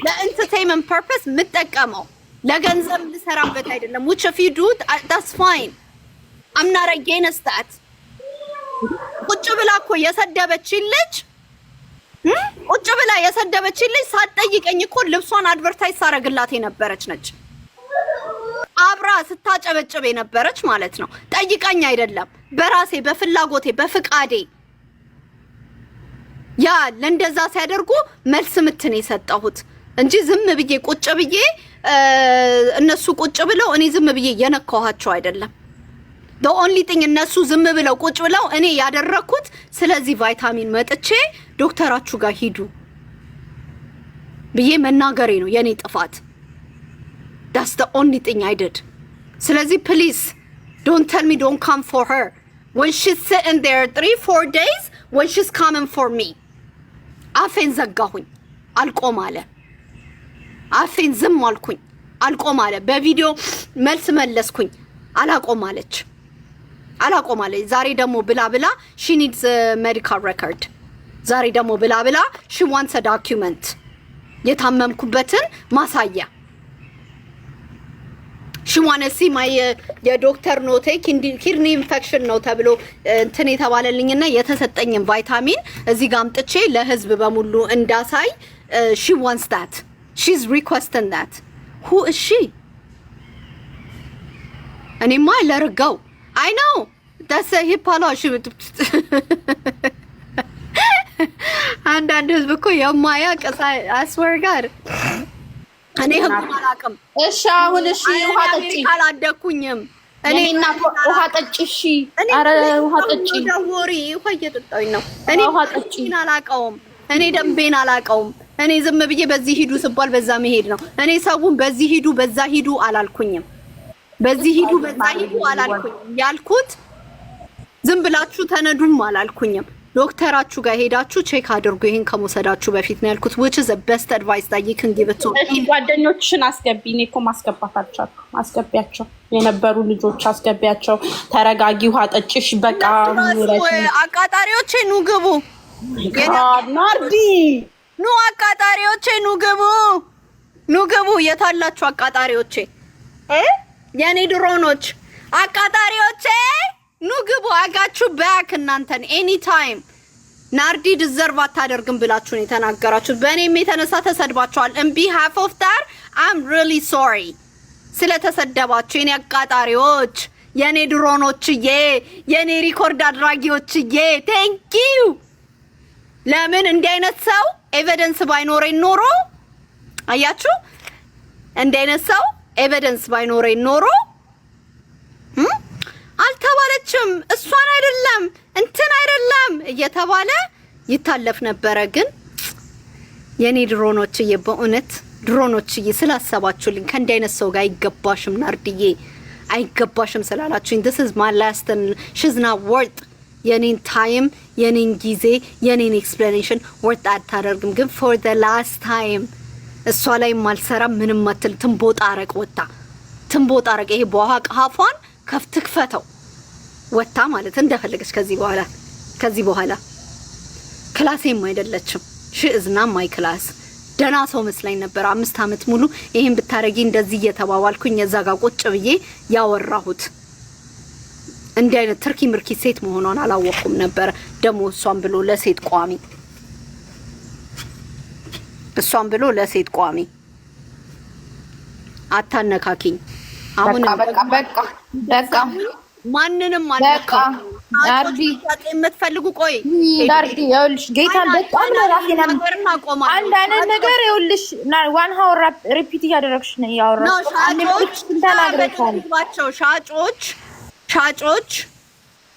S1: ለኢንተርቴይንመንት ፐርፐስ የምጠቀመው ለገንዘብ ልሰራበት አይደለም። which if you do that's fine. I'm not against that. ቁጭ ብላ እኮ የሰደበችኝ ልጅ ሳትጠይቀኝ እኮ ልብሷን አድቨርታይዝ ሳረግላት የነበረች ነች። አብራ ስታጨበጭብ የነበረች ማለት ነው። ጠይቀኝ አይደለም፣ በራሴ በፍላጎቴ በፍቃዴ ያ ለእንደዛ ሲያደርጉ መልስ ምትን የሰጠሁት እንጂ ዝም ብዬ ቁጭ ብዬ እነሱ ቁጭ ብለው እኔ ዝም ብዬ የነካኋቸው አይደለም። the only thing እነሱ ዝም ብለው ቁጭ ብለው እኔ ያደረኩት ስለዚህ ቫይታሚን መጥቼ ዶክተራችሁ ጋር ሂዱ ብዬ መናገሬ ነው የኔ ጥፋት። that's the only thing I did. ስለዚህ please don't tell me don't come for her when she's sitting there 3-4 days when she's coming for me. አፌን ዘጋሁኝ አልቆም አለ። አፌን ዝም አልኩኝ አልቆም አለ። በቪዲዮ መልስ መለስኩኝ አላቆም አለች። ዛሬ ደግሞ ብላ she needs a medical record. ዛሬ ደግሞ ብላ she wants a document የታመምኩበትን ማሳያ she wanna see my የዶክተር ኖቴ ኪድኒ ኢንፌክሽን ነው ተብሎ እንትን የተባለልኝና የተሰጠኝን ቫይታሚን እዚህ ጋር አምጥቼ ለህዝብ በሙሉ እንዳሳይ she wants that. She's requesting that. Who is she? እኔማ ለርጋው I know that's a hipala አንዳንድ ህዝብ እኮ የማያውቅ I swear God እኔ ህጉን አላውቅም።
S2: እሺ አሁን እሺ ውሃ ጠጪ
S1: አላደኩኝም።
S2: እኔ እናት ውሃ ጠጪ። እሺ አረ ውሃ ጠጪ።
S1: ደውሪ ውሃ እየጠጣሁኝ ነው። እኔ ውሃ ጠጪ አላውቀውም። እኔ ደንቤን አላውቀውም። እኔ ዝም ብዬ በዚህ ሂዱ ስባል በዛ መሄድ ነው። እኔ ሰውን በዚህ ሂዱ በዛ ሂዱ አላልኩኝም። በዚህ ሂዱ በዛ ሂዱ አላልኩኝም። ያልኩት ዝም ብላችሁ ተነዱም አላልኩኝም። ዶክተራችሁ ጋር ሄዳችሁ ቼክ አድርጉ ይሄን ከመውሰዳችሁ በፊት ነው ያልኩት። which is the best advice that you can give it to me.
S2: ጓደኞችሽን አስገቢ። እኔ እኮ ማስገባታቸው አስገቢያቸው የነበሩ ልጆች አስገቢያቸው። ተረጋጊ፣ ውሃ ጠጪሽ። በቃ
S1: አቃጣሪዎቼ ኑ ግቡ።
S2: ናርዲ
S1: ኑ አቃጣሪዎቼ ኑ ግቡ። የታላችሁ አቃጣሪዎቼ የኔ ድሮኖች አቃጣሪዎቼ ኑ ግቡ። አጋችሁ ባክ እናንተን ኤኒ ታይም። ናርዲ ዲዘርቭ አታደርግም ብላችሁ ነው የተናገራችሁት። በእኔም የተነሳ ተሰድባችኋል። ኦን ቢሃፍ ኦፍ ዳት አም ሪሊ ሶሪ ስለተሰደባችሁ የኔ አቃጣሪዎች፣ የኔ ድሮኖችዬ፣ የኔ ሪኮርድ አድራጊዎችዬ ቴንክ ዩ። ለምን እንዲህ አይነት ሰው ኤቪደንስ ባይኖረኝ ኖሮ አያችሁ፣ እንዲህ አይነት ሰው ኤቪደንስ ባይኖረኝ ኖሮ አልተባለችም እሷን አይደለም እንትን አይደለም እየተባለ ይታለፍ ነበረ። ግን የኔ ድሮኖችዬ በእውነት ድሮኖችዬ ስላሰባችሁልኝ ከእንዲህ አይነት ሰው ጋር አይገባሽም ናርድዬ አይገባሽም ስላላችሁኝ this is my last and she's not worth የኔን ታይም የኔን ጊዜ የኔን ኤክስፕላኔሽን ወርት አታደርግም። ግን for the last time እሷ ላይ ማልሰራ ምንም ማትል ትንቦጣረቅ ወጣ ትንቦጣረቅ ይሄ በኋላ ሀፏን ከፍትክፈተው ወጣ ማለት እንደፈለገች ከዚህ በኋላ ክላሴም አይደለችም she is not my class። ደና ሰው መስላኝ ነበር 5 አመት ሙሉ ይሄን ብታረጊ እንደዚህ እየተባባልኩኝ እዛ ጋር ቁጭ ብዬ ያወራሁት። እንዲህ አይነት ትርኪ ምርኪ ሴት መሆኗን አላወቅኩም ነበር። ደሞ እሷን ብሎ ለሴት ቋሚ አታነካኪኝ። አሁን
S4: በቃ
S1: ማንንም አለካ ናርዲ የምትፈልጉ ቆይ
S4: ናርዲ ይኸውልሽ ጌታን በጣም ለራሴና አንድ አይነት ነገር ይኸውልሽ ዋን ሀወር ሪፒት እያደረግሽ ነው ያወራሽ።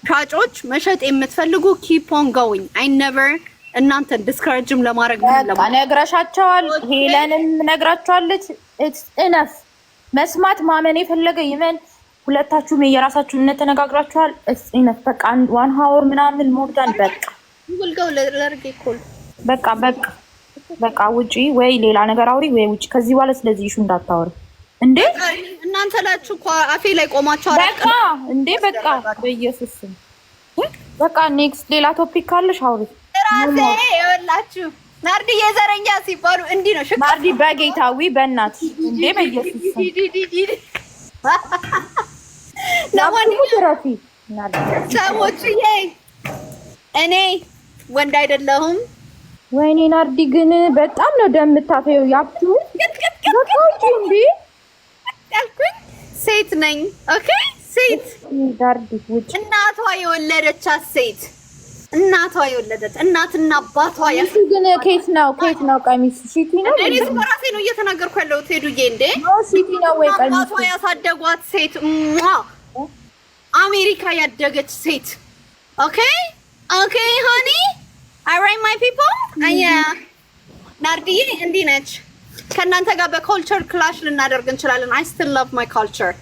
S4: ሻጮች መሸጥ የምትፈልጉ ኪፕ ኦን ጎዊንግ አይ ኔቨር እናንተን ዲስከሬጅም ለማድረግ
S2: በቃ ነግራሻቸዋል። ሄለንም ነግራቸዋለች። ኢትስ ኢነፍ መስማት ማመን የፈለገ ይመን። ሁለታችሁም የራሳችሁን ተነጋግራችኋል። ኢትስ ኢነፍ በቃ ዋን ሀወር ምናምን ሞርዳን በቃ
S1: ይልጋው ለርጌ ኮል
S2: በቃ ውጪ ወይ ሌላ ነገር አውሪ ወይ ውጪ። ከዚህ በኋላ ስለዚህ ኢሹ እንዳታወሪ እንዴ።
S1: እናንተ ላችሁ እኮ አፌ ላይ ቆማችሁ
S2: በቃ እንዴ በቃ በኢየሱስ በቃ ኔክስት ሌላ ቶፒክ ካለሽ አውሪ።
S1: ራሴ ይወላችሁ ናርዲ የዘረኛ ሲባሉ እንዲህ ነው ሽክ
S2: ናርዲ በጌታዊ በእናትሽ እንዴ በኢየሱስ
S1: ለማንኛውም ሰዎችዬ እኔ ወንድ አይደለሁም።
S2: ወይኔ ናርዲ ግን በጣም ነው ደምታፈው ያብቱ እንዴ ያልኩኝ
S1: ሴት ነኝ። ኦኬ ሴት
S2: ናርዲ ውጭ
S1: እናቷ የወለደቻት ሴት እናትና አባቷ
S2: ግን ኬት ነው ቀሚስ ሲቲ ነው።
S1: እኔ ስራሴ ነው እየተናገርኩ ያለው ቴዱዬ እንዴ
S2: ሲቲ ነው ወይ ቀሚስ
S1: አባቷ ያሳደጓት ሴት አሜሪካ ያደገች ሴት ኦኬ ሃኒ alright my people ናርዲዬ እንዲህ ነች። ከእናንተ ጋር በካልቸር ክላሽ ልናደርግ እንችላለን። I still love my culture.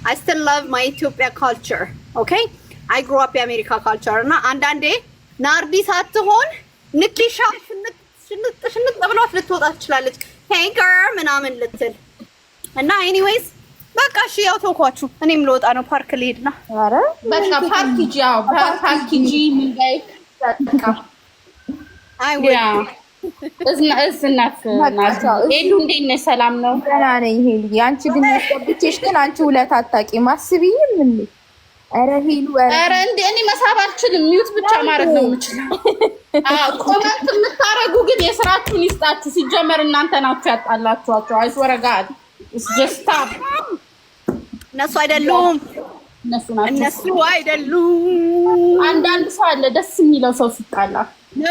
S1: I still love my Ethiopia culture. Okay? I grew up in America culture. እና አንዳንዴ ናርዲ ሳትሆን ንኪሻ ሽንጥ ብሏት ልትወጣ ትችላለች። Hey girl ምናምን ልትል እና anyways በቃ እሺ ያው ተውኳችሁ። እኔም ልወጣ ነው ፓርክ ልሄድና
S2: ኧረ
S4: በቃ ፓርክ ሂጂ ምን ላይ በቃ
S1: አይ ወይ
S2: እዝናት ሄሉ እንዴት ነሽ? ሰላም ነው?
S4: ደህና ነኝ ሄሉ። አንቺ ግን ያስገብቼሽ ግን አንቺ ውለት አታውቂም። አስቢኝም እንዴ? ኧረ ሄሉ
S2: ኧረ እንደ እኔ መሳብ አልችልም። ሚውት ብቻ ማድረግ ነው የምችለው። ኮመንት የምታረጉ ግን የስራችሁን ይስጣችሁ። ሲጀመር እናንተ ናችሁ ያጣላችኋቸው። አይስወረጋል ጀስታ
S1: እነሱ አይደሉም
S2: እነሱ አይደሉም። አንዳንድ ሰው አለ ደስ የሚለው ሰው ሲጣላ
S1: ኖ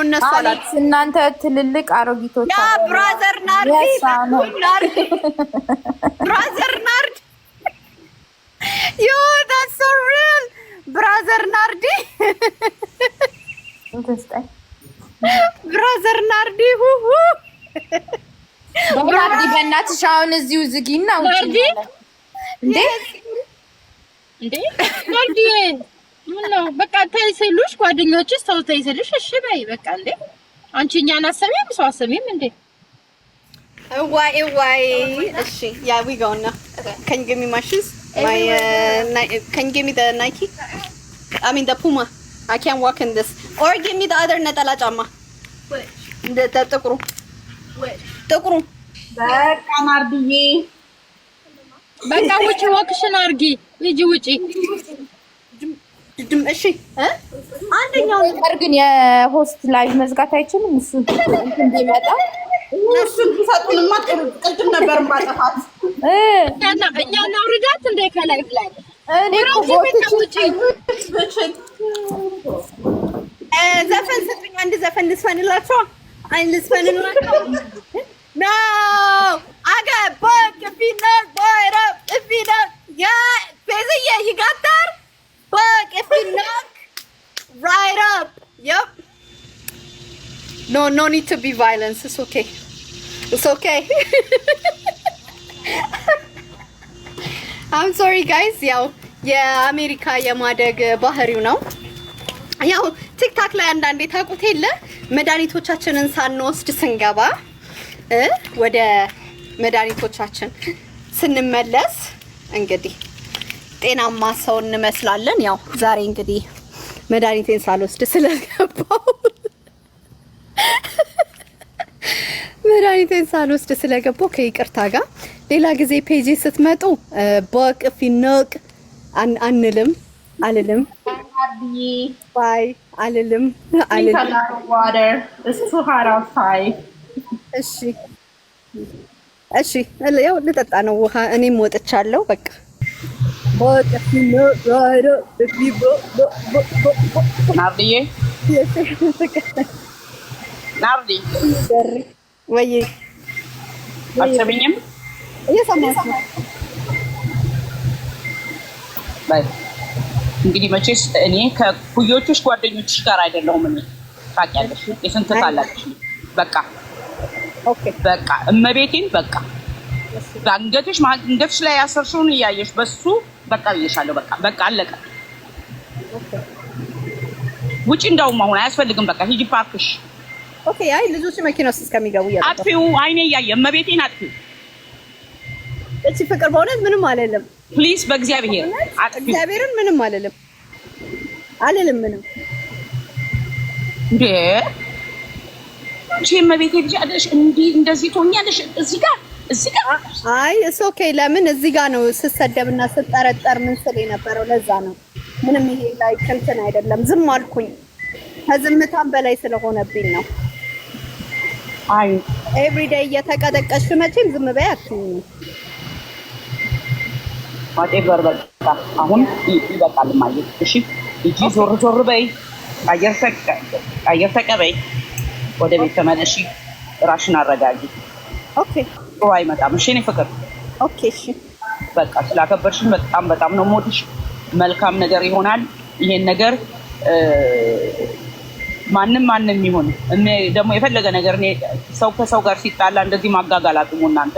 S1: እነሱ አላት።
S4: እናንተ ትልልቅ አሮጊቶች
S1: ያ ብራዘር ናርዲ ዮ that's so real ብራዘር ናርዲ
S4: ናርዲ በእናትሽ አሁን እዚሁ ዝጊና ውጪ እንዴ
S2: ናርዲ ምነው በቃ ተይሰሉሽ ጓደኞችሽ ሰው ተይሰሉሽ እሺ በይ በቃ እንዴ አንቺ እኛን አሰሚም ሰው አሰሚም እንዴ
S1: ዋይ እሺ ያ we go now can you give me my shoes my can you give me the Nike I mean the Puma I can't walk in this. Or give me the other ነጠላ ጫማ.
S3: Which?
S1: ጥቁሩ
S3: Which?
S1: ጥቁሩ
S2: በቃ ናርድዬ
S4: በቃ ውጪ ወክሽን አድርጊ ሂጂ ውጪ
S1: እሺ አንደኛው
S4: ነገር ግን የሆስት ላይቭ መዝጋት አይችልም እሱ እንትን ቢመጣ
S2: እሱን ቢሰጡንማ ጥሩ ቅድም ነበር ማጠፋት
S4: እኛ እናውርዳት እንደ ከላይ ላይ እኔ
S1: ዘፈን ስጡኝ አንድ ዘፈን ልስፈንላቸው No, I got buck if you know, boy it up if you know. Yeah, Busy, yeah, you got that? Buck if you knock right up. Yep. No need to be violence. It's okay. It's okay. I'm sorry guys. ያው የአሜሪካ የማደግ ባህሪው ነው። ያው ቲክታክ ላይ አንዳንዴ ታውቁት የለ መድኃኒቶቻችንን ሳንወስድ ስንገባ ወደ መድኃኒቶቻችን ስንመለስ እንግዲህ ጤናማ ሰው እንመስላለን። ያው ዛሬ እንግዲህ መድኃኒቴን ሳልወስድ ስለገባው ከይቅርታ ጋር ሌላ ጊዜ ፔጂ ስትመጡ በቅፊ ነቅ አንልም አልልም ባይ አልልም
S2: water it's too hot outside
S1: እሺ ያው ልጠጣ ነው ውሃ እኔም ወጥቻለሁ በቃ
S2: ናርድዬ ናርዲ
S1: ወይ
S2: አትሰሚኝም
S1: እየሰማሁሽ ነው
S2: ባይ እንግዲህ መቼስ እኔ ከኩዮችሽ ጓደኞችሽ ጋር አይደለሁም እኔ ታውቂያለሽ የስንት ታላቅሽ በቃ ኦኬ በቃ እመቤቴን በቃ አንገትሽ ላይ ያሰርሽውን እያየሽ በሱ በቃ ብዬሻለሁ በቃ አለቀ ውጪ እንደውም አሁን አያስፈልግም በቃ ሂጂ ፓርክሽ
S1: ኦኬ አይ ልጆች መኪና ውስጥ እስከሚገቡ ያለው
S2: አጥፊው አይኔ እያየ እመቤቴን አጥፊው
S1: እቺ ፍቅር በእውነት ምንም አልልም
S2: ፕሊዝ በእግዚአብሔር አጥፊው
S1: እግዚአብሔርን ምንም አልልም ምንም
S2: እንዴ እቺ እመቤቴ ልጅ አለሽ እንደዚህ ትሆኛለሽ እዚህ ጋር
S1: አይ እሱ ኦኬ ለምን እዚህ ጋር ነው ስሰደብና ስጠረጠር ምን ስለ የነበረው ለዛ ነው ምንም ይሄ ላይ እንትን አይደለም ዝም አልኩኝ ከዝምታም በላይ ስለሆነብኝ ነው
S2: አይ
S1: ኤቭሪ ዴይ እየተቀጠቀሽ መቼም ዝም በይ አትይኝ
S2: ማጤ በርበቃ አሁን ይበቃል ማለት እሺ እጂ ዞር በይ አየር ተቀበይ ወደ ቤት ተመለሺ ራሽን አረጋጊ
S1: ኦኬ
S2: አይመጣም እሺ እኔ ፍቅር
S1: ኦኬ እሺ
S2: በቃ ስላከበርሽኝ በጣም ነው የምወድሽ መልካም ነገር ይሆናል ይሄን ነገር ማንም ይሁን እኔ ደግሞ የፈለገ ነገር እኔ ሰው ከሰው ጋር ሲጣላ እንደዚህ ማጋጋል አጥሙ እናንተ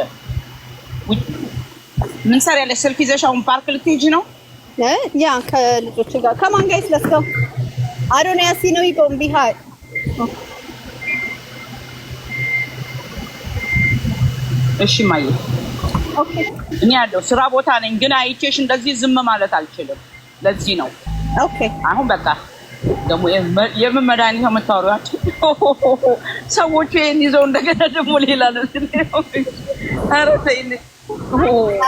S2: ምን ሰሪያለሽ ስልክ ይዘሽ አሁን ፓርክ ልትሄጂ ነው
S1: ያ ከልጆች ጋር ከማን ጋር ይስለስከው አዶንያ ሲኖ ይቆም ቢሃይ
S2: እሺ ማየ
S1: ኦኬ
S2: እኔ ያለው ስራ ቦታ ነኝ ግን አይቼሽ እንደዚህ ዝም ማለት አልችልም ለዚህ ነው
S1: ኦኬ
S2: አሁን በቃ ደግሞ የምን መድኃኒት ነው የምታወሪያቸው ሰዎቹ ይሄን ይዘው እንደገና ደግሞ ሌላ ነው ኧረ ተይኝ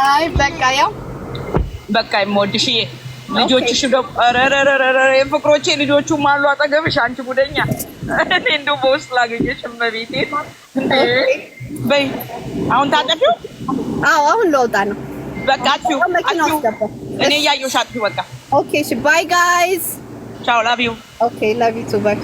S1: አይ በቃ የምወድሽ ልጆችሽ ደግሞ ኧረ የፍቅሮቼ ልጆቹም አሉ አጠገብሽ አንቺ ጉደኛ እኔ እንደው በውስጥ ላገኘሽ እመቤቴ በይ አሁን ታጠፊው አሁን ልወጣ ነው
S2: በቃ አጥፊው እኔ እያየሁሽ አጥፊው በቃ
S1: ኦኬ እሺ ባይ ጋይስ
S2: ቻው ላቭ ዩ
S1: ኦኬ ላቭ ዩ ቱ ባይ